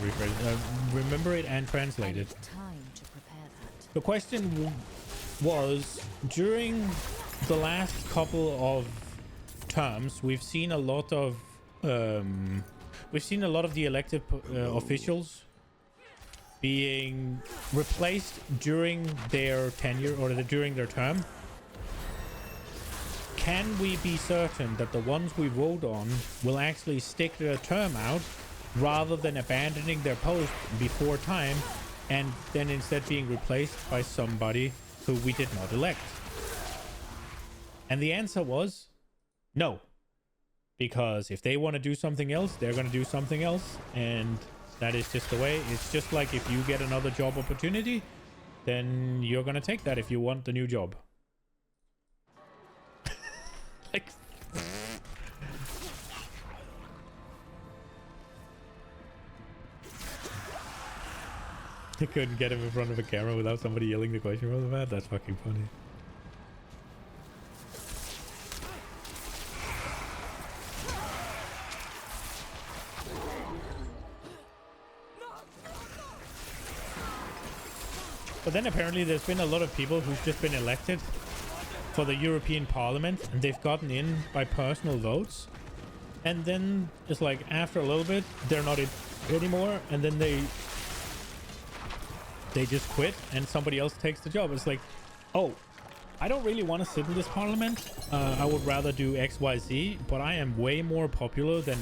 remember it and translate it. Time to prepare that. The question was, during the last couple of terms, we've seen a lot of the elected officials being replaced during their tenure or during their term. Can we be certain that the ones we vote on will actually stick their term out rather than abandoning their post before time and then instead being replaced by somebody who we did not elect? And the answer was no. Because if they want to do something else, they're going to do something else. And that is just the way. It's just like if you get another job opportunity, then you're going to take that if you want the new job. Like... I couldn't get him in front of a camera without somebody yelling the question from the mat. That's fucking funny. But then apparently there's been a lot of people who've just been elected for the European Parliament and they've gotten in by personal votes. And then it's like after a little bit, they're not in anymore. And then they just quit and somebody else takes the job. It's like, oh, I don't really want to sit in this parliament. I would rather do XYZ, but I am way more popular than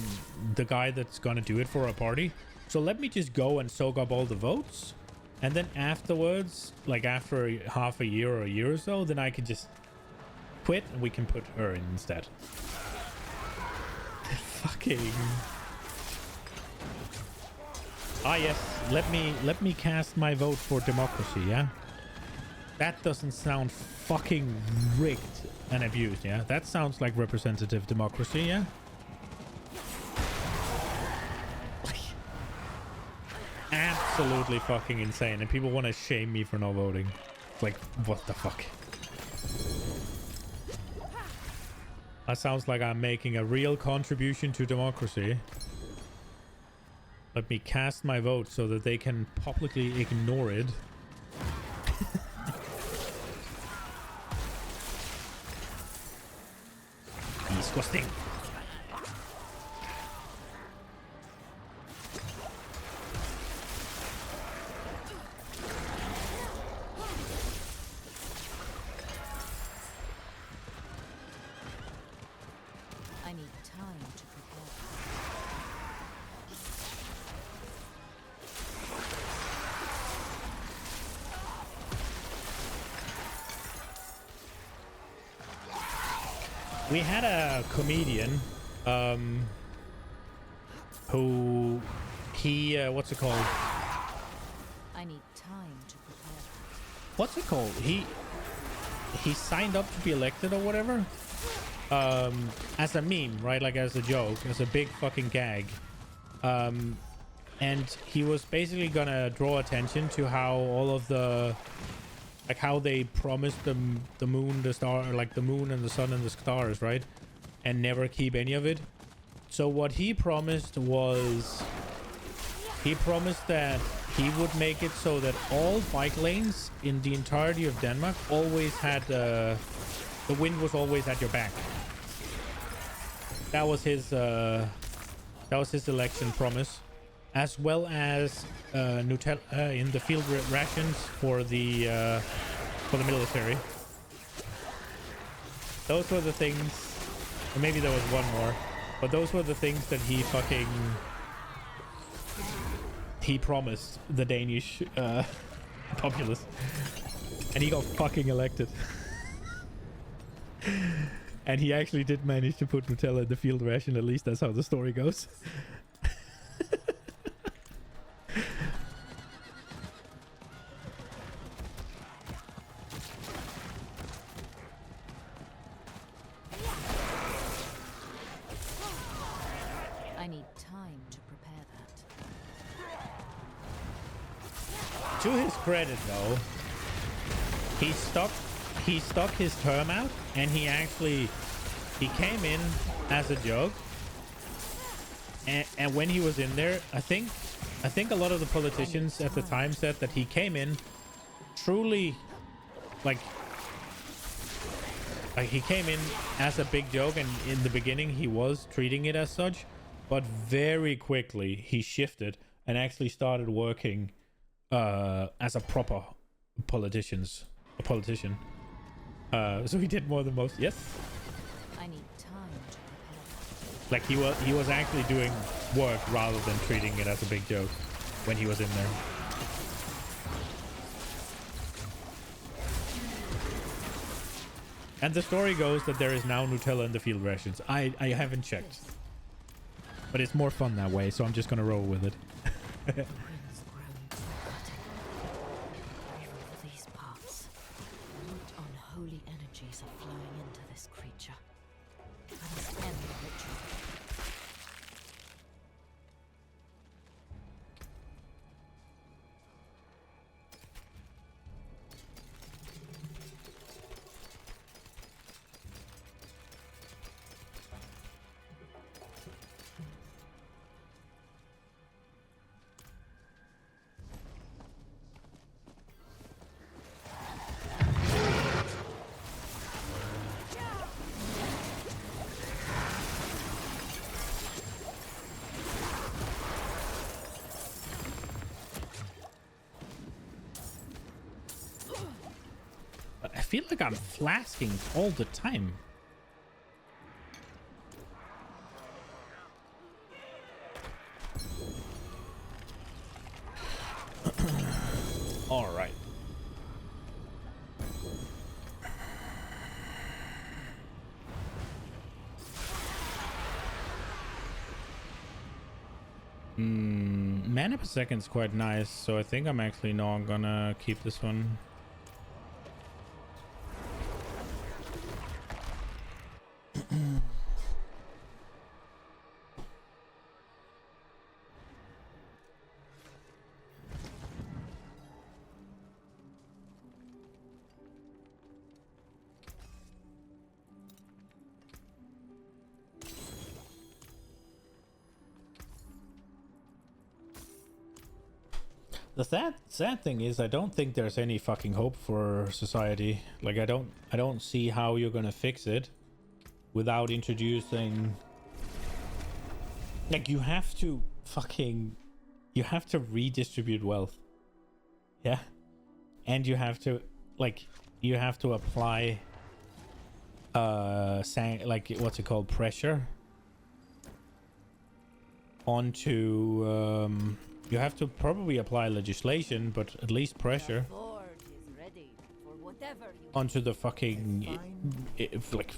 the guy that's gonna do it for a party. So let me just go and soak up all the votes. And then afterwards, like after half a year or a year or so, then I can just quit and we can put her in instead. Fucking... Ah yes, let me cast my vote for democracy, yeah? That doesn't sound fucking rigged and abused, yeah? That sounds like representative democracy, yeah? Absolutely fucking insane, and people want to shame me for not voting. Like, what the fuck? That sounds like I'm making a real contribution to democracy. Let me cast my vote so that they can publicly ignore it. Disgusting. I need time to prepare. We had a comedian who what's it called? I need time to prepare. What's it called? He signed up to be elected or whatever. As a meme, right? Like as a joke, as a big fucking gag. And he was basically gonna draw attention to how all of the, like how they promised the moon, the star, like the moon and the sun and the stars, right? And never keep any of it. So what he promised was, he promised that he would make it so that all bike lanes in the entirety of Denmark always had, the wind was always at your back. That was his election promise, as well as Nutella in the field rations for the military. Those were the things, or maybe there was one more, but those were the things that he promised the Danish populace, and he got fucking elected. And he actually did manage to put Nutella in the field ration, at least that's how the story goes. I need time to prepare that. To his credit, though, he stuck his term out, and he came in as a joke. And when he was in there, I think a lot of the politicians at the time said that he came in truly like he came in as a big joke, and in the beginning he was treating it as such, but very quickly he shifted and actually started working as a proper politician. So he did more than most. Yes. I need time to prepare. Like he was actually doing work rather than treating it as a big joke when he was in there. And the story goes that there is now Nutella in the field rations. I haven't checked, but it's more fun that way, so I'm just gonna roll with it. Winds grown dramatic. Even for these parts, unholy energies are flowing into this creature. I must end the ritual. feel like I'm flasking all the time. All right. Mana per second is quite nice, so I think I'm actually not gonna keep this one. The sad thing is I don't think there's any fucking hope for society. Like I don't see how you're gonna fix it without introducing, like, you have to redistribute wealth. Yeah. And you have to apply like, what's it called, pressure onto you have to probably apply legislation, but at least pressure onto the fucking, like,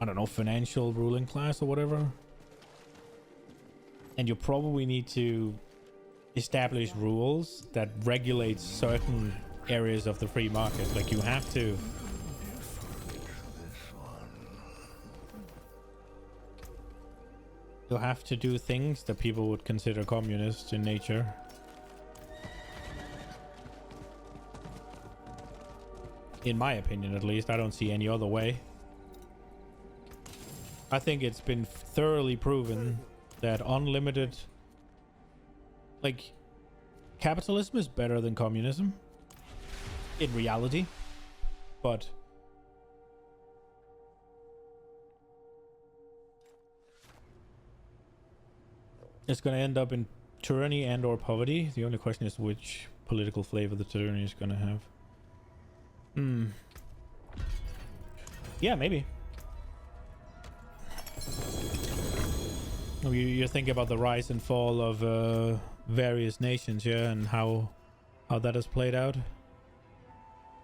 I don't know, financial ruling class or whatever. And you probably need to establish rules that regulate certain areas of the free market. Like, you have to. You'll have to do things that people would consider communist in nature. In my opinion, at least. I don't see any other way. I think it's been thoroughly proven that unlimited... Like, capitalism is better than communism. In reality. But... it's going to end up in tyranny and or poverty. The only question is which political flavor the tyranny is going to have. Yeah, maybe. You're thinking about the rise and fall of various nations, yeah, and how that has played out.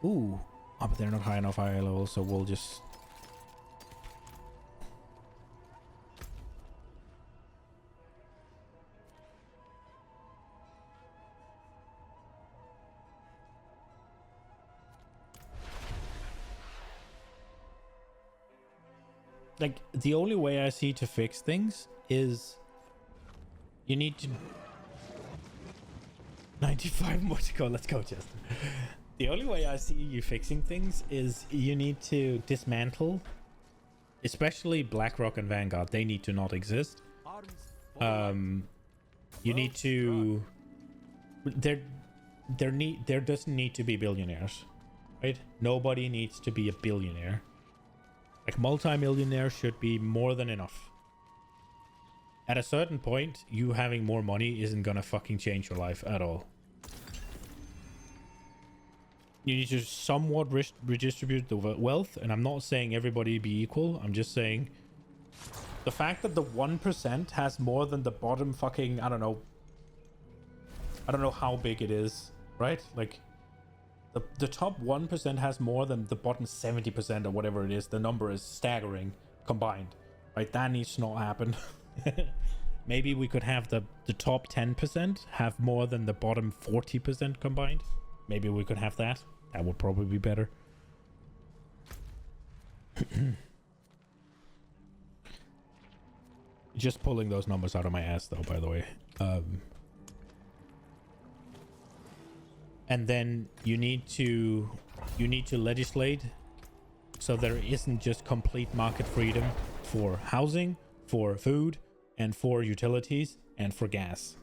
Ooh. Oh, but they're not high enough high level, so we'll just... like, the only way I see to fix things is you need to 95 more to go. Let's go, Justin. The only way I see you fixing things is you need to dismantle, especially BlackRock and Vanguard. They need to not exist. You need to... there doesn't need to be billionaires, right? Nobody needs to be a billionaire. Like, multi-millionaire should be more than enough. At a certain point, you having more money isn't gonna fucking change your life at all. You need to somewhat redistribute the wealth, and I'm not saying everybody be equal. I'm just saying the fact that the 1% has more than the bottom fucking, I don't know how big it is, right? Like, the top 1% has more than the bottom 70% or whatever it is. The number is staggering combined, right? That needs to not happen. Maybe we could have the top 10% have more than the bottom 40% combined. Maybe we could have that. That would probably be better. Just pulling those numbers out of my ass, though, by the way. And then you need to legislate so there isn't just complete market freedom for housing, for food, and for utilities, and for gas.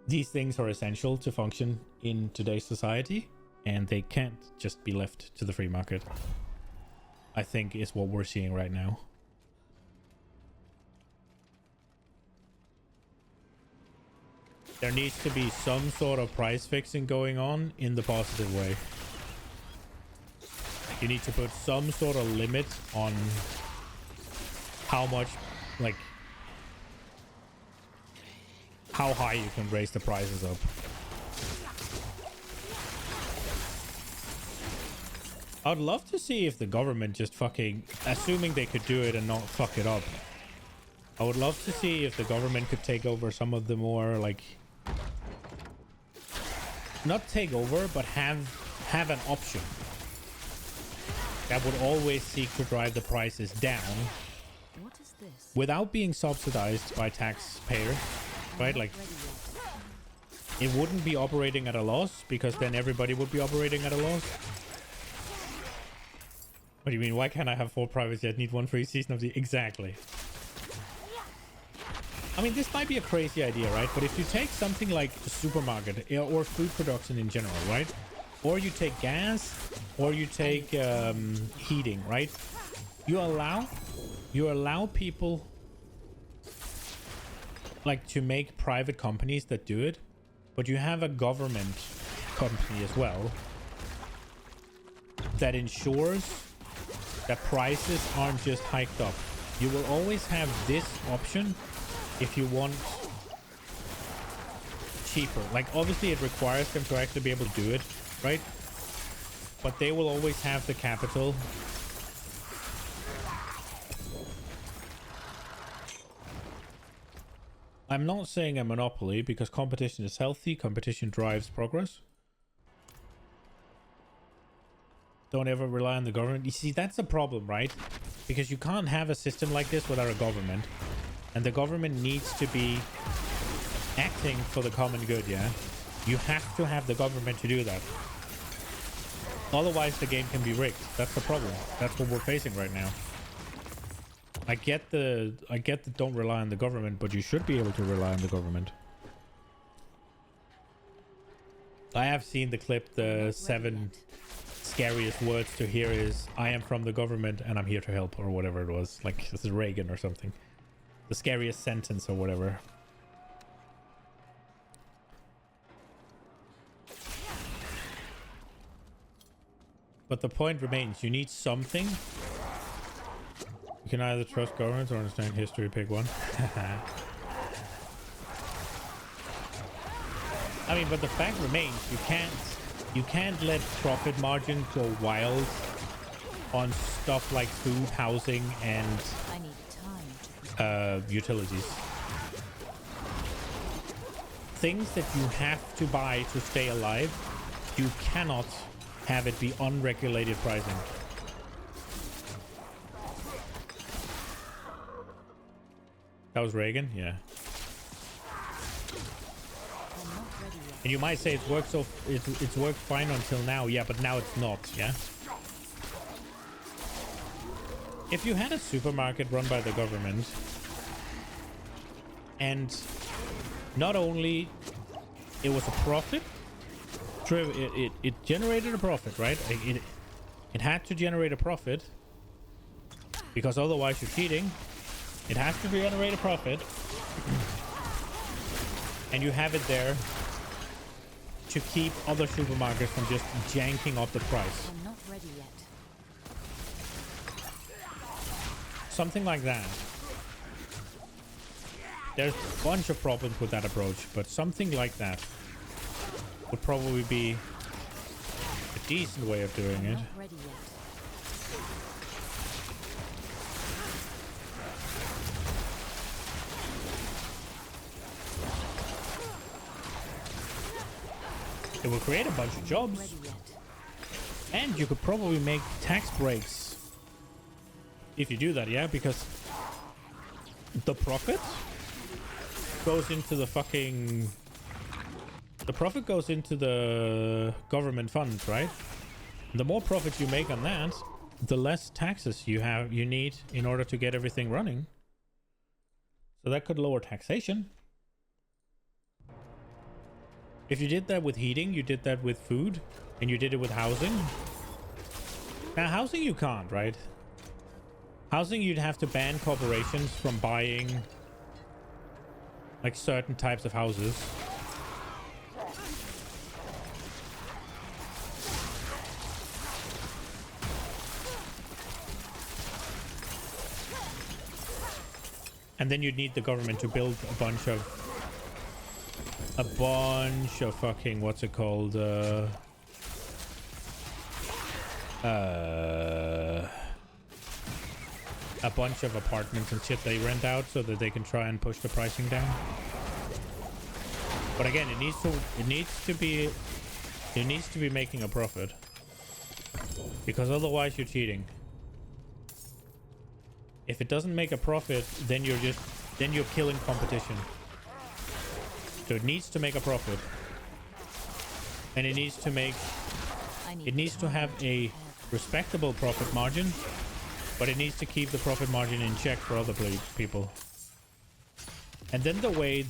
These things are essential to function in today's society, and they can't just be left to the free market, I think, is what we're seeing right now. There needs to be some sort of price fixing going on in the positive way. You need to put some sort of limit on how much, like, how high you can raise the prices up. I'd love to see if the government just fucking, assuming they could do it and not fuck it up. I would love to see if the government could take over some of the more, like, not take over, but have an option that would always seek to drive the prices down What is this? without being subsidized by taxpayers, right? Like, it wouldn't be operating at a loss, because then everybody would be operating at a loss. What do you mean? Why can't I have 4 privates yet? Need one for each season of the... Exactly. I mean, this might be a crazy idea, right? But if you take something like a supermarket or food production in general, right? Or you take gas, or you take heating, right? You allow people, like, to make private companies that do it, but you have a government company as well that ensures that prices aren't just hiked up. You will always have this option if you want cheaper. Like, obviously it requires them to actually be able to do it, right? But they will always have the capital. I'm not saying a monopoly, because competition is healthy. Competition drives progress. Don't ever rely on the government. You see, that's a problem, right? Because you can't have a system like this without a government. And the government needs to be acting for the common good, yeah? You have to have the government to do that. Otherwise, the game can be rigged. That's the problem. That's what we're facing right now. I get the don't rely on the government, but you should be able to rely on the government. I have seen the clip, the 7 scariest words to hear is, I am from the government and I'm here to help, or whatever it was. Like, this is Reagan or something. The scariest sentence or whatever. But the point remains, you need something. You can either trust governments or understand history, pick one. I mean, but the fact remains, you can't let profit margin go wild on stuff like food, housing, and I need time to utilities. Things that you have to buy to stay alive, you cannot have it be unregulated pricing. That was Reagan? Yeah. And you might say it's worked it's worked fine until now. Yeah, but now it's not, yeah? If you had a supermarket run by the government, and not only it was a profit, it generated a profit, right? It had to generate a profit, because otherwise you're cheating. It has to generate a profit. And you have it there to keep other supermarkets from just janking up the price. I'm not ready yet. Something like that. There's a bunch of problems with that approach, but something like that would probably be a decent way of doing it. Not ready yet. It will create a bunch of jobs. Ready yet. And you could probably make tax breaks if you do that, yeah? Because the profit goes into the fucking... The profit goes into the government funds, right? The more profit you make on that, the less taxes you need in order to get everything running. So that could lower taxation. If you did that with heating, you did that with food, and you did it with housing. Now, housing you can't, right? Housing, you'd have to ban corporations from buying like certain types of houses. And then you'd need the government to build a bunch of fucking, what's it called? A bunch of apartments and shit they rent out so that they can try and push the pricing down. But again, it needs to be making a profit, because otherwise you're cheating. If it doesn't make a profit, then you're killing competition. So it needs to make a profit, and it needs to have a respectable profit margin, but it needs to keep the profit margin in check for other people. And then the way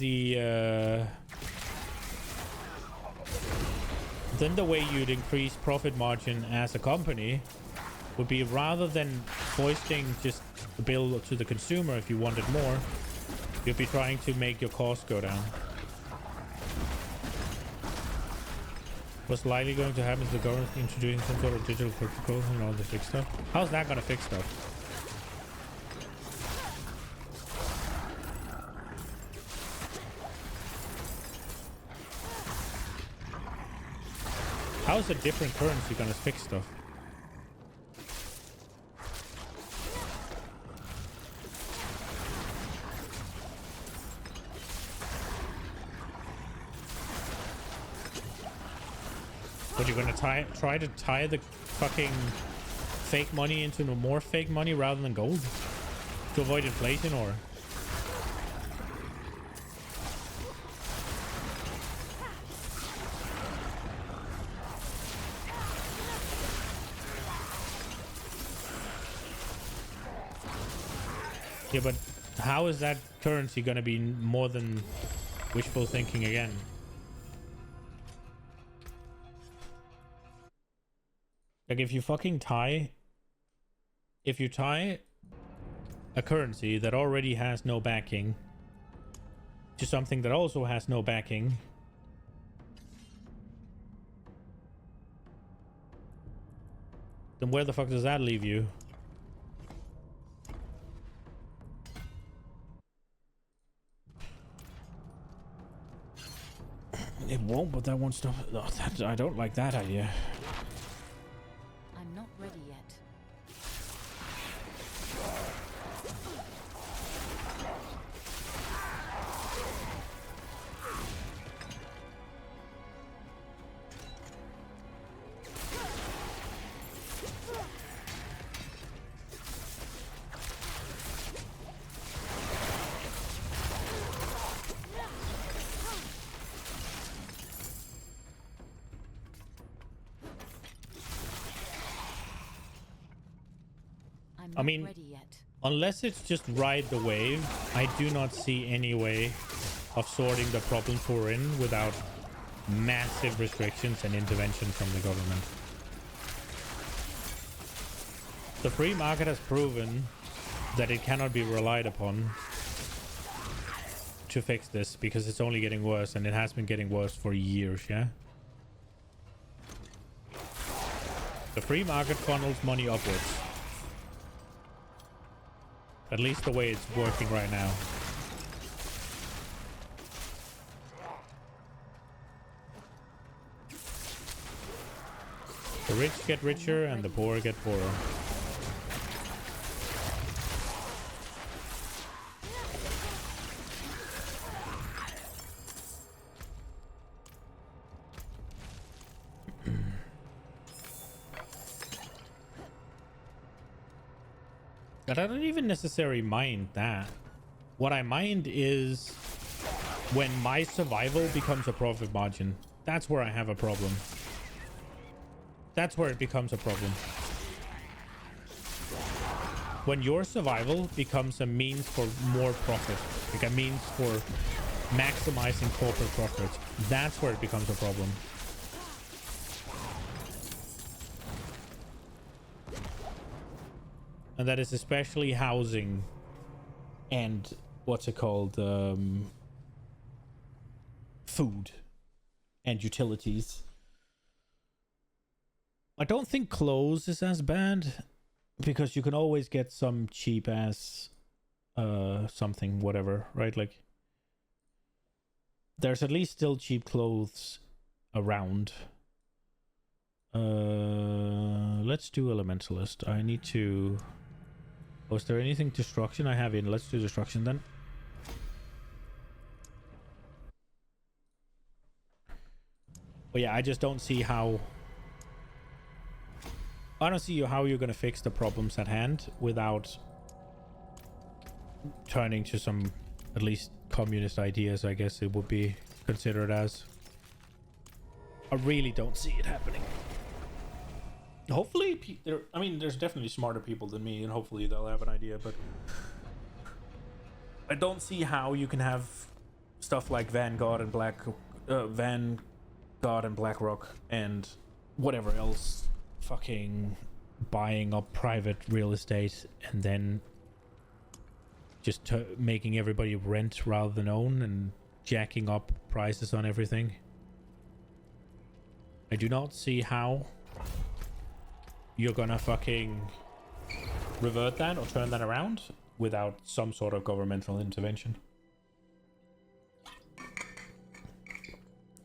you'd increase profit margin as a company would be, rather than foisting just the bill to the consumer if you wanted more, you'd be trying to make your costs go down. What's likely going to happen is the government introducing some sort of digital protocol and all the fix stuff. How's that gonna fix stuff? How is a different currency gonna fix stuff? But you're gonna try to tie the fucking fake money into more fake money rather than gold to avoid inflation, or? Yeah, but how is that currency gonna be more than wishful thinking again? Like, if you tie a currency that already has no backing to something that also has no backing, then where the fuck does that leave you? It won't, but that won't stop. Oh, I don't like that idea. I'm not ready yet. I mean, unless it's just ride the wave, I do not see any way of sorting the problems we're in without massive restrictions and intervention from the government. The free market has proven that it cannot be relied upon to fix this, because it's only getting worse, and it has been getting worse for years, yeah? The free market funnels money upwards. At least the way it's working right now. The rich get richer and the poor get poorer. But I don't even necessarily mind that. What I mind is when my survival becomes a profit margin. That's where I have a problem. That's where it becomes a problem. When your survival becomes a means for more profit, like a means for maximizing corporate profits, that's where it becomes a problem. And that is especially housing and what's it called, food and utilities. I don't think clothes is as bad, because you can always get some cheap ass something, whatever, right? Like, there's at least still cheap clothes around. Let's do Elementalist. I need to... Oh, is there anything destruction I have in? Let's do destruction then. But yeah, I just don't see how... I don't see how you're gonna fix the problems at hand without turning to some, at least, communist ideas, I guess it would be considered as. I really don't see it happening. Hopefully, I mean, there's definitely smarter people than me, and hopefully they'll have an idea, but I don't see how you can have stuff like Vanguard and BlackRock and whatever else fucking buying up private real estate and then just making everybody rent rather than own and jacking up prices on everything. I do not see how you're gonna fucking revert that or turn that around without some sort of governmental intervention.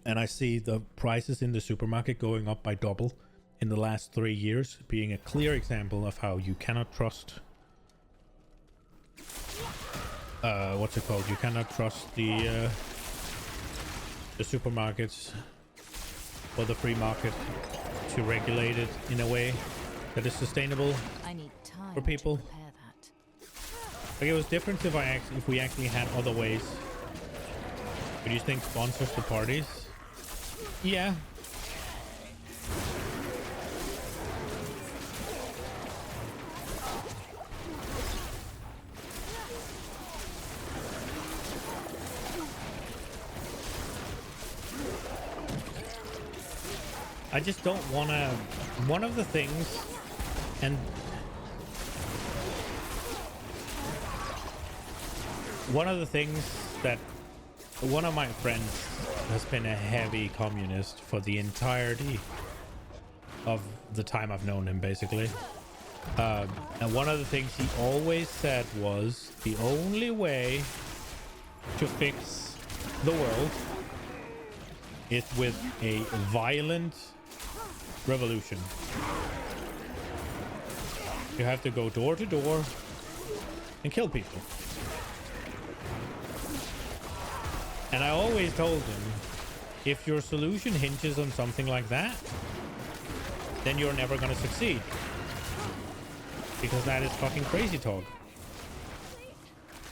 And I see the prices in the supermarket going up by double in the last 3 years, being a clear example of how you cannot trust what's it called? You cannot trust the supermarkets or the free market to regulate it in a way that is sustainable I need time for people. to prepare that. Like, it was different if we actually had other ways. But you think sponsors the parties? Yeah. I just don't want to... One of the things... And... One of the things that... One of my friends has been a heavy communist for the entirety of the time I've known him, basically. And one of the things he always said was the only way to fix the world is with a violent revolution. You have to go door to door and kill people. And I always told him, if your solution hinges on something like that, then you're never gonna succeed. Because that is fucking crazy talk.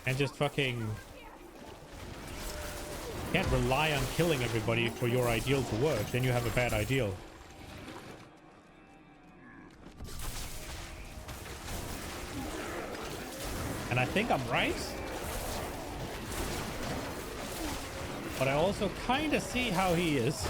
And just fucking... can't rely on killing everybody for your ideal to work, then you have a bad ideal. And I think I'm right. But I also kind of see how he is.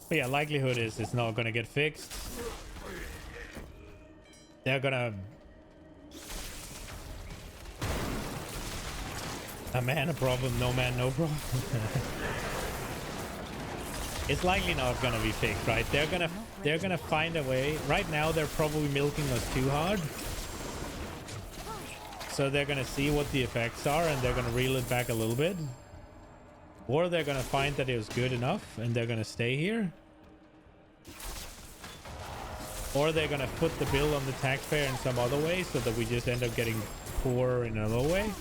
But yeah, likelihood is it's not gonna get fixed. They're gonna... A man, a problem. No man, no problem. It's likely not gonna be fixed, right? They're gonna find a way. Right now, they're probably milking us too hard. So they're gonna see what the effects are, and they're gonna reel it back a little bit. Or they're gonna find that it was good enough, and they're gonna stay here. Or they're gonna put the bill on the taxpayer in some other way, so that we just end up getting poorer in another way.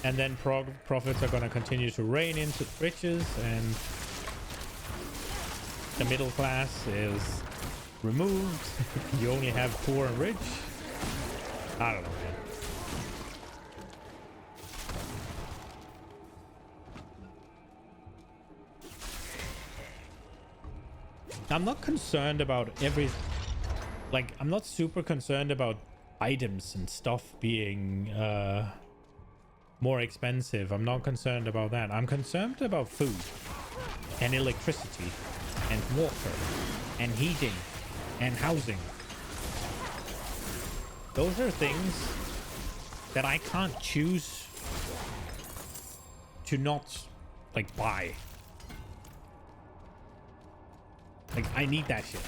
And then profits are going to continue to rain into riches, and the middle class is removed. You only have poor and rich. I don't know, man. I'm not concerned about I'm not super concerned about items and stuff being more expensive. I'm not concerned about that. I'm concerned about food and electricity and water and heating and housing. Those are things that I can't choose to not like buy. Like I need that shit.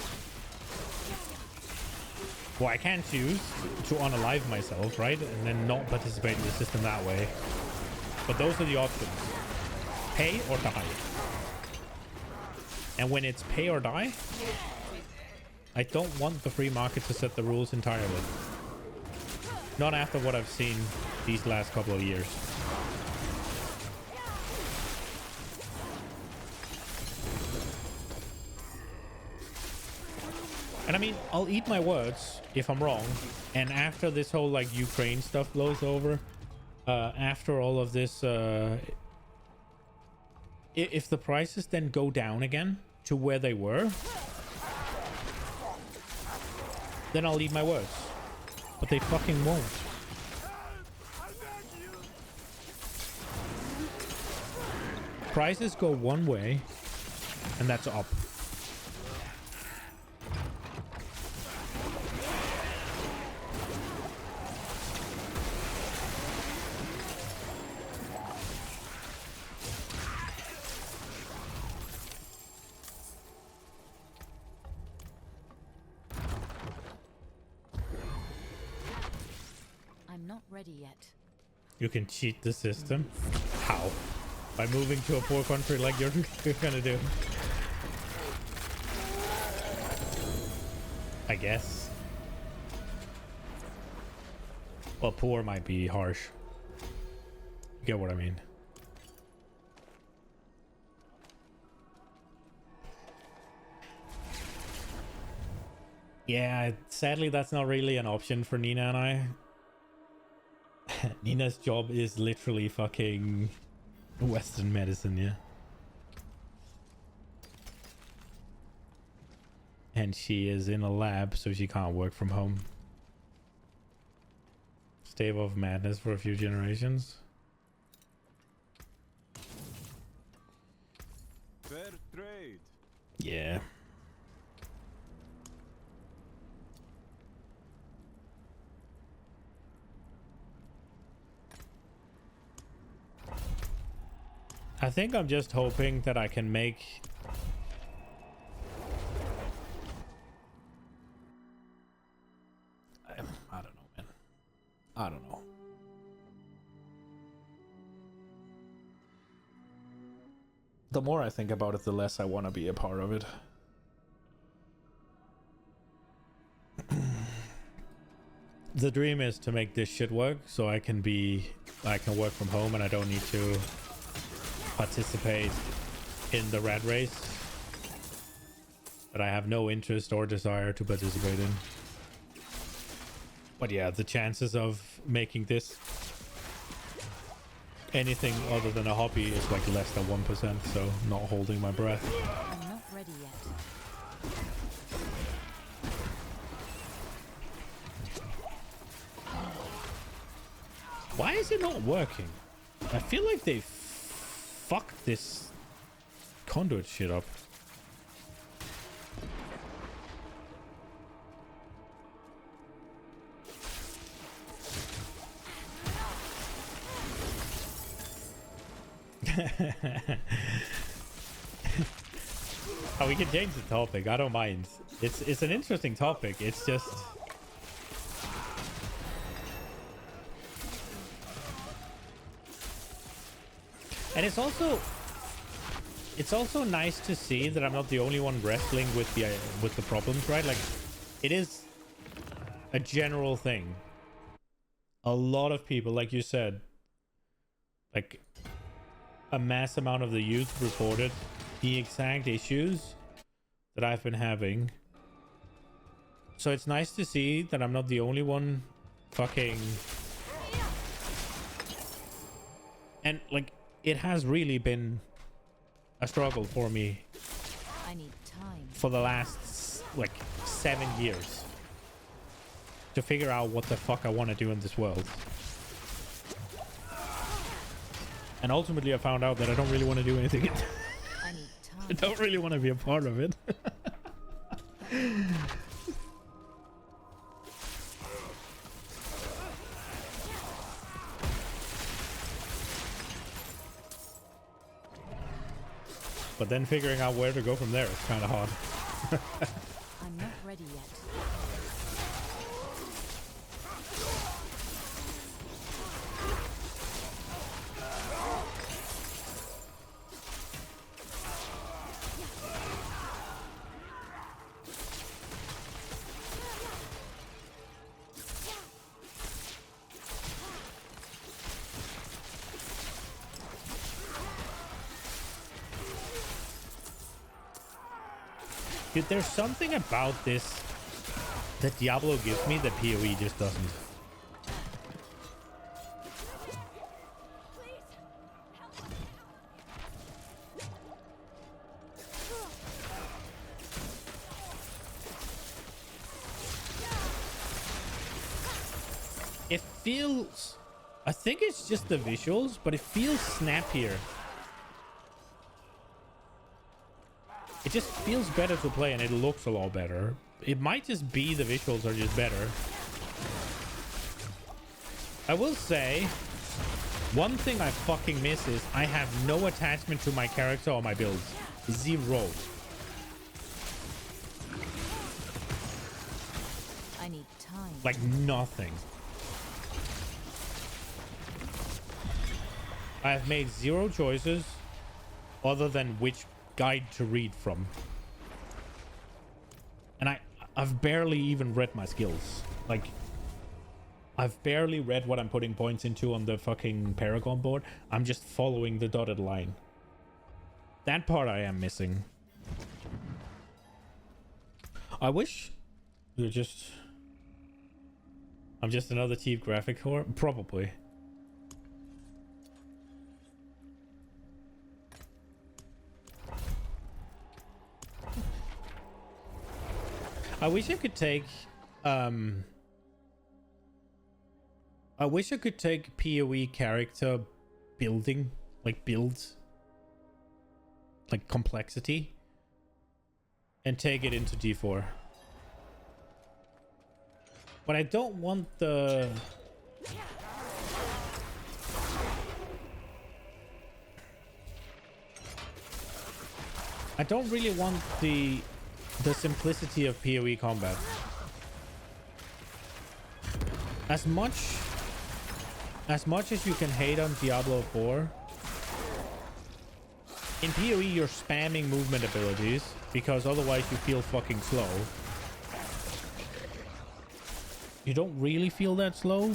Well, I can choose to unalive myself, right? And then not participate in the system that way. But those are the options. Pay or die. And when it's pay or die, I don't want the free market to set the rules entirely. Not after what I've seen these last couple of years. And I mean, I'll eat my words if I'm wrong. And after this whole like Ukraine stuff blows over, after all of this, if the prices then go down again to where they were, then I'll eat my words. But they fucking won't. Prices go one way, and that's up. Not ready yet. You can cheat the system? How? By moving to a poor country like you're gonna do? I guess. Well, poor might be harsh. You get what I mean? Yeah, sadly that's not really an option for Nina and I. Nina's job is literally fucking Western medicine, yeah. And she is in a lab, so she can't work from home. Stave of madness for a few generations. Fair trade. Yeah. I think I'm just hoping that I can make I don't know, man. I don't know. The more I think about it, the less I want to be a part of it. The dream is to make this shit work so I can work from home and I don't need to participate in the rat race that I have no interest or desire to participate in. But yeah, the chances of making this anything other than a hobby is like less than 1%, so not holding my breath. I'm not ready yet. Why is it not working? I feel like they fucked this conduit shit up. Oh, we can change the topic. I don't mind. It's an interesting topic. It's just and it's also nice to see that I'm not the only one wrestling with the problems, right? Like it is a general thing. A lot of people, like you said, like a mass amount of the youth reported the exact issues that I've been having. So it's nice to see that I'm not the only one fucking... And like, it has really been a struggle for me I need time. for the last like 7 years to figure out what the fuck I want to do in this world. And ultimately I found out that I don't really want to do anything. I need time. I don't really want to be a part of it. but then figuring out where to go from there is kind of hard. I'm not ready yet. Dude, there's something about this that Diablo gives me that PoE just doesn't. It feels... I think it's just the visuals, but it feels snappier. It just feels better to play and it looks a lot better. It might just be the visuals are just better. I will say, one thing I fucking miss is I have no attachment to my character or my builds. Zero. I need time. Like nothing. I have made zero choices other than which guide to read from. And I've barely even read my skills. Like, I've barely read what I'm putting points into on the fucking Paragon board. I'm just following the dotted line. That part I am missing. I wish you're just... I'm just another cheap graphic core? Probably. I wish I could take I wish I could take PoE character building, like builds, like complexity, and take it into D4. But I don't want the... I don't really want the simplicity of PoE combat. As much as you can hate on Diablo 4, in PoE you're spamming movement abilities because otherwise you feel fucking slow. You don't really feel that slow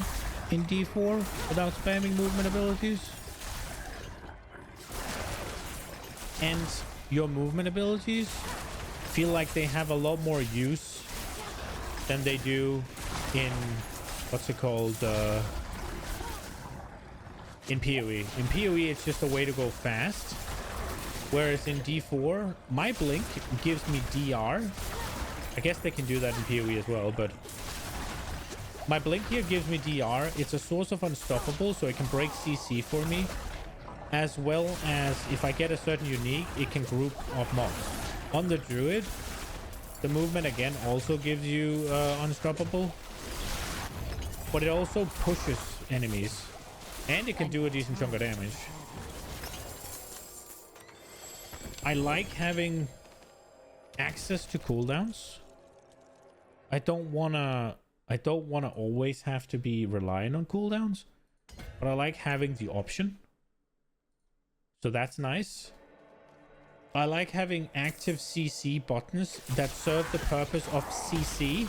in D4 without spamming movement abilities. And your movement abilities feel like they have a lot more use than they do in what's it called, in PoE. In PoE it's just a way to go fast, whereas in D4 my blink gives me DR. I guess they can do that in PoE as well, but my blink here gives me DR. It's a source of unstoppable, so it can break CC for me, as well as if I get a certain unique, it can group up mobs. On the druid, the movement again also gives you unstoppable, but it also pushes enemies, and it can do a decent chunk of damage. I like having access to cooldowns. I don't wanna always have to be relying on cooldowns, but I like having the option. So that's nice. I like having active CC buttons that serve the purpose of CC.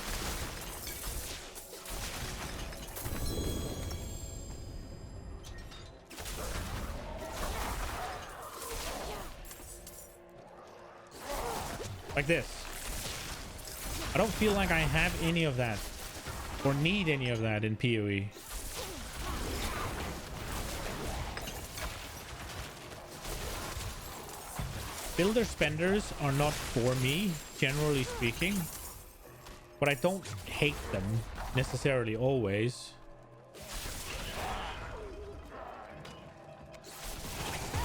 Like this. I don't feel like I have any of that or need any of that in PoE. Builder spenders are not for me, generally speaking, but I don't hate them necessarily always.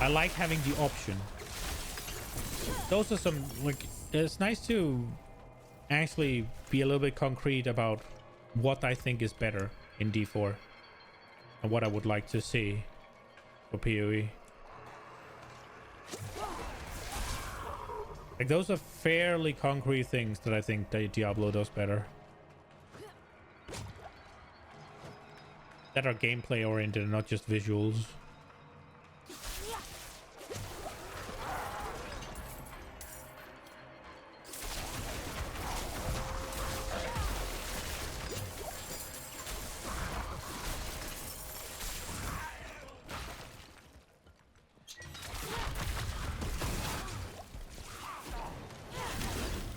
I like having the option. Those are some, like, it's nice to actually be a little bit concrete about what I think is better in D4 and what I would like to see for PoE. Like, those are fairly concrete things that I think that Diablo does better. That are gameplay oriented and not just visuals.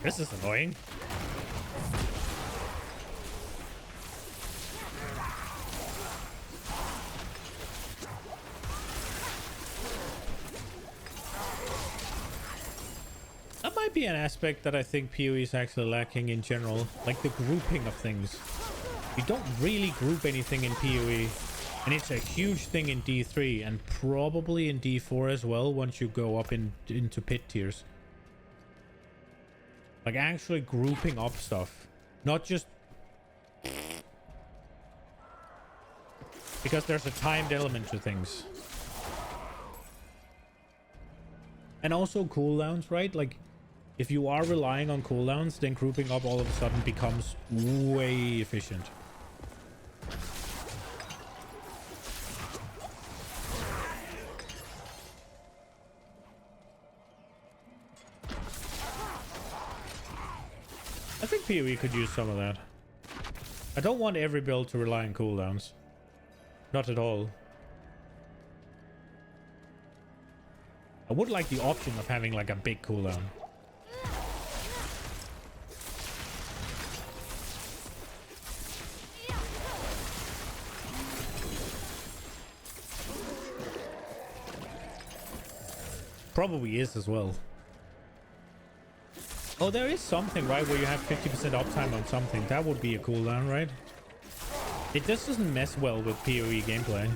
This is annoying. That might be an aspect that I think PoE is actually lacking in general, like the grouping of things. You don't really group anything in PoE, and it's a huge thing in D3 and probably in D4 as well once you go up into pit tiers. Like actually grouping up stuff, not just because there's a timed element to things. And also cooldowns, right? Like if you are relying on cooldowns, then grouping up all of a sudden becomes way efficient. I think PoE could use some of that. I don't want every build to rely on cooldowns. Not at all. I would like the option of having like a big cooldown. Probably is as well. Oh, there is something, right, where you have 50% uptime on something. That would be a cooldown, right? It just doesn't mess well with PoE gameplay.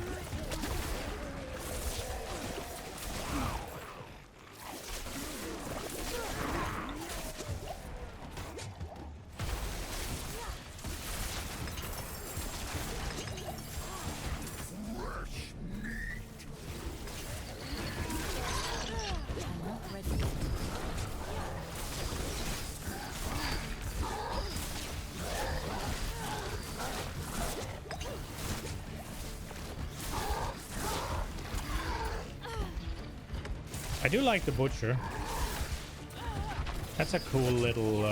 I do like the butcher. That's a cool little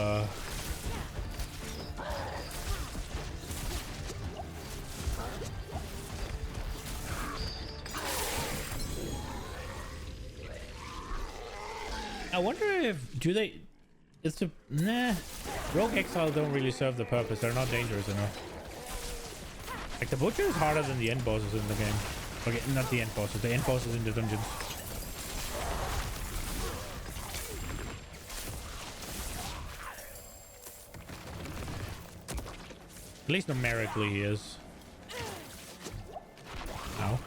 I wonder if it's the Rogue Exile don't really serve the purpose. They're not dangerous enough. Like the butcher is harder than the end bosses in the game. Okay, not the end bosses, the end bosses in the dungeons. At least numerically he is. Ow.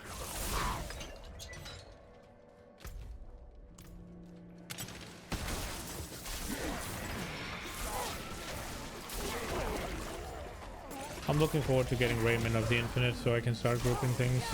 I'm looking forward to getting Raymond of the Infinite so I can start grouping things.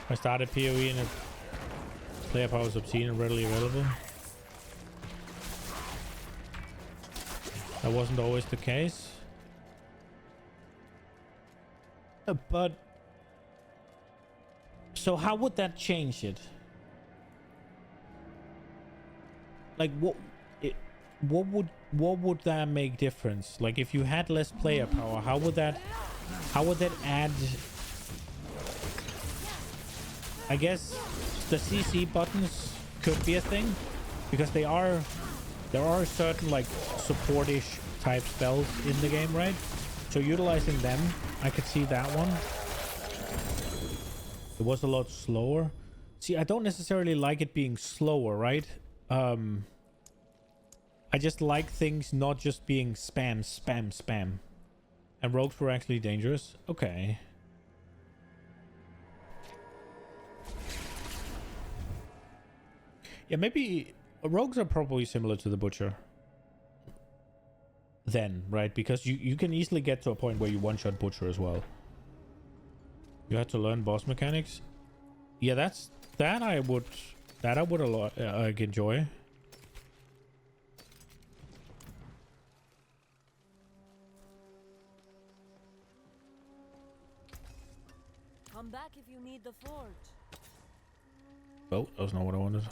I started PoE and player power is obscene and readily available. That wasn't always the case. But so how would that change it? Like what would that make difference? Like if you had less player power, how would that add? I guess the CC buttons could be a thing because there are certain like support-ish type spells in the game, right? So utilizing them, I could see that one. It was a lot slower. See, I don't necessarily like it being slower, right? I just like things not just being spam. And rogues were actually dangerous. Okay. Yeah, maybe rogues are probably similar to the butcher. Then, right? Because you can easily get to a point where you one-shot butcher as well. You had to learn boss mechanics. Yeah, that I would a lot like enjoy. Come back if you need the forge. Oh, that was not what I wanted.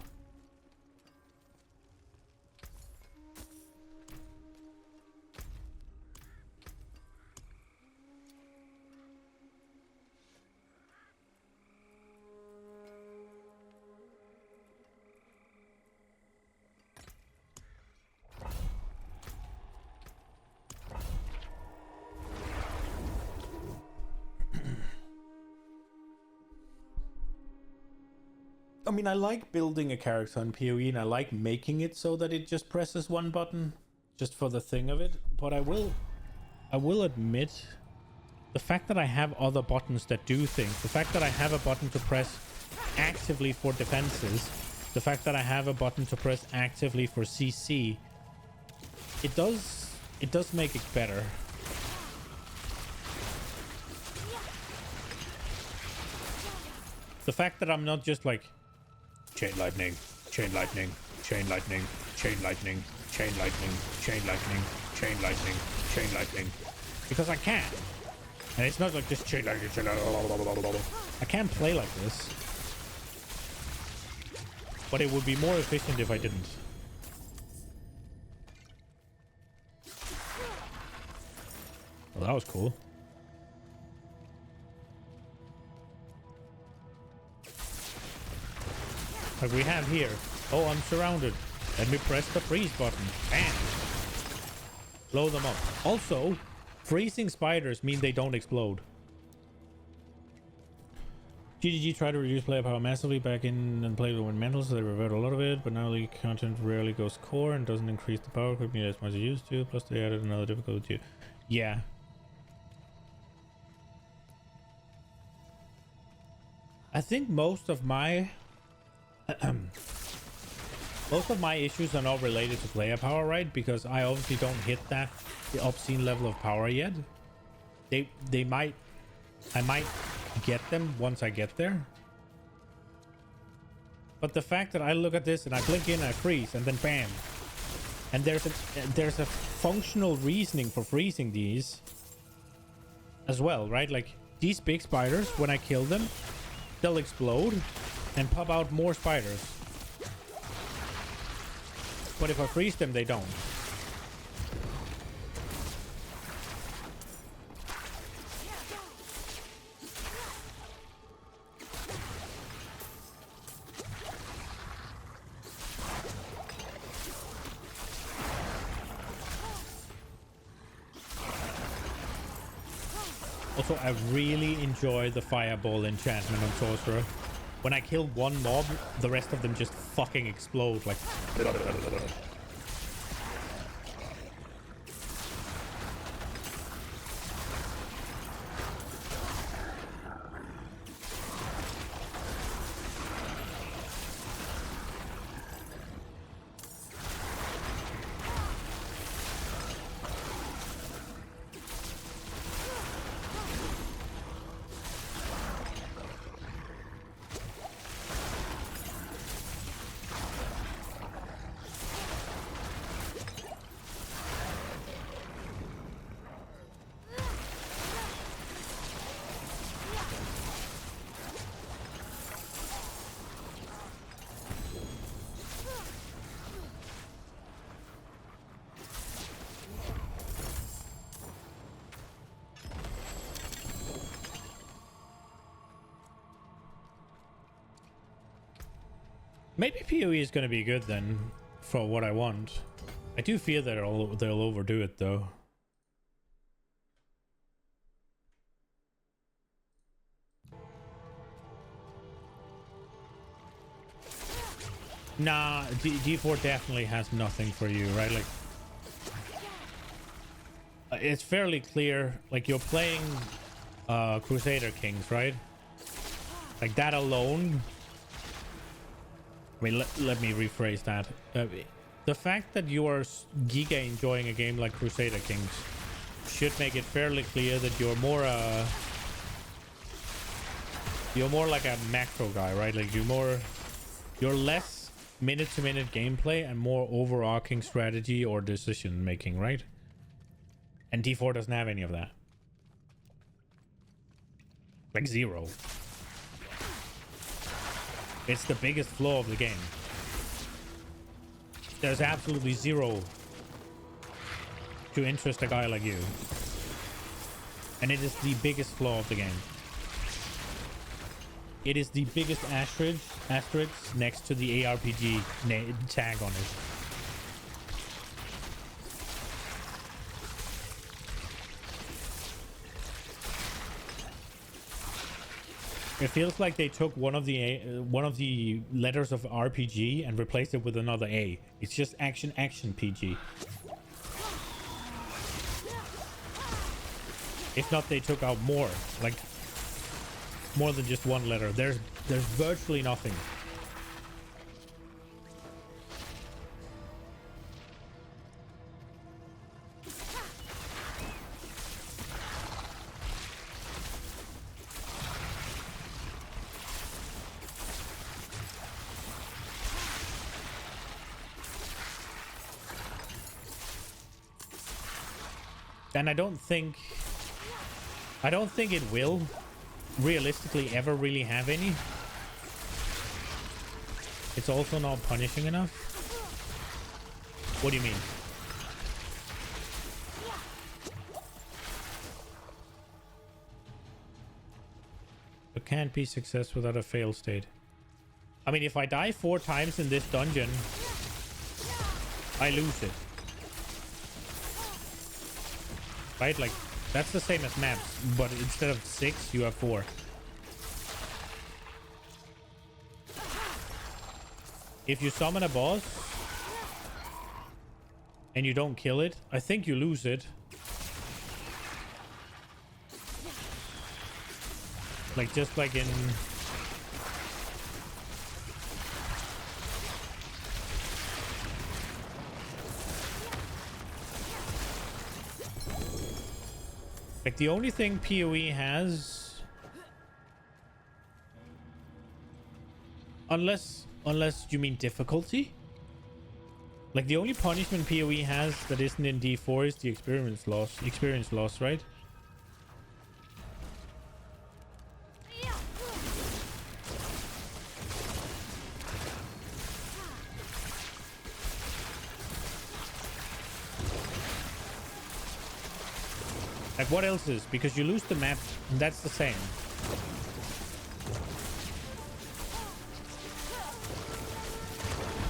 I mean, I like building a character on PoE, and I like making it so that it just presses one button, just for the thing of it. But I will admit, the fact that I have other buttons that do things, the fact that I have a button to press actively for defenses, the fact that I have a button to press actively for CC, it does make it better. The fact that I'm not just like chain lightning, chain lightning, chain lightning, chain lightning, chain lightning, chain lightning, chain lightning, chain lightning, because I can. And it's not like just chain lightning, chain lightning. I can't play like this. But it would be more efficient if I didn't. Well, that was cool. Like we have here. Oh, I'm surrounded. Let me press the freeze button. Bam! Blow them up. Also, freezing spiders mean they don't explode. GGG tried to reduce player power massively back in and played with mental, so they revert a lot of it, but now the content rarely goes core and doesn't increase the power quickly as much as it used to, plus they added another difficulty too. Yeah. I think most of my issues are not related to player power, right? Because I obviously don't hit the obscene level of power yet. I might get them once I get there. But the fact that I look at this and I blink in, I freeze, and then bam. And there's a functional reasoning for freezing these as well, right? Like these big spiders, when I kill them, they'll explode and pop out more spiders. But if I freeze them, they don't. Also, I really enjoy the fireball enchantment on Sorcerer. When I kill one mob, the rest of them just fucking explode like... Maybe PoE is going to be good then, for what I want. I do fear that they'll overdo it though. Nah, D4 definitely has nothing for you, right? Like, it's fairly clear. Like, you're playing Crusader Kings, right? Like, that alone. I mean, let me rephrase that. The fact that you are giga enjoying a game like Crusader Kings should make it fairly clear that you're more like a macro guy, right? Like, you're less minute-to-minute gameplay and more overarching strategy or decision making, right? And D4 doesn't have any of that. Like, zero. It's the biggest flaw of the game. There's absolutely zero to interest a guy like you. And it is the biggest flaw of the game. It is the biggest asterisk next to the ARPG tag on it. It feels like they took one of the letters of RPG and replaced it with another A. It's just action PG. If not, they took out more, like more than just one letter. There's virtually nothing. And I don't think it will realistically ever really have any. It's also not punishing enough. What do you mean? There can't be success without a fail state. I mean, if I die 4 times in this dungeon, I lose it. Right? Like, that's the same as maps, but instead of 6, you have 4. If you summon a boss and you don't kill it, I think you lose it. Like, just like in... Like, the only thing PoE has... Unless you mean difficulty? Like, the only punishment PoE has that isn't in D4 is the experience loss, right? Like, what else is? Because you lose the map, and that's the same.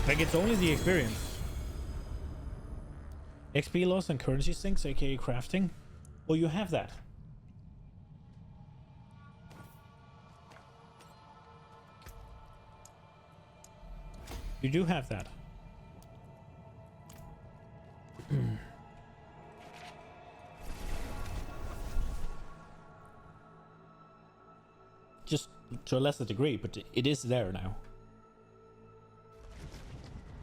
Like, it's only the experience. XP loss and currency sinks, aka crafting. Well, you have that. You do have that. Just to a lesser degree, but it is there now.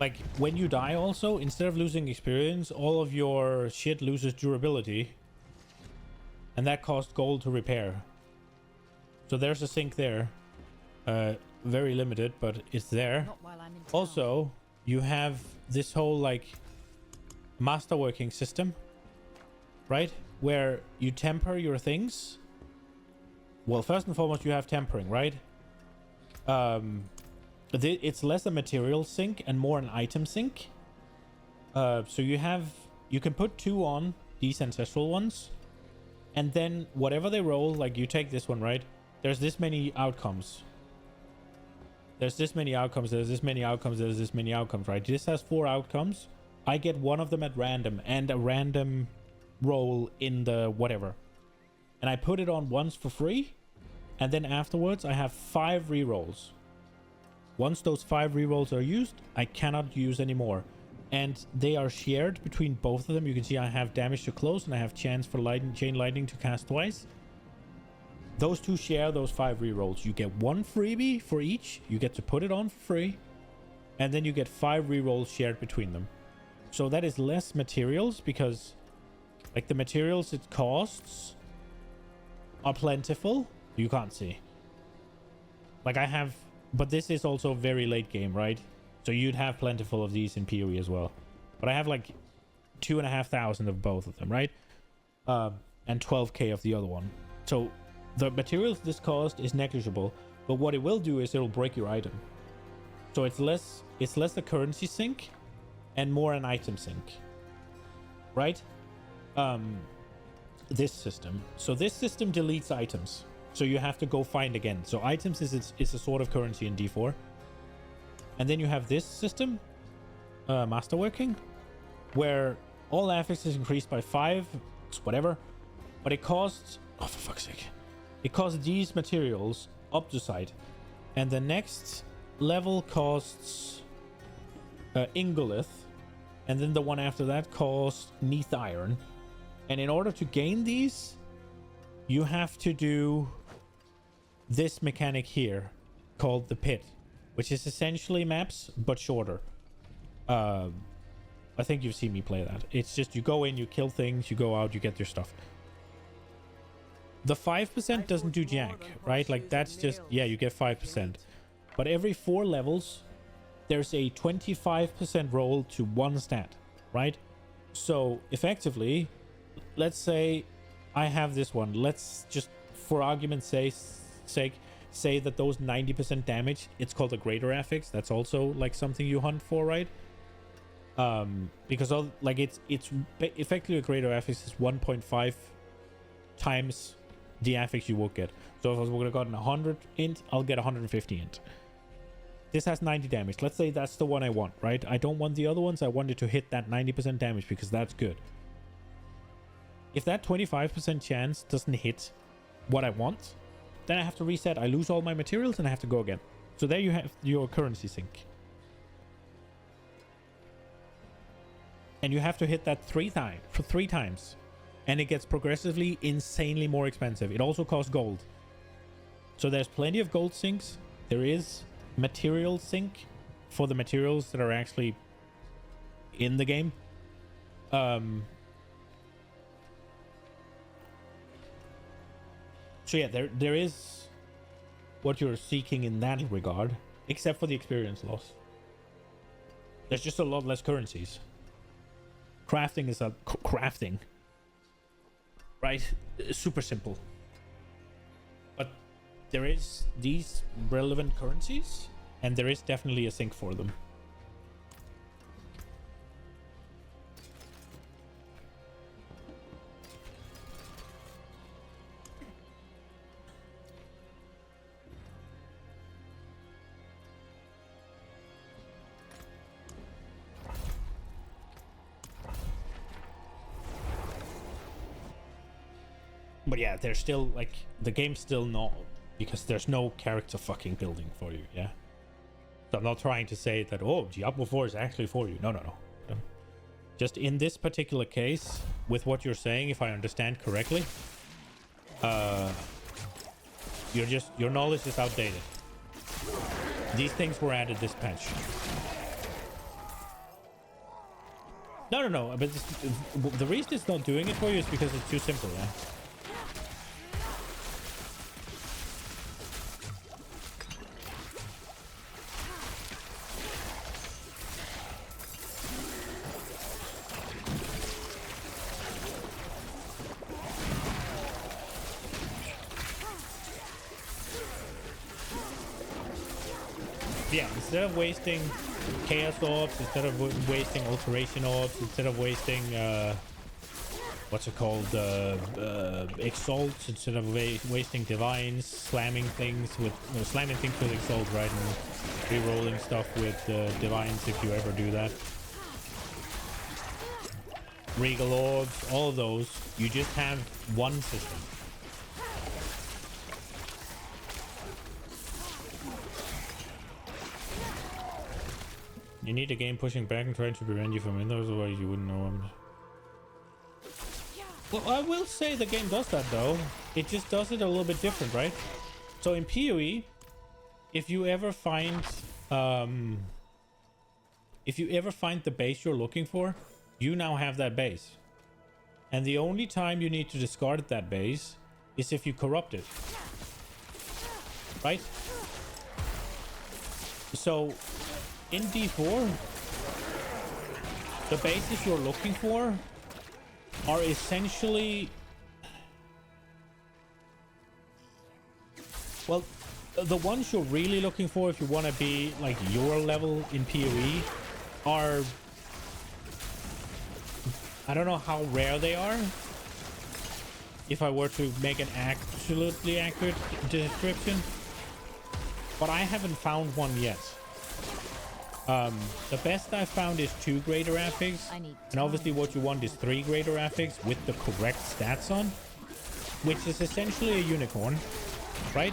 Like, when you die also, instead of losing experience, all of your shit loses durability. And that costs gold to repair. So there's a sink there. Very limited, but it's there. Not while I'm in town. Also, you have this whole, like, masterworking system, right? Where you temper your things. Well, first and foremost, you have tempering, right? It's less a material sink and more an item sink. So you can put 2 on these ancestral ones, and then whatever they roll, like, you take this one, right? There's this many outcomes. There's this many outcomes. There's this many outcomes. There's this many outcomes, right? This has 4 outcomes. I get one of them at random and a random roll in the whatever. And I put it on once for free. And then afterwards, I have 5 rerolls. Once those 5 rerolls are used, I cannot use anymore. and they are shared between both of them. You can see I have damage to close and I have chance for chain lightning to cast twice. Those two share those 5 rerolls. You get 1 freebie for each. You get to put it on for free. And then you get 5 rerolls shared between them. So that is less materials because like the materials it costs are plentiful. You can't see. Like I have, but this is also very late game, right? So you'd have plentiful of these in PoE as well. But I have like 2,500 of both of them, right? And 12k of the other one. So the materials this cost is negligible, but what it will do is it'll break your item. So it's less a currency sink and more an item sink, right? This system. So this system deletes items. So you have to go find again. So items is a sort of currency in D4. And then you have this system, masterworking, where all affix is increased by 5, it's whatever. But it costs, oh for fuck's sake, it costs these materials up to sight. And the next level costs Ingolith. And then the one after that costs Neath Iron. And in order to gain these, you have to do this mechanic here called the pit, which is essentially maps but shorter. I think you've seen me play that. It's just you go in, you kill things, you go out, you get your stuff. The 5% doesn't do jack, right? Like that's just, yeah, you get 5%. But every 4 levels, there's a 25% roll to 1 stat, right? So effectively, let's say I have this one. Let's just, for argument's sake, say that those 90% damage, it's called a greater affix. That's also like something you hunt for, right? Because all, like it's effectively a greater affix is 1.5 times the affix you would get. So if I would have gotten 100 int, I'll get 150 int. This has 90 damage. Let's say that's the one I want, right? I don't want the other ones. I want it to hit that 90% damage because that's good. If that 25% chance doesn't hit what I want, then I have to reset. I lose all my materials and I have to go again. So there you have your currency sink. And you have to hit that 3 times. And it gets progressively insanely more expensive. It also costs gold. So there's plenty of gold sinks. There is material sink for the materials that are actually in the game. So yeah, there is what you're seeking in that regard, except for the experience loss. There's just a lot less currencies. Crafting is crafting, right? Super simple. But there is these relevant currencies, and there is definitely a sink for them. But yeah, there's still, like, the game's still not, because there's no character fucking building for you, yeah? So I'm not trying to say that, oh, Diablo 4 is actually for you. No. Just in this particular case, with what you're saying, if I understand correctly, your knowledge is outdated. These things were added this patch. No, but the reason it's not doing it for you is because it's too simple, yeah? Yeah, instead of wasting chaos orbs, instead of wasting alteration orbs, instead of wasting what's it called, exalts, instead of wasting divines, slamming things with exalt, right, and re-rolling stuff with divines if you ever do that. Regal orbs, all of those, you just have one system. You need a game pushing back and trying to prevent you from Windows, otherwise you wouldn't know them. Well, I will say the game does that though. It just does it a little bit different, right? So in PoE, if you ever find the base you're looking for, you now have that base. And the only time you need to discard that base is if you corrupt it. Right? So in D4, the bases you're looking for are essentially, well, the ones you're really looking for if you want to be like your level in PoE are, I don't know how rare they are. If I were to make an absolutely accurate description, but I haven't found one yet. The best I found is 2 greater affix, and obviously what you want is 3 greater affix with the correct stats on, which is essentially a unicorn, right?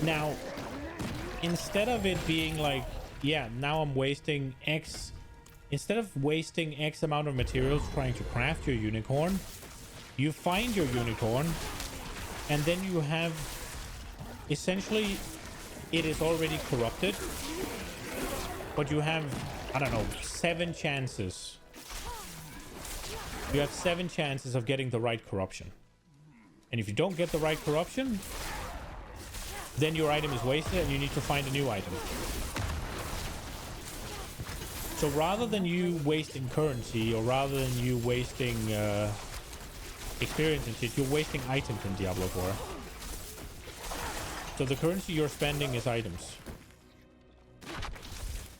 Now, instead of it being like, yeah, now I'm wasting X, instead of wasting X amount of materials trying to craft your unicorn, you find your unicorn, and then you have, essentially, it is already corrupted, but you have, I don't know, 7 chances. You have 7 chances of getting the right corruption. And if you don't get the right corruption, then your item is wasted and you need to find a new item. So rather than you wasting currency, or rather than you wasting experience and shit, you're wasting items in Diablo 4. So the currency you're spending is items.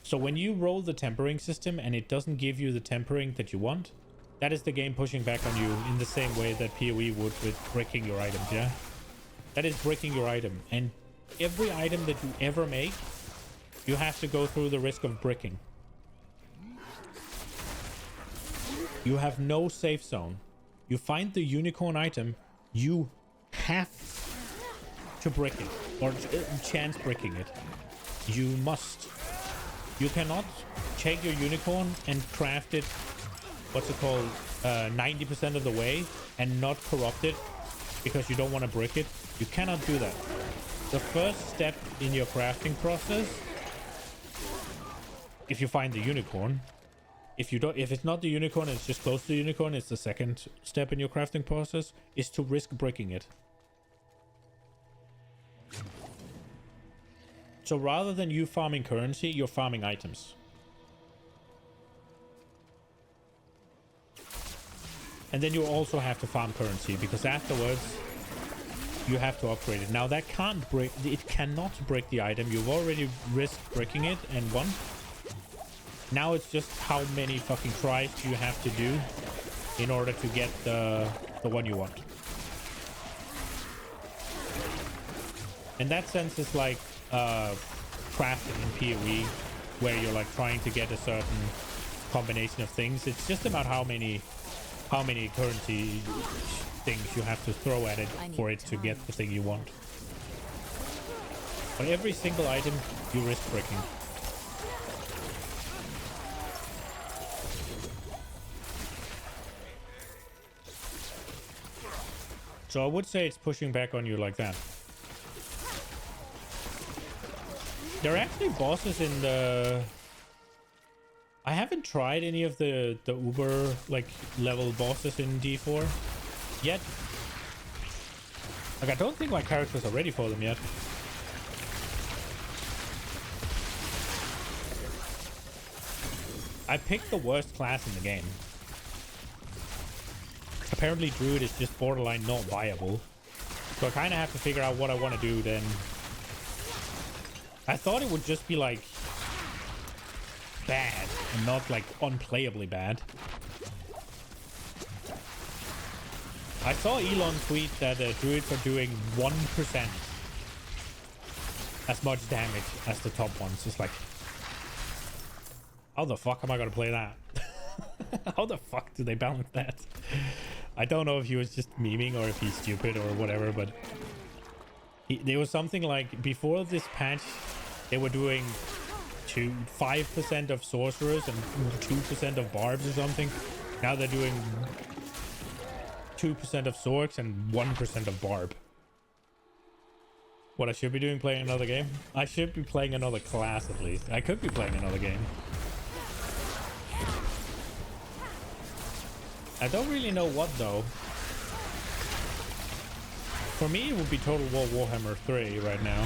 So when you roll the tempering system and it doesn't give you the tempering that you want, that is the game pushing back on you in the same way that PoE would with bricking your items, yeah? That is bricking your item. And every item that you ever make, you have to go through the risk of bricking. You have no safe zone. You find the unicorn item, you have to brick it, or chance bricking it. You must. You cannot take your unicorn and craft it, what's it called, 90% of the way and not corrupt it because you don't want to brick it. You cannot do that. The first step in your crafting process, if you find the unicorn, if it's not the unicorn and it's just close to the unicorn, it's the second step in your crafting process, is to risk bricking it. So rather than you farming currency, you're farming items. And then you also have to farm currency, because afterwards you have to upgrade it. Now that can't break, it cannot break the item. You've already risked breaking it and won. Now it's just how many fucking tries do you have to do in order to get the one you want. In that sense, it's like crafting in PoE, where you're like trying to get a certain combination of things. It's just about how many currency things you have to throw at it for it to get the thing you want. But every single item you risk breaking. So I would say it's pushing back on you like that. There are actually bosses in the... I haven't tried any of the Uber like level bosses in D4 yet. Like, I don't think my characters are ready for them yet. I picked the worst class in the game. Apparently Druid is just borderline not viable. So I kind of have to figure out what I want to do then. I thought it would just be like bad and not like unplayably bad. I saw Elon tweet that druids are doing 1% as much damage as the top ones. It's like, how the fuck am I gonna play that? How the fuck do they balance that? I don't know if he was just memeing or if he's stupid or whatever, but there was something like, before this patch, they were doing 5% of sorcerers and 2% of barbs or something. Now they're doing 2% of sorcs and 1% of barb. What I should be doing, playing another game? I should be playing another class at least. I could be playing another game. I don't really know what though. For me, it would be Total War Warhammer 3 right now.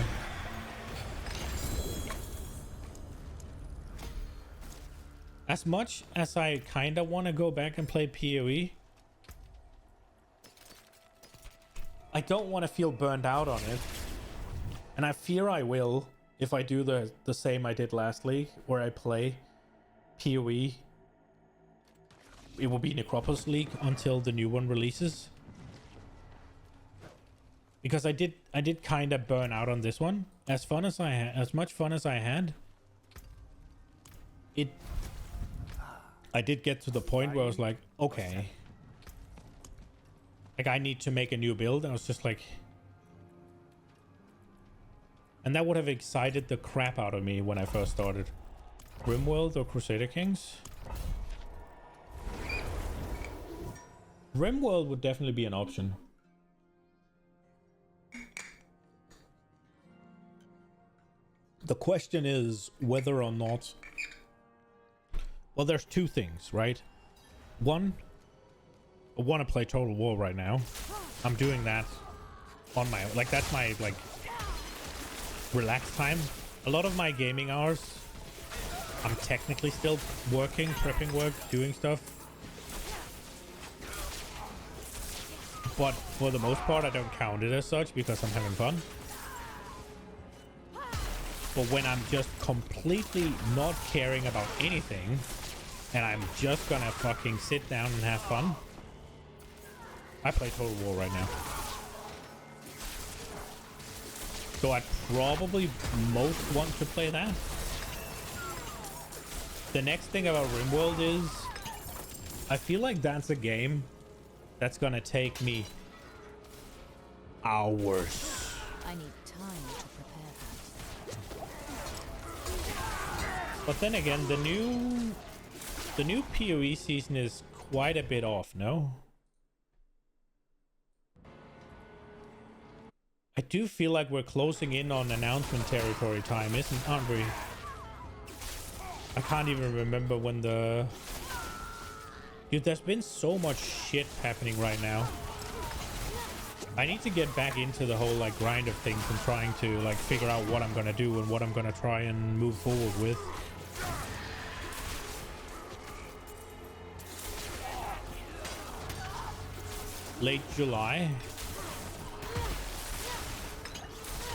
As much as I kind of want to go back and play PoE, I don't want to feel burned out on it. And I fear I will if I do the same I did last league, where I play PoE. It will be Necropolis League until the new one releases. Because I did kind of burn out on this one. As much fun as I had, I did get to the point where I was like, okay, like I need to make a new build. I was just like, and that would have excited the crap out of me when I first started. Rimworld or Crusader Kings? Rimworld would definitely be an option. The question is whether or not... Well, there's two things, right? One, I want to play Total War right now. I'm doing that on my... Like, that's my, like, relaxed time. A lot of my gaming hours, I'm technically still working, prepping work, doing stuff. But for the most part, I don't count it as such because I'm having fun. But when I'm just completely not caring about anything and I'm just gonna fucking sit down and have fun, I play Total War right now. So I'd probably most want to play that. The next thing about RimWorld is I feel like that's a game that's gonna take me hours. I need time to prepare that. But then again, the new PoE season is quite a bit off, no? I do feel like we're closing in on announcement territory time, aren't we? I can't even remember when the... Dude, there's been so much shit happening right now. I need to get back into the whole like grind of things and trying to like figure out what I'm gonna do and what I'm gonna try and move forward with. Late July.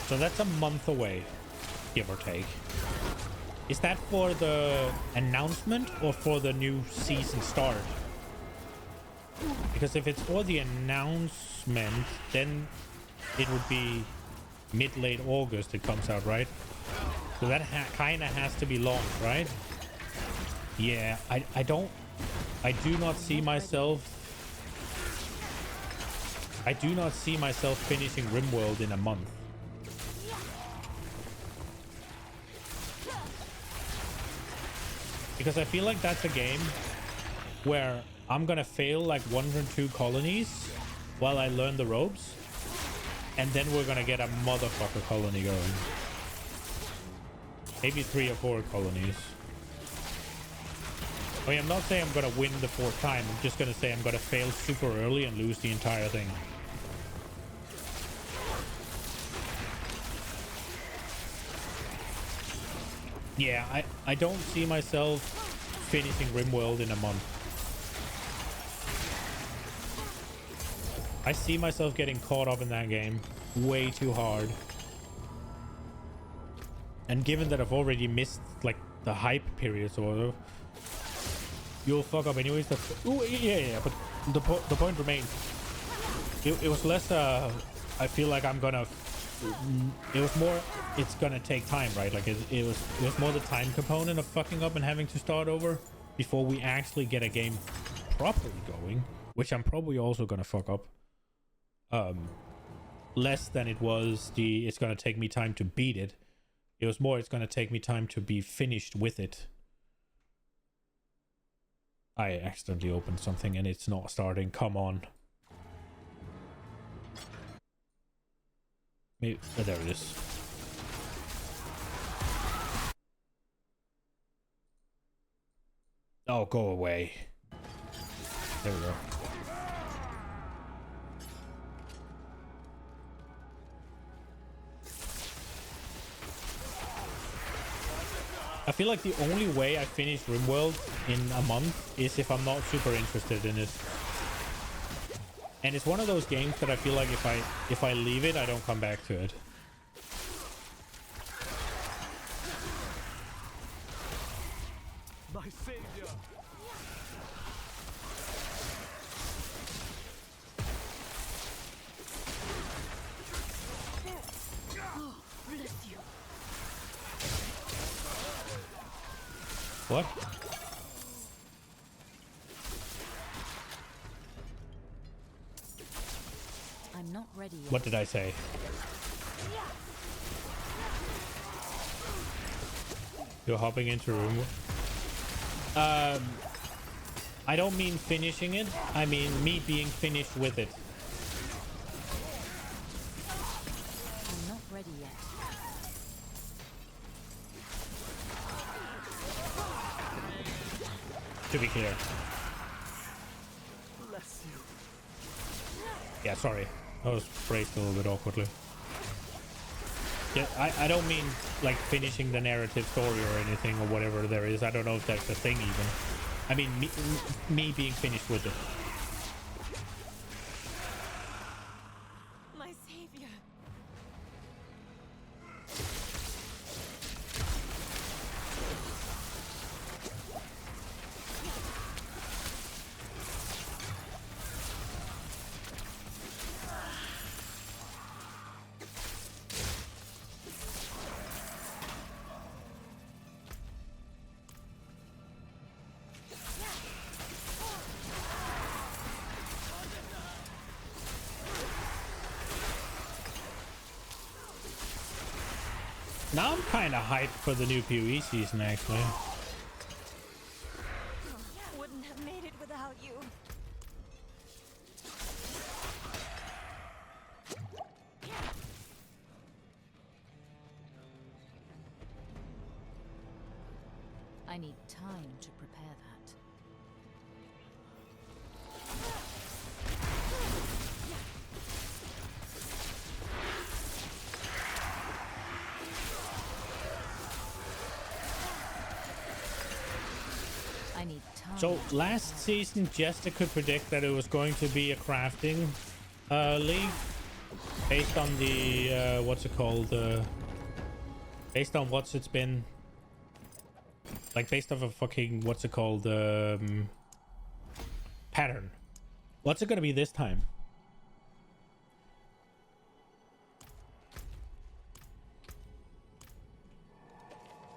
So that's a month away, give or take. Is that for the announcement or for the new season start? Because if it's for the announcement, then it would be mid-late August it comes out, right? So that kind of has to be long, right? Yeah, I do not see myself finishing RimWorld in a month. Because I feel like that's a game where I'm gonna fail like 1 or 2 colonies while I learn the ropes, and then we're gonna get a motherfucker colony going. Maybe 3 or 4 colonies. I mean, I'm not saying I'm gonna win the 4th time. I'm just gonna say I'm gonna fail super early and lose the entire thing. Yeah, I don't see myself finishing RimWorld in a month. I see myself getting caught up in that game way too hard. And given that I've already missed like the hype period, so you'll fuck up anyways. Ooh, yeah, but the point remains. It was less I feel like I'm gonna... It was more, it's gonna take time, right? Like it was more the time component of fucking up and having to start over before we actually get a game properly going, which I'm probably also gonna fuck up. Less than it was it's gonna take me time to beat it. It was more, it's gonna take me time to be finished with it. I accidentally opened something and it's not starting. Come on. Maybe, oh, there it is. Oh, go away. There we go. I feel like the only way I finish RimWorld in a month is if I'm not super interested in it. And it's one of those games that I feel like if I leave it, I don't come back to it. My savior. Bless you. What? I'm not ready yet. What did I say? You're hopping into room. I don't mean finishing it. I mean me being finished with it. I'm not ready yet. To be clear. Bless you. Yeah, sorry. I was phrased a little bit awkwardly. Yeah, I don't mean like finishing the narrative story or anything or whatever there is. I don't know if that's a thing even. I mean me being finished with it. My savior. Now I'm kind of hyped for the new PoE season, actually. Wouldn't have made it without you. I need time to prepare that. I need time. So last season, Jester could predict that it was going to be a crafting league based on the what's it called? Based on what's it's been like, based off a fucking what's it called? Pattern. What's it gonna be this time?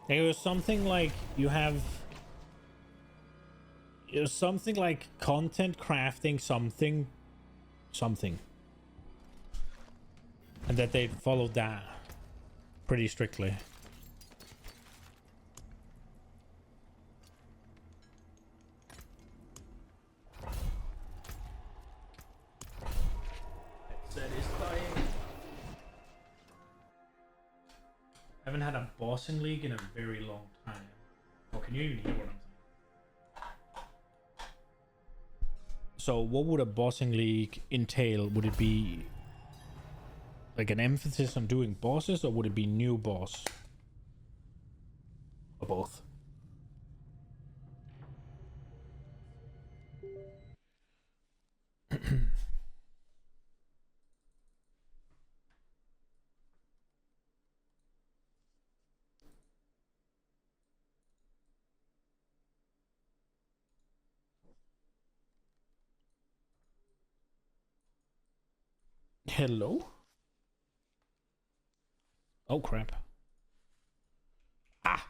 It was something like you have. It was something like content crafting something, and that they followed that pretty strictly. Haven't had a bossing league in a very long time. Oh, can you even hear what I'm saying? So what would a bossing league entail? Would it be like an emphasis on doing bosses, or would it be new boss? Or both? Hello? Oh crap. Ah!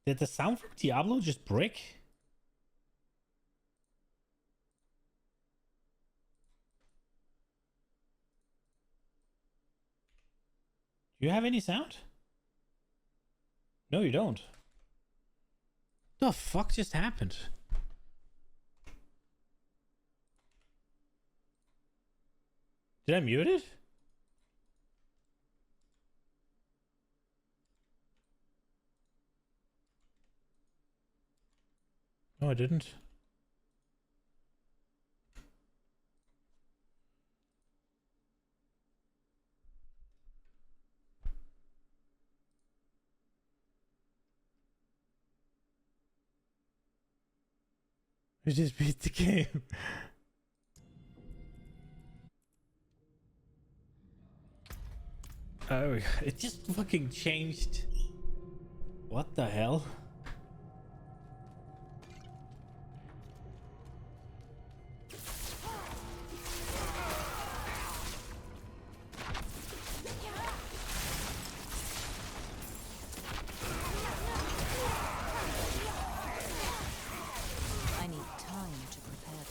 Did the sound from Diablo just break? Do you have any sound? No, you don't. The fuck just happened? Did I mute it? No, I didn't. I just beat the game. Oh, it just fucking changed. What the hell? I need time to prepare that.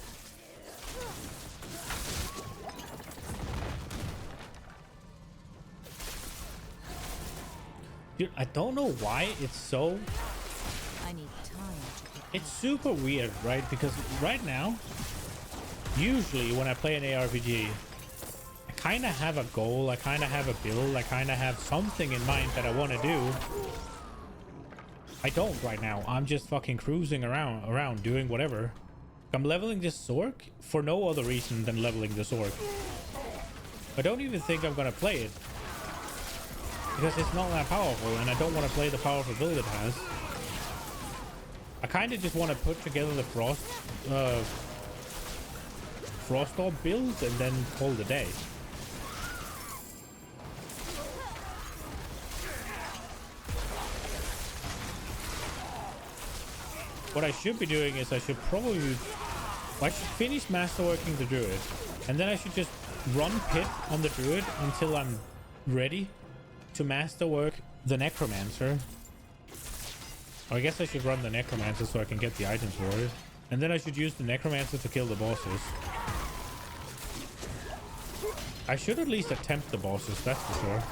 Dude, I don't know why it's so... I need time to prepare. It's super weird, right? Because right now, usually when I play an ARPG, I kind of have a goal, I kind of have a build, I kind of have something in mind that I want to do. I don't right now. I'm just fucking cruising around doing whatever. I'm leveling this Zork for no other reason than leveling the Zork. I don't even think I'm gonna play it, because it's not that powerful, and I don't want to play the powerful build it has. I kind of just want to put together the Frost Orb build and then call it a day. What I should be doing is I should finish masterworking the Druid, and then I should just run Pit on the Druid until I'm ready to masterwork the Necromancer. Or I guess I should run the Necromancer so I can get the items for it. And then I should use the Necromancer to kill the bosses. I should at least attempt the bosses, that's for sure.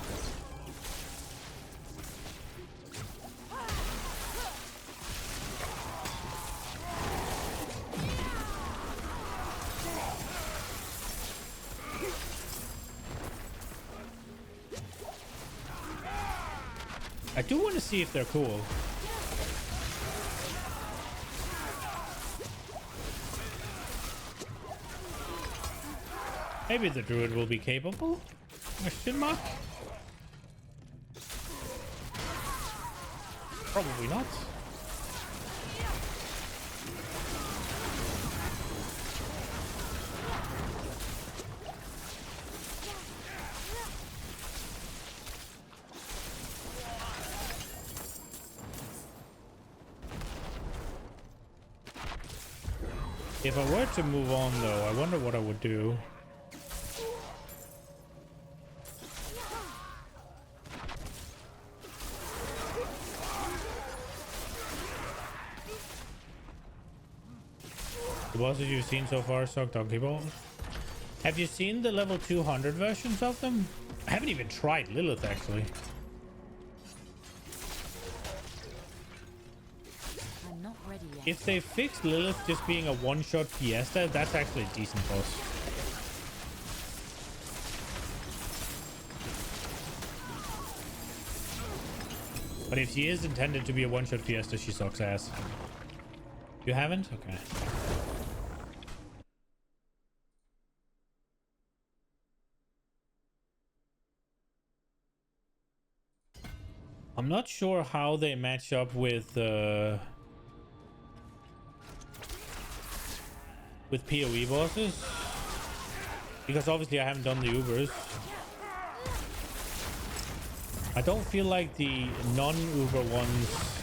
I do want to see if they're cool. Maybe the Druid will be capable? Question mark? Probably not. If I were to move on though, I wonder what I would do. The bosses you've seen so far suck donkey balls. Have you seen the level 200 versions of them? I haven't even tried Lilith actually. I'm not ready yet. If they fix Lilith just being a one-shot fiesta, that's actually a decent boss. But if she is intended to be a one-shot fiesta, she sucks ass. You haven't? Okay. I'm not sure how they match up with PoE bosses, because obviously I haven't done the Ubers. I don't feel like the non-Uber ones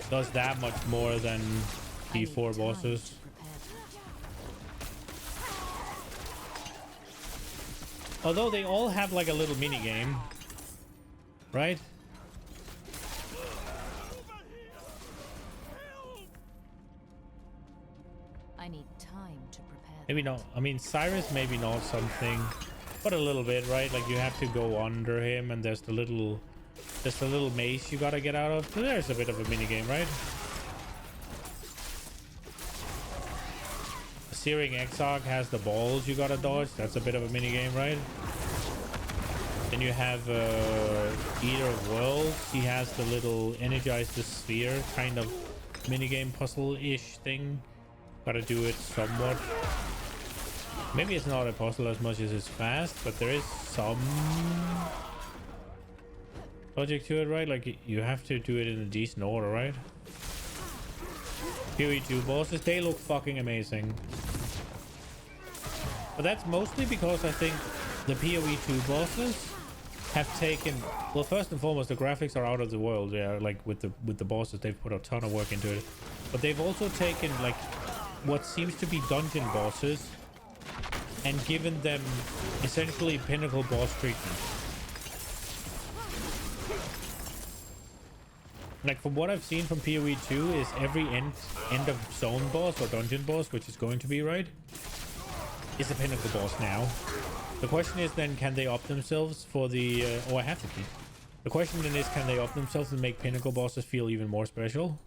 does that much more than the 4 bosses. Although they all have like a little mini game, right? Maybe not. I mean, Cyrus maybe not something, but a little bit, right? Like you have to go under him, and there's the little maze you gotta get out of. So there's a bit of a mini game, right? Searing Exarch has the balls you gotta dodge. That's a bit of a mini game, right? Then you have Eater of Worlds. He has the little energize the sphere kind of minigame puzzle-ish thing. Gotta do it somewhat. Maybe it's not a puzzle as much as it's fast, but there is some logic to it, right? Like you have to do it in a decent order, right? PoE 2 bosses, they look fucking amazing. But that's mostly because I think the PoE 2 bosses have taken, well, first and foremost, the graphics are out of the world. Yeah, like with the bosses, they've put a ton of work into it. But they've also taken like what seems to be dungeon bosses and given them essentially pinnacle boss treatment. Like from what I've seen from PoE 2 is every end of zone boss or dungeon boss, which is going to be, right, is a pinnacle boss now. The question is then, can they up themselves for the... oh, I have to keep. The question then is, can they up themselves and make pinnacle bosses feel even more special?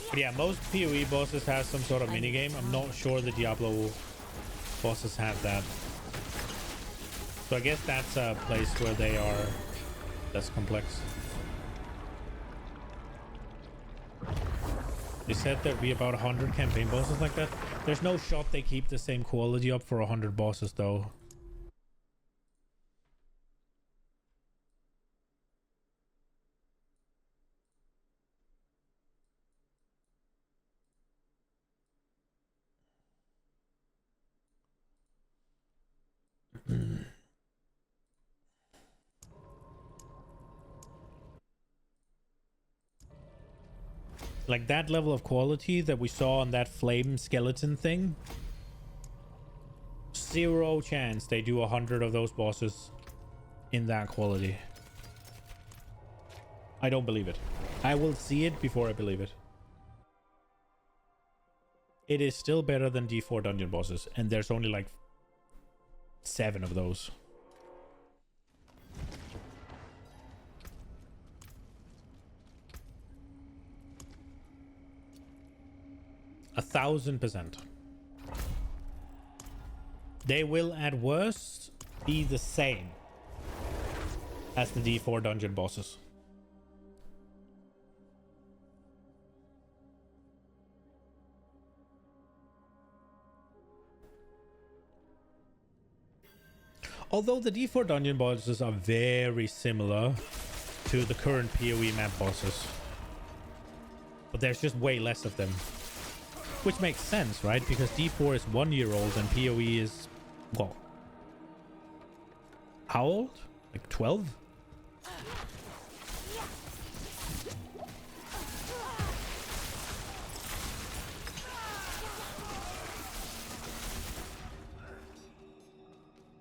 But yeah, most PoE bosses have some sort of minigame. I'm not sure the Diablo bosses have that. So I guess that's a place where they are less complex. They said there'd be about 100 campaign bosses like that. There's no shot they keep the same quality up for 100 bosses though. Like that level of quality that we saw on that flame skeleton thing, zero chance they do 100 of those bosses in that quality. I don't believe it. I will see it before I believe it. It is still better than D4 dungeon bosses, and there's only like 7 of those. A 1000%. They will at worst be the same as the D4 dungeon bosses. Although the D4 dungeon bosses are very similar to the current PoE map bosses. But there's just way less of them. Which makes sense, right? Because D4 is 1 year old and PoE is, what? How old? Like 12?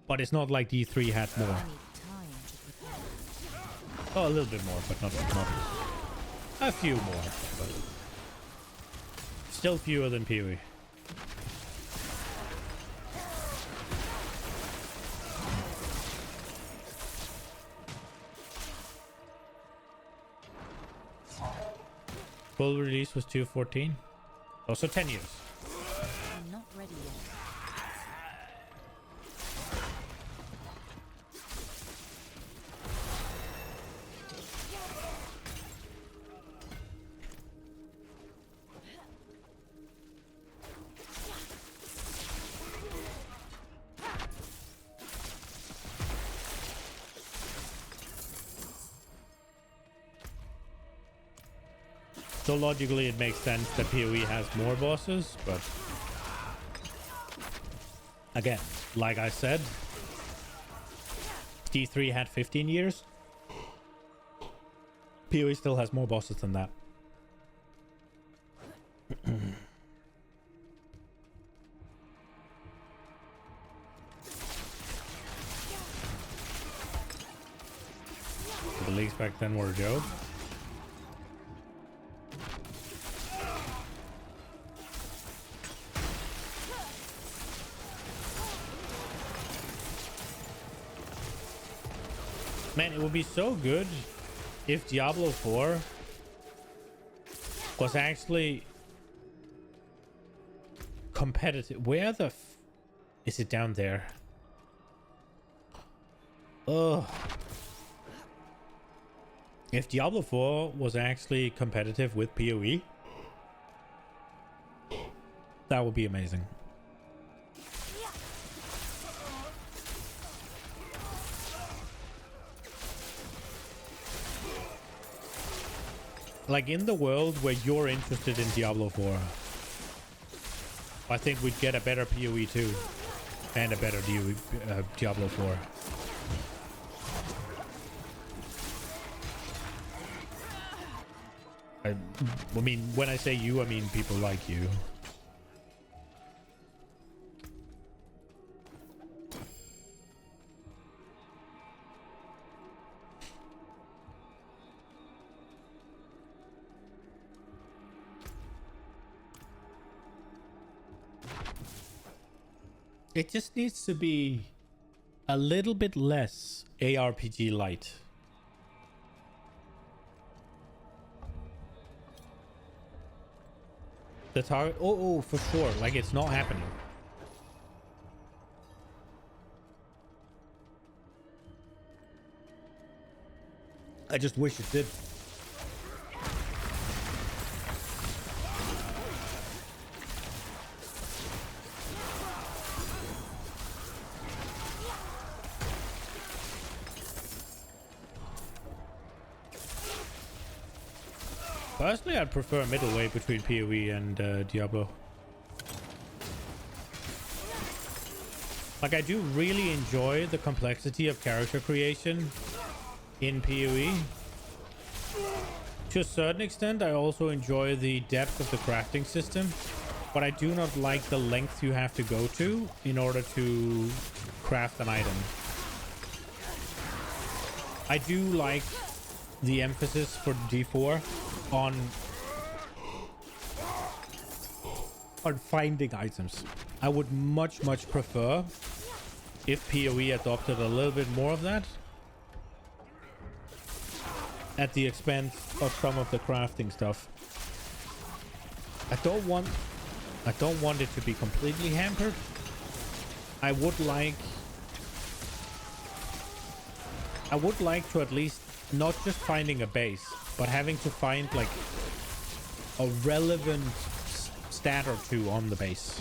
But it's not like D3 had more. Oh, a little bit more, but not a few more. But still fewer than PoE. Full release was 214. Oh, so 10 years. I'm not ready yet. So logically it makes sense that PoE has more bosses, but again, like I said, D3 had 15 years. PoE still has more bosses than that. mistakes back then were a joke. Man, it would be so good if Diablo 4 was actually competitive. Where the is it? Down there? Ugh. If Diablo 4 was actually competitive with PoE, that would be amazing. Like in the world where you're interested in Diablo 4, I think we'd get a better PoE 2 and a better Diablo 4. I mean, when I say you, I mean people like you. It just needs to be a little bit less ARPG light. The target, oh, for sure. Like, it's not happening. I just wish it did. Personally, I'd prefer a middle way between PoE and Diablo. Like, I do really enjoy the complexity of character creation in PoE. To a certain extent, I also enjoy the depth of the crafting system, but I do not like the length you have to go to in order to craft an item. I do like the emphasis for D4 on finding items. I would much prefer if PoE adopted a little bit more of that at the expense of some of the crafting stuff. I don't want it to be completely hampered. I would like to at least not just finding a base, but having to find like a relevant stat or two on the base,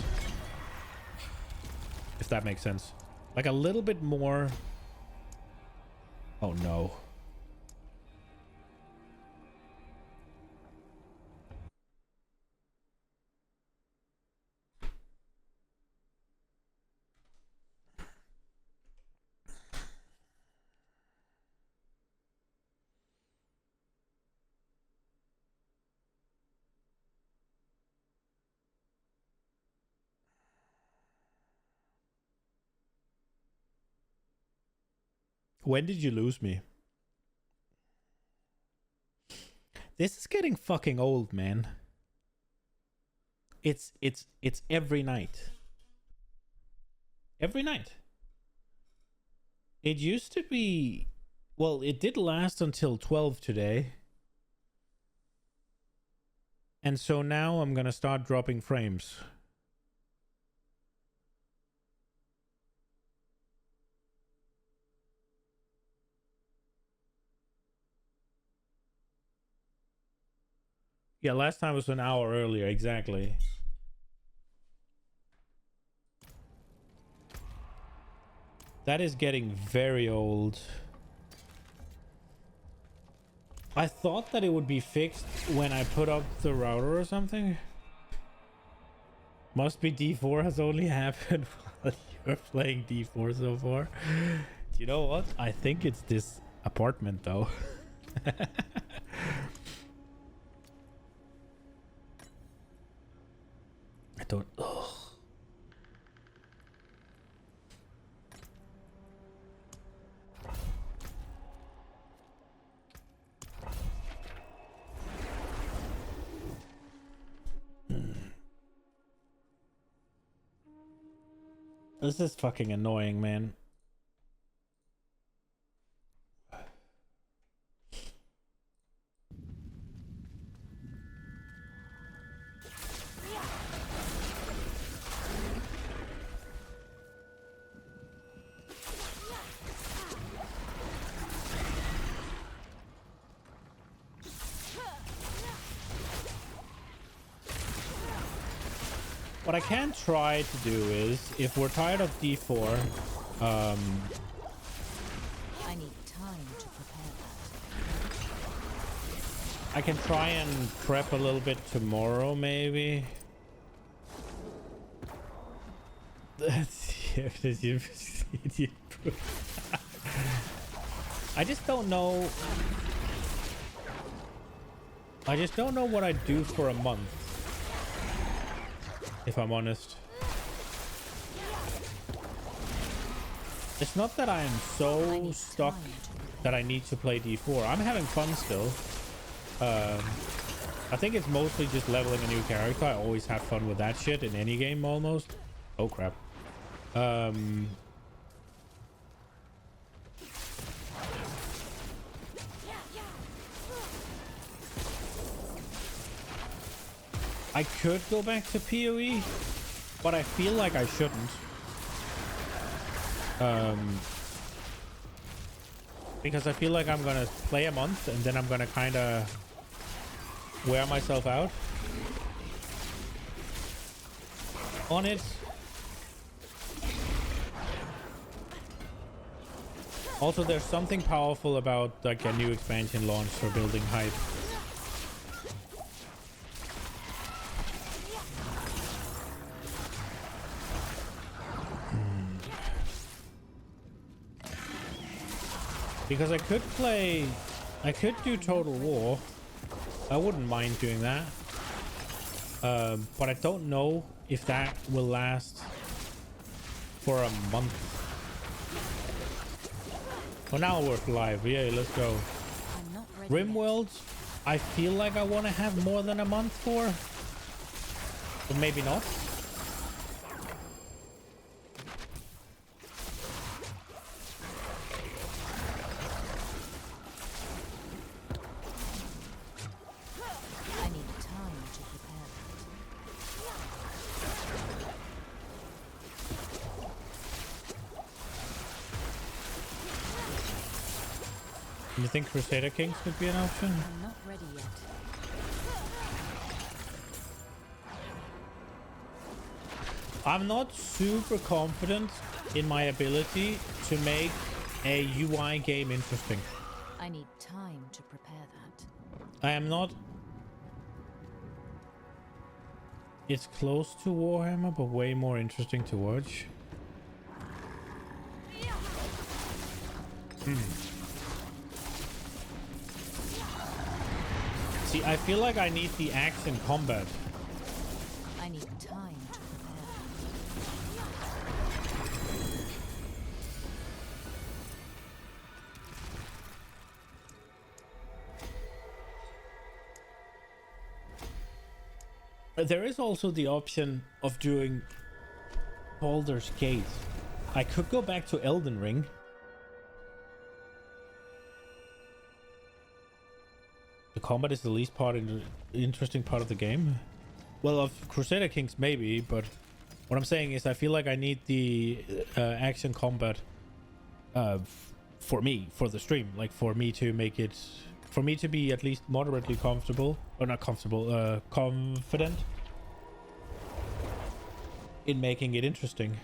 if that makes sense. Like a little bit more. Oh no. When did you lose me? This is getting fucking old, man. It's every night. Every night. It used to be, well, it did last until 12 today. And so now I'm gonna start dropping frames. Yeah, last time was an hour earlier, exactly. That is getting very old. I thought that it would be fixed when I put up the router or something. Must be D4 has only happened while you're playing D4 so far. Do you know what? I think it's this apartment though. I don't. Ugh. This is fucking annoying, man. What I can try to do is, if we're tired of D4, I need time to prepare that. I can try and prep a little bit tomorrow, maybe. I just don't know. I just don't know what I'd do for a month, if I'm honest. It's not that I am so stuck that I need to play D4. I'm having fun still. I think it's mostly just leveling a new character. I always have fun with that shit in any game almost. Oh crap. I could go back to PoE, but I feel like I shouldn't. Because I feel like I'm gonna play a month and then I'm gonna kind of wear myself out on it. Also, there's something powerful about like a new expansion launch for building hype. Because I could do Total War. I wouldn't mind doing that. But I don't know if that will last for a month. Well, now we're live. Yeah, let's go. RimWorld, I feel like I want to have more than a month for. But maybe not. You think Crusader Kings could be an option? I'm not ready yet. I'm not super confident in my ability to make a UI game interesting. I need time to prepare that. I am not. It's close to Warhammer, but way more interesting to watch. See, I feel like I need the axe in combat. I need time to prepare. There is also the option of doing Baldur's Gate. I could go back to Elden Ring. The combat is the least interesting part of the game. Well, of Crusader Kings maybe, but what I'm saying is I feel like I need the action combat for me, for the stream, like for me to make it, for me to be at least moderately comfortable, or not comfortable, confident in making it interesting.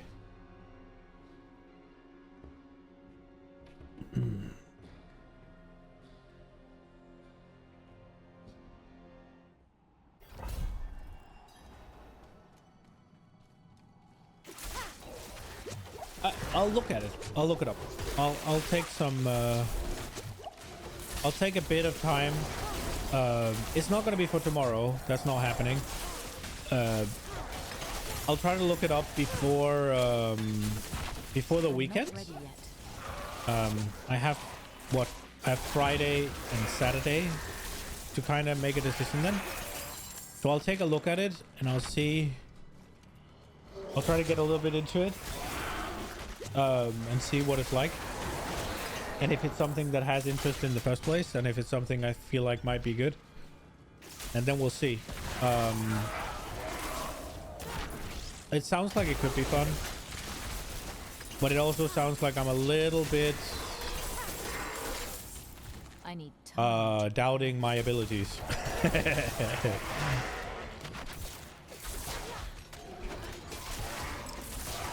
I'll look at it. I'll look it up. I'll take some. I'll take a bit of time. It's not gonna be for tomorrow. That's not happening. I'll try to look it up before the weekend. I have Friday and Saturday to kind of make a decision then. So I'll take a look at it and I'll see. I'll try to get a little bit into it. and see what it's like. And if it's something that has interest in the first place, and if it's something I feel like might be good. And then we'll see. It sounds like it could be fun. But it also sounds like I'm a little bit I need time. doubting my abilities.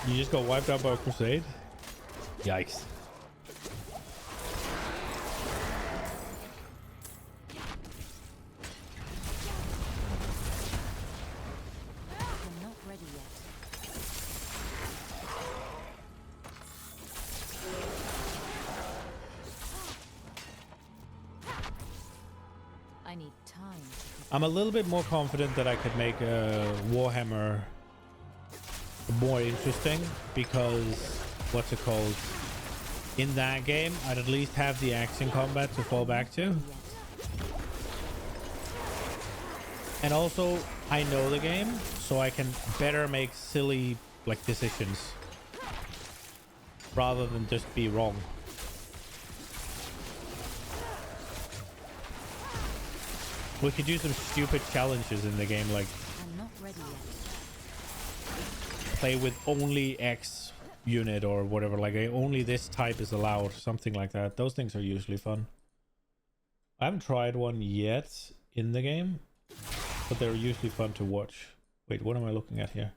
You just got wiped out by a crusade? Yikes. I'm not ready yet. I need time. I'm a little bit more confident that I could make a Warhammer more interesting because what's it called? In that game, I'd at least have the action combat to fall back to. And also, I know the game, so I can better make silly like decisions rather than just be wrong. We could do some stupid challenges in the game, like I'm not ready yet. play with only X unit or whatever, like only this type is allowed, something like that. Those things are usually fun. I haven't tried one yet in the game, but they're usually fun to watch. Wait, what am I looking at here?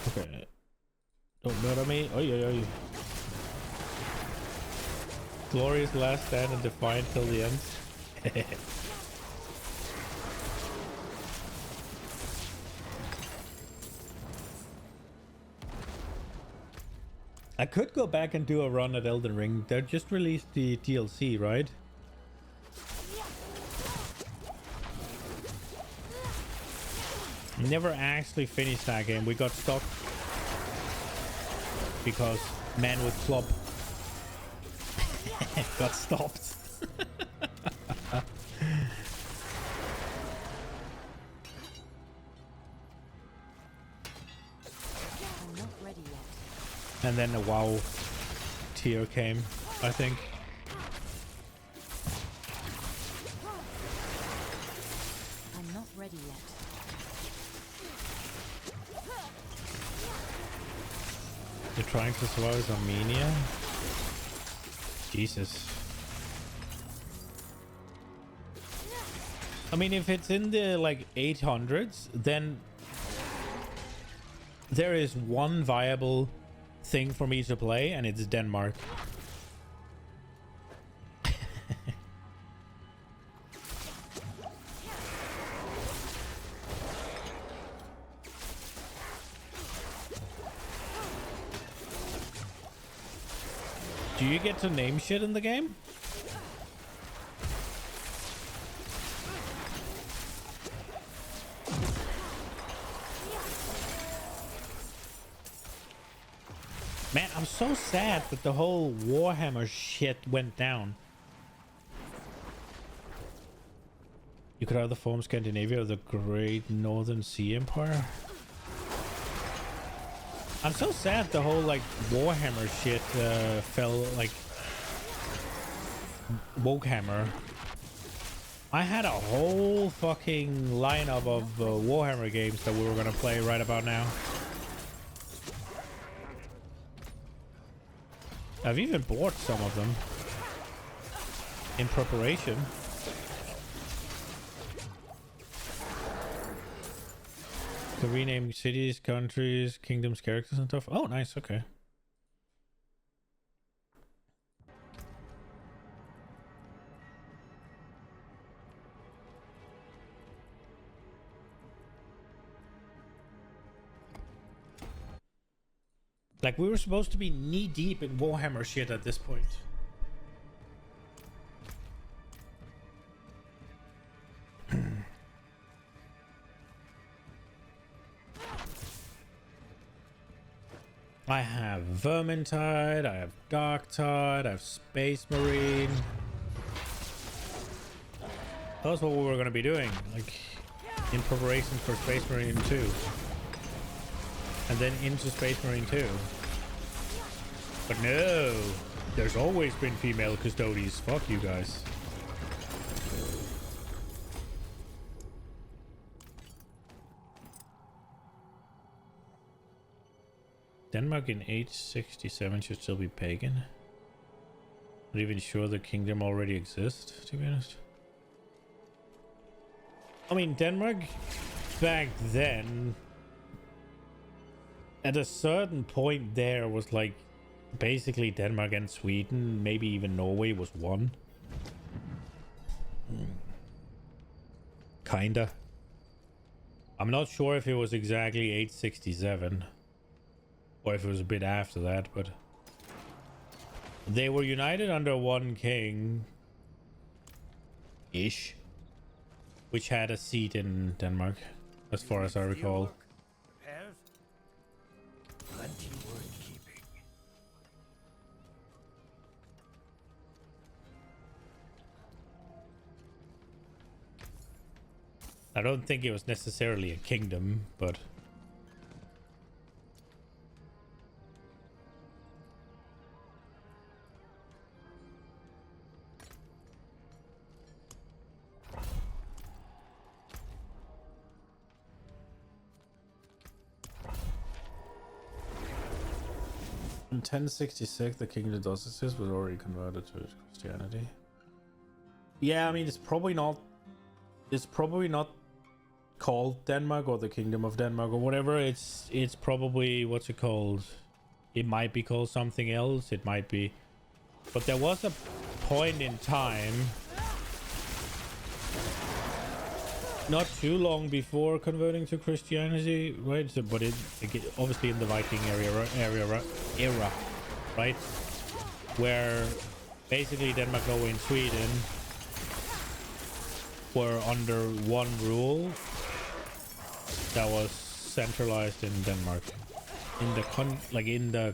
Okay. Don't murder me. Oi, oi, oi. Glorious last stand and defiant till the end. I could go back and do a run at Elden Ring. They just released the DLC, right? Never actually finished that game. We got stuck because man with club got stopped. I'm not ready yet. And then a WoW tier came, I think. I'm not ready yet. They're trying to survive Armenia. Jesus. I mean, if it's in the like 800s, then there is one viable thing for me to play, and it's Denmark. Do you get to name shit in the game? Man, I'm so sad that the whole Warhammer shit went down. You could either form Scandinavia or the Great Northern Sea Empire. I'm so sad the whole like Warhammer shit fell, like Wokehammer. I had a whole fucking lineup of Warhammer games that we were gonna play right about now. I've even bought some of them in preparation. To rename cities, countries, kingdoms, characters and stuff. Oh, nice. Okay. Like, we were supposed to be knee deep in Warhammer shit at this point. I have Vermintide, I have Darktide, I have Space Marine. That's what we were gonna be doing. Like, in preparation for Space Marine 2. And then into Space Marine 2. But no, there's always been female custodies. Fuck you guys. Denmark in 867 should still be pagan. Not even sure the kingdom already exists, to be honest. I mean, Denmark back then, at a certain point there, was like basically Denmark and Sweden, maybe even Norway was one. Kinda. I'm not sure if it was exactly 867 or if it was a bit after that, but they were united under one king ish, which had a seat in Denmark, as far as I recall. Repairs? Plenty worth keeping. I don't think it was necessarily a kingdom, but in 1066 the kingdom does exist, was already converted to Christianity. Yeah, I mean, it's probably not called Denmark or the Kingdom of Denmark or whatever. It's probably, what's it called? It might be called something else. It might be, but there was a point in time not too long before converting to Christianity, right? So, but it obviously in the Viking era, right? Where basically Denmark, Norway, and Sweden were under one rule that was centralized in Denmark, in the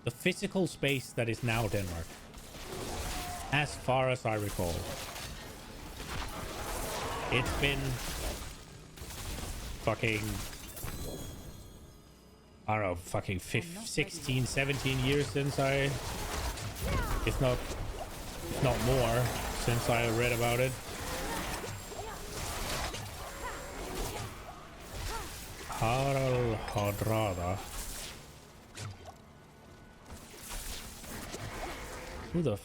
the physical space that is now Denmark, as far as I recall. It's been fucking, I don't know, fucking 16, 17 years since if not more, since I read about it. Harald Hardrada. Who the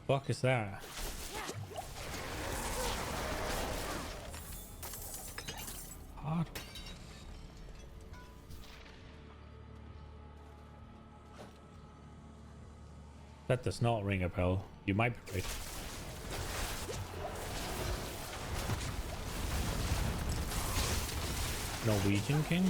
fuck is that? Hard. That does not ring a bell. You might be right. Norwegian king?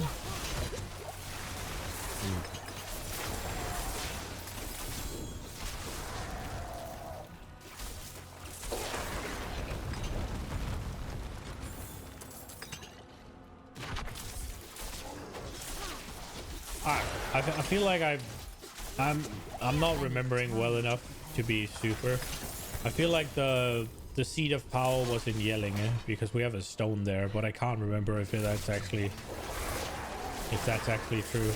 I feel like I'm not remembering well enough to be super. I feel like the seat of power was in Jellinge because we have a stone there, but I can't remember if that's actually true.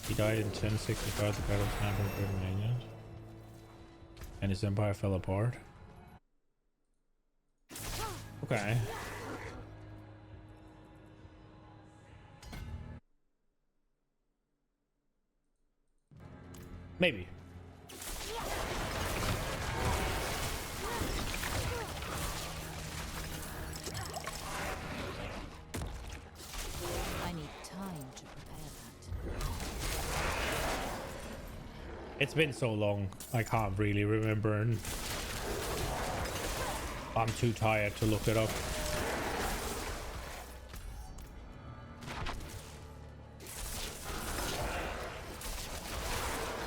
He died in 1065, the Battle of England, and his empire fell apart. Okay. Maybe. I need time to prepare that. It's been so long, I can't really remember, and I'm too tired to look it up.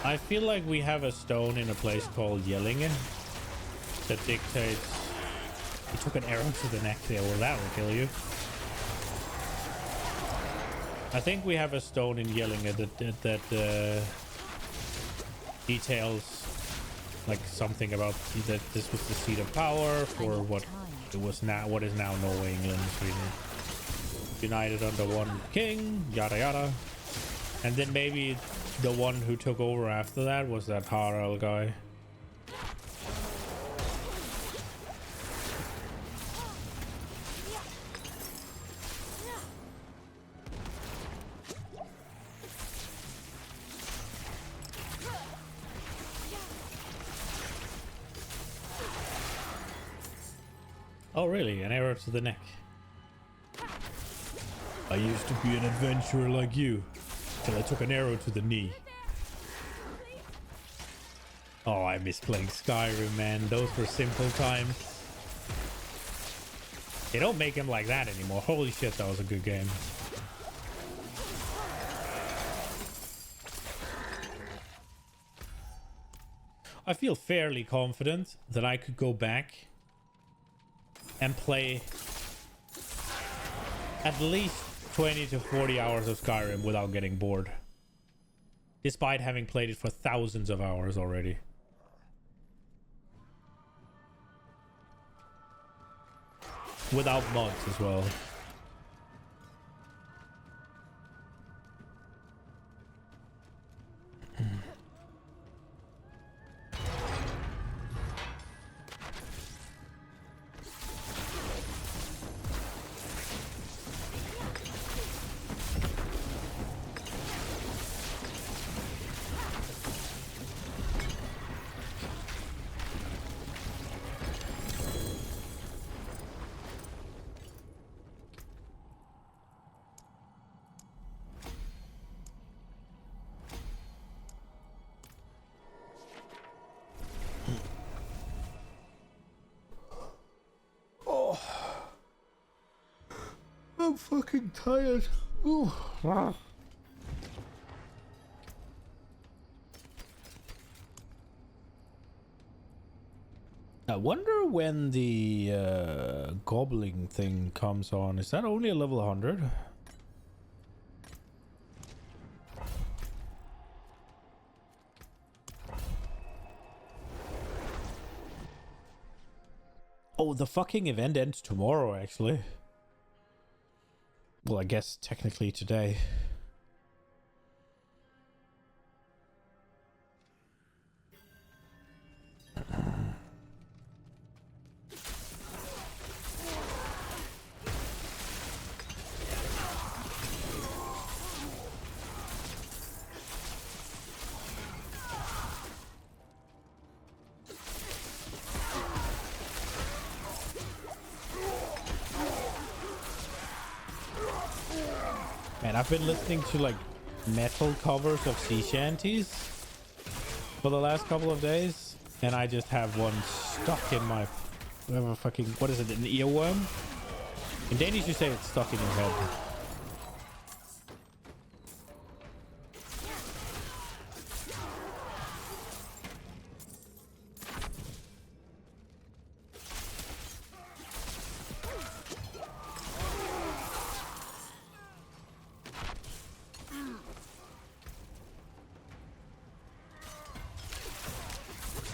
I feel like we have a stone in a place called Jellinge that dictates. You took an arrow to the neck there. Well, that will kill you. I think we have a stone in Jellinge that details like something about that this was the seat of power for what it was now, what is now Norway, England, Sweden, united under one king, yada yada. And then maybe the one who took over after that was that Harald guy. Oh really? An arrow to the neck. I used to be an adventurer like you, till I took an arrow to the knee. Oh, I miss playing Skyrim, man. Those were simple times. They don't make them like that anymore. Holy shit, that was a good game. I feel fairly confident that I could go back and play at least 20 to 40 hours of Skyrim without getting bored, despite having played it for thousands of hours already. Without mods as well. I'm fucking tired. Ooh. I wonder when the gobbling thing comes on. Is that only a level 100? Oh, the fucking event ends tomorrow, actually. Well, I guess technically today. Man, I've been listening to like metal covers of sea shanties for the last couple of days, and I just have one stuck in my whatever fucking, what is it, an earworm? In Danish you say it's stuck in your head.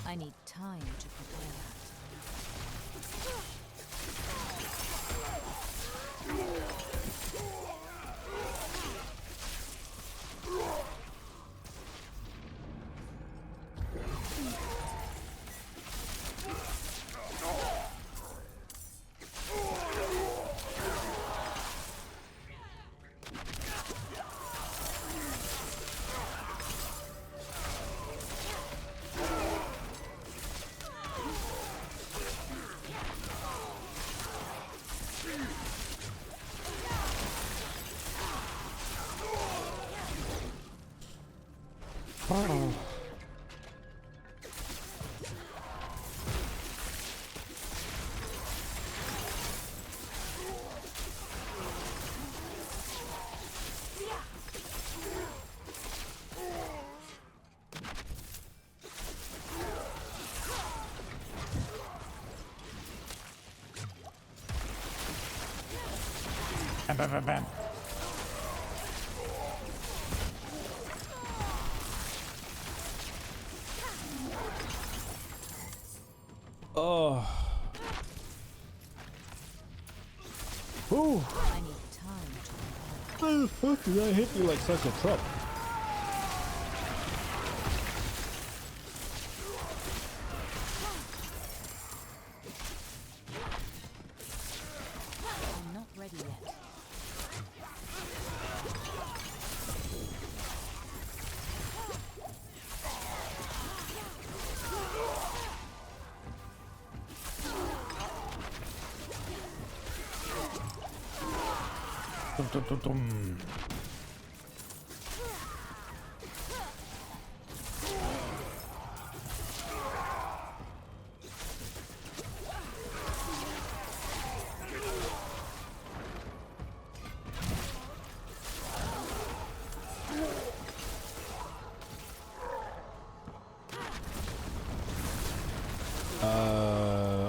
I need time to prepare Bam, bam, bam, bam. Oh. Ooh. I need time to prepare. Why the fuck did I hit you like such a truck? I'm not ready yet. Dum, dum, dum, dum.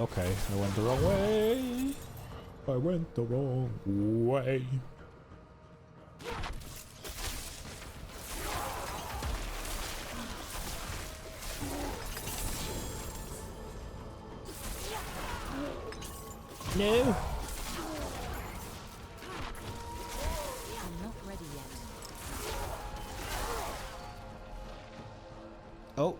Okay, I went the wrong way. I went the wrong way. No. I'm not ready yet. Oh.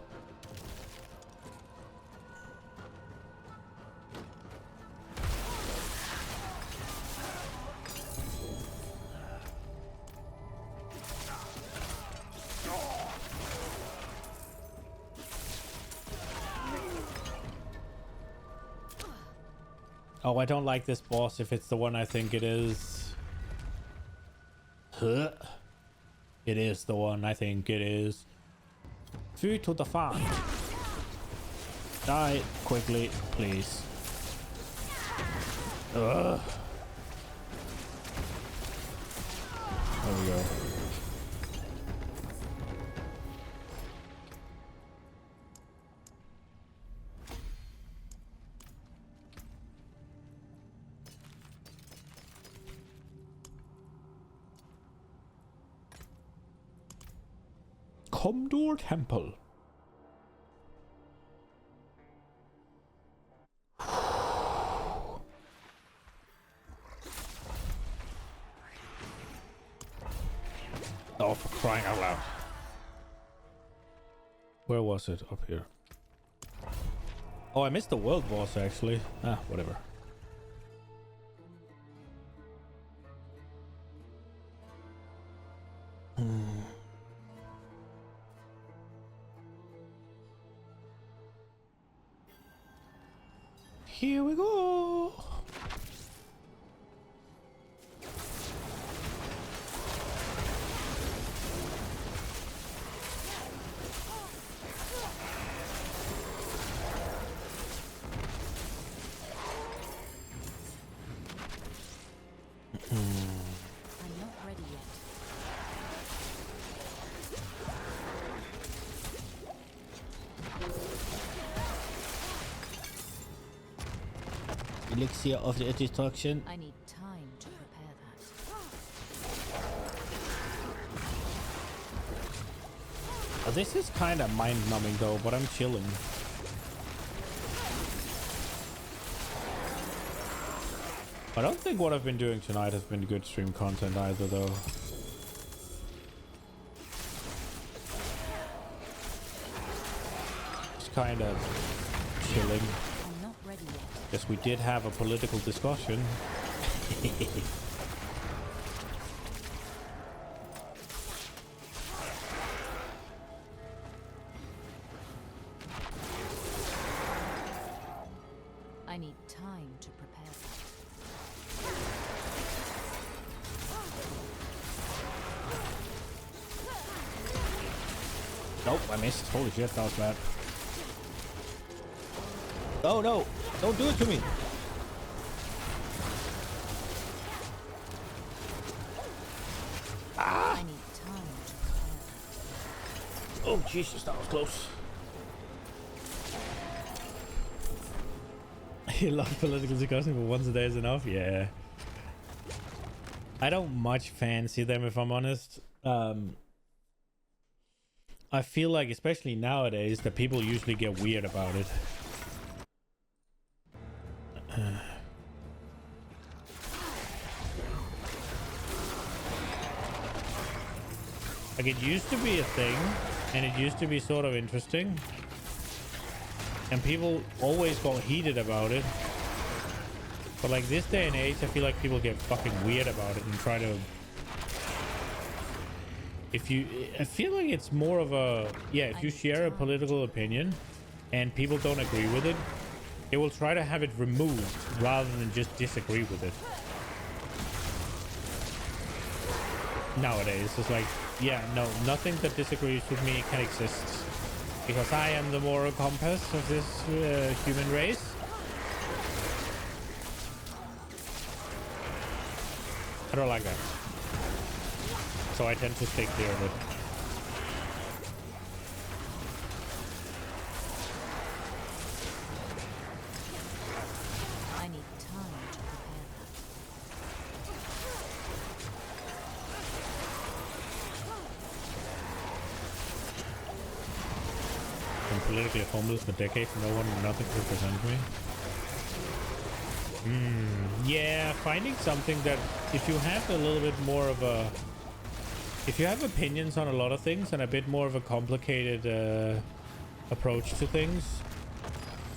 Oh, I don't like this boss if it's the one I think it is. Huh. It is the one I think it is. Fy to the fan. Die quickly, please. Ugh. There we go. Comdor Temple. Oh, for crying out loud. Where was it? Up here. Oh, I missed the world boss actually. Ah, whatever. Here we go. I'm not ready yet. Elixir of the destruction. I need time to prepare that. Oh, this is kind of mind-numbing though, but I'm chilling. I don't think what I've been doing tonight has been good stream content either though. Just kind of chilling. I'm not ready yet. Yes, we did have a political discussion. I need time to prepare that. Nope, I missed. Holy shit, that was bad. Oh no! Don't do it to me! I need time to prepare that. Oh Jesus, that was close. You love political discussion, but once a day is enough? Yeah. I don't much fancy them, if I'm honest. I feel like, especially nowadays, that people usually get weird about it. Like, it used to be a thing, and it used to be sort of interesting. And people always got heated about it. But like this day and age, I feel like people get fucking weird about it and try to... I feel like it's more of a... Yeah, if you share a political opinion and people don't agree with it, they will try to have it removed rather than just disagree with it. Nowadays, it's like, yeah, no, nothing that disagrees with me can exist. Because I am the moral compass of this human race. I don't like that. So I tend to stay clear of it. I need time to prepare that. I'm politically homeless for decades. No one or nothing represents me. Yeah, finding something that if you have a little bit more of a... If you have opinions on a lot of things and a bit more of a complicated approach to things,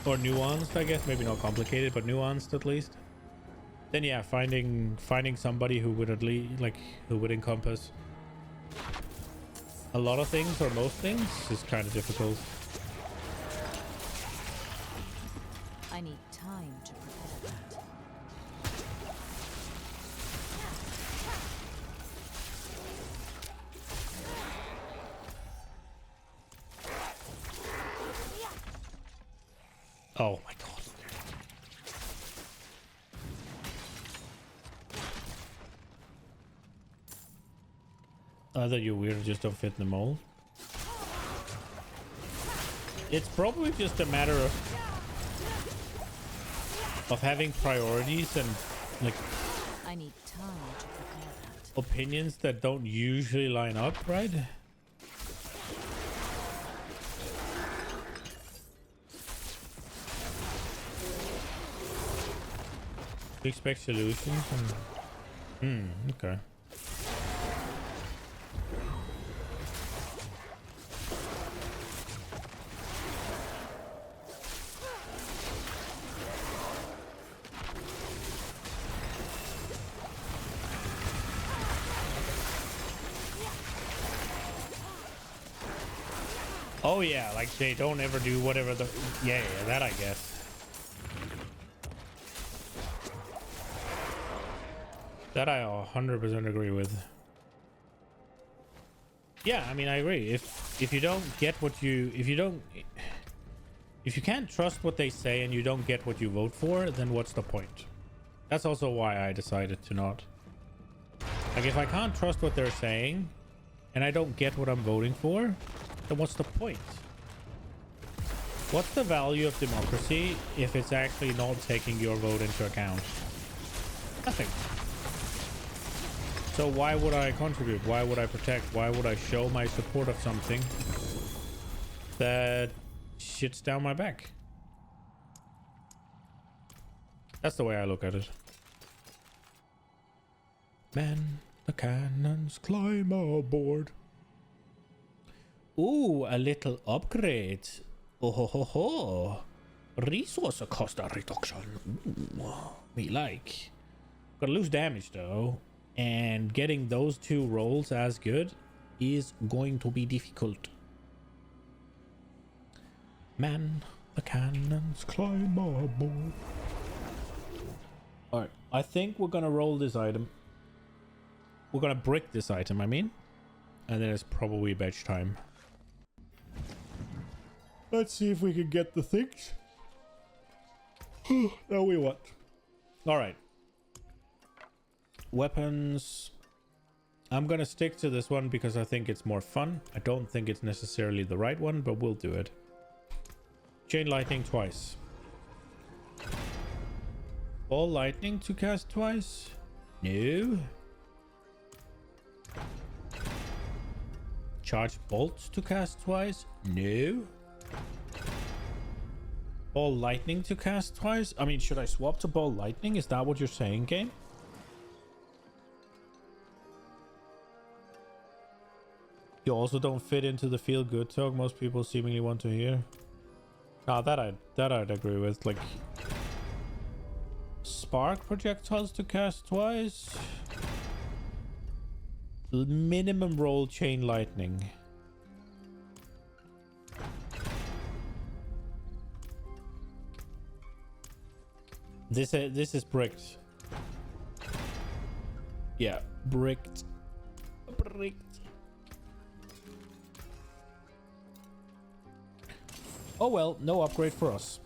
or nuanced, I guess, maybe not complicated, but nuanced at least, then yeah, finding somebody who would at least, like, who would encompass a lot of things or most things is kind of difficult. I need time to prepare that. Oh my god. Either you're weird or just don't fit in the mold. It's probably just a matter of having priorities and like I need time to prepare that. opinions that don't usually line up, right? You expect solutions and... okay. Oh yeah, like they don't ever do whatever the... Yeah, that I guess. That I 100% agree with. Yeah, I mean, I agree. If you don't get what you... If you can't trust what they say and you don't get what you vote for, then what's the point? That's also why I decided to not. Like, if I can't trust what they're saying and I don't get what I'm voting for, then what's the point? What's the value of democracy if it's actually not taking your vote into account? Nothing. So why would I contribute? Why would I protect? Why would I show my support of something that shits down my back? That's the way I look at it. Man, the cannons climb aboard. Ooh, a little upgrade. Oh ho ho ho. Resource cost reduction. Ooh, me like. Gotta lose damage though. And getting those two rolls as good is going to be difficult. Man, the cannons climb aboard. Alright, I think we're gonna roll this item. We're gonna brick this item, I mean. And then it's probably bedge time. Let's see if we can get the things. No, we want. Alright. Weapons. I'm gonna stick to this one because I think it's more fun. I don't think it's necessarily the right one, but we'll do it. Chain lightning twice. Ball lightning to cast twice? No. Charge bolts to cast twice? No. Ball lightning to cast twice? I mean, should I swap to ball lightning? Is that what you're saying, game? You also don't fit into the feel good talk most people seemingly want to hear. Ah, I'd agree with. Like, spark projectiles to cast twice. Minimum roll chain lightning. This is bricked. Yeah, bricked. Oh well, no upgrade for us.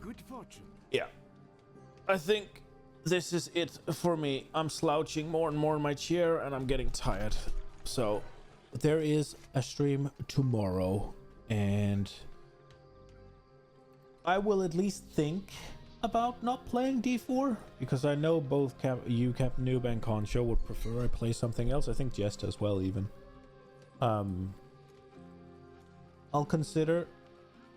Good fortune. Yeah. I think this is it for me. I'm slouching more and more in my chair and I'm getting tired. So there is a stream tomorrow and I will at least think about not playing D4 because I know both you, Captain Noob, and Concho would prefer I play something else. I think Jest as well, even. I'll consider.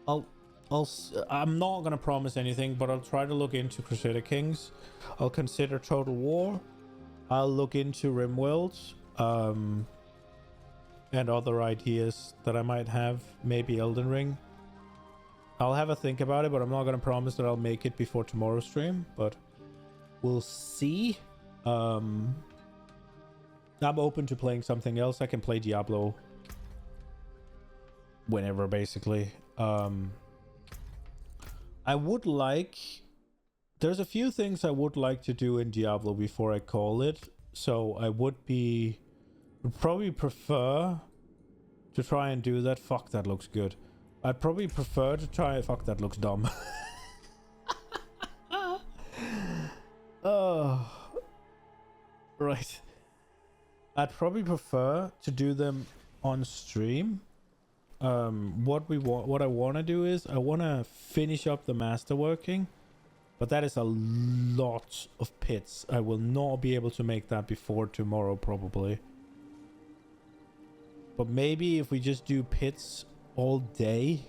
I'm not gonna promise anything, but I'll try to look into Crusader Kings. I'll consider Total War. I'll look into RimWorld, and other ideas that I might have. Maybe Elden Ring. I'll have a think about it, but I'm not going to promise that I'll make it before tomorrow's stream, but we'll see. I'm open to playing something else. I can play Diablo whenever, basically. I would like... There's a few things I would like to do in Diablo before I call it, so I would probably prefer to try and do that. Fuck, that looks good. I'd probably prefer to try... Fuck, that looks dumb. Oh. Right. I'd probably prefer to do them on stream. What I want to do is I want to finish up the masterworking, but that is a lot of pits. I will not be able to make that before tomorrow, probably. But maybe if we just do pits all day,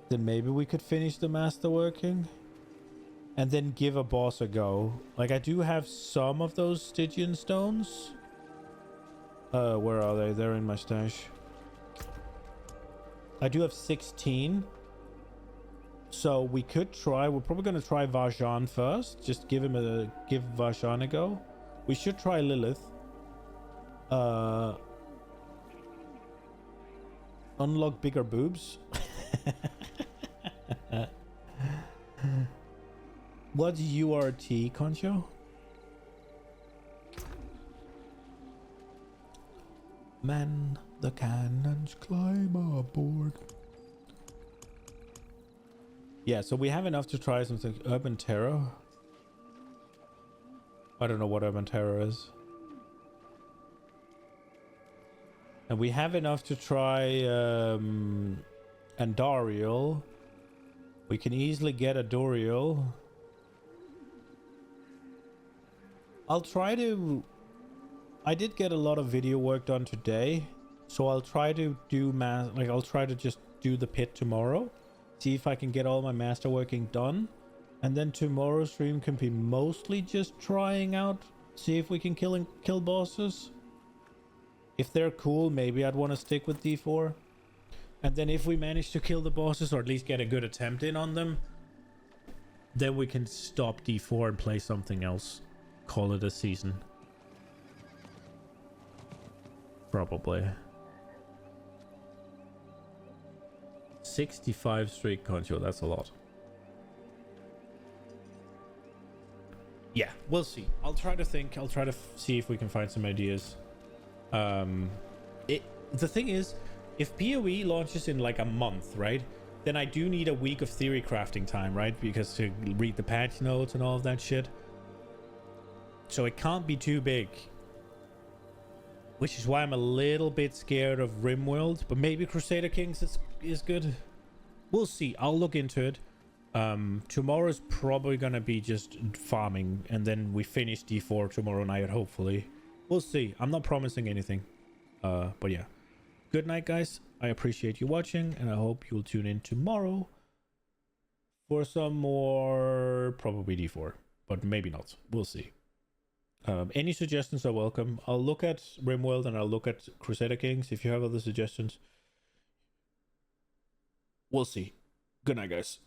then maybe we could finish the masterworking and then give a boss a go. Like, I do have some of those Stygian stones. Where are they? They're in my stash. I do have 16. So we could try. We're probably going to try Vajan first. Just give Vajan a go. We should try Lilith. Unlock bigger boobs. What's URT, Concho? Man, the cannons climb aboard. Yeah, so we have enough to try something. Urban Terror? I don't know what Urban Terror is. And we have enough to try Andariel. We can easily get a Doriel. I'll try to... I did get a lot of video work done today, so I'll try to do I'll try to just do the pit tomorrow. See if I can get all my masterworking done. And then tomorrow's stream can be mostly just trying out. See if we can kill bosses. If they're cool, maybe I'd want to stick with D4. And then if we manage to kill the bosses, or at least get a good attempt in on them, then we can stop D4 and play something else. Call it a season. Probably. 65 streak control, that's a lot. Yeah, we'll see. I'll try to think. I'll try to see if we can find some ideas. The thing is, if PoE launches in like a month, right, then I do need a week of theory crafting time, right, because to read the patch notes and all of that shit. So it can't be too big, which is why I'm a little bit scared of RimWorld, but maybe Crusader Kings is good. We'll see. I'll look into it. Tomorrow's probably gonna be just farming, and then we finish D4 tomorrow night, hopefully. We'll see. I'm not promising anything. But yeah. Good night, guys. I appreciate you watching, and I hope you'll tune in tomorrow for some more, probably D4. but maybe not. We'll see. Any suggestions are welcome. I'll look at RimWorld and I'll look at Crusader Kings. If you have other suggestions, we'll see. Good night, guys.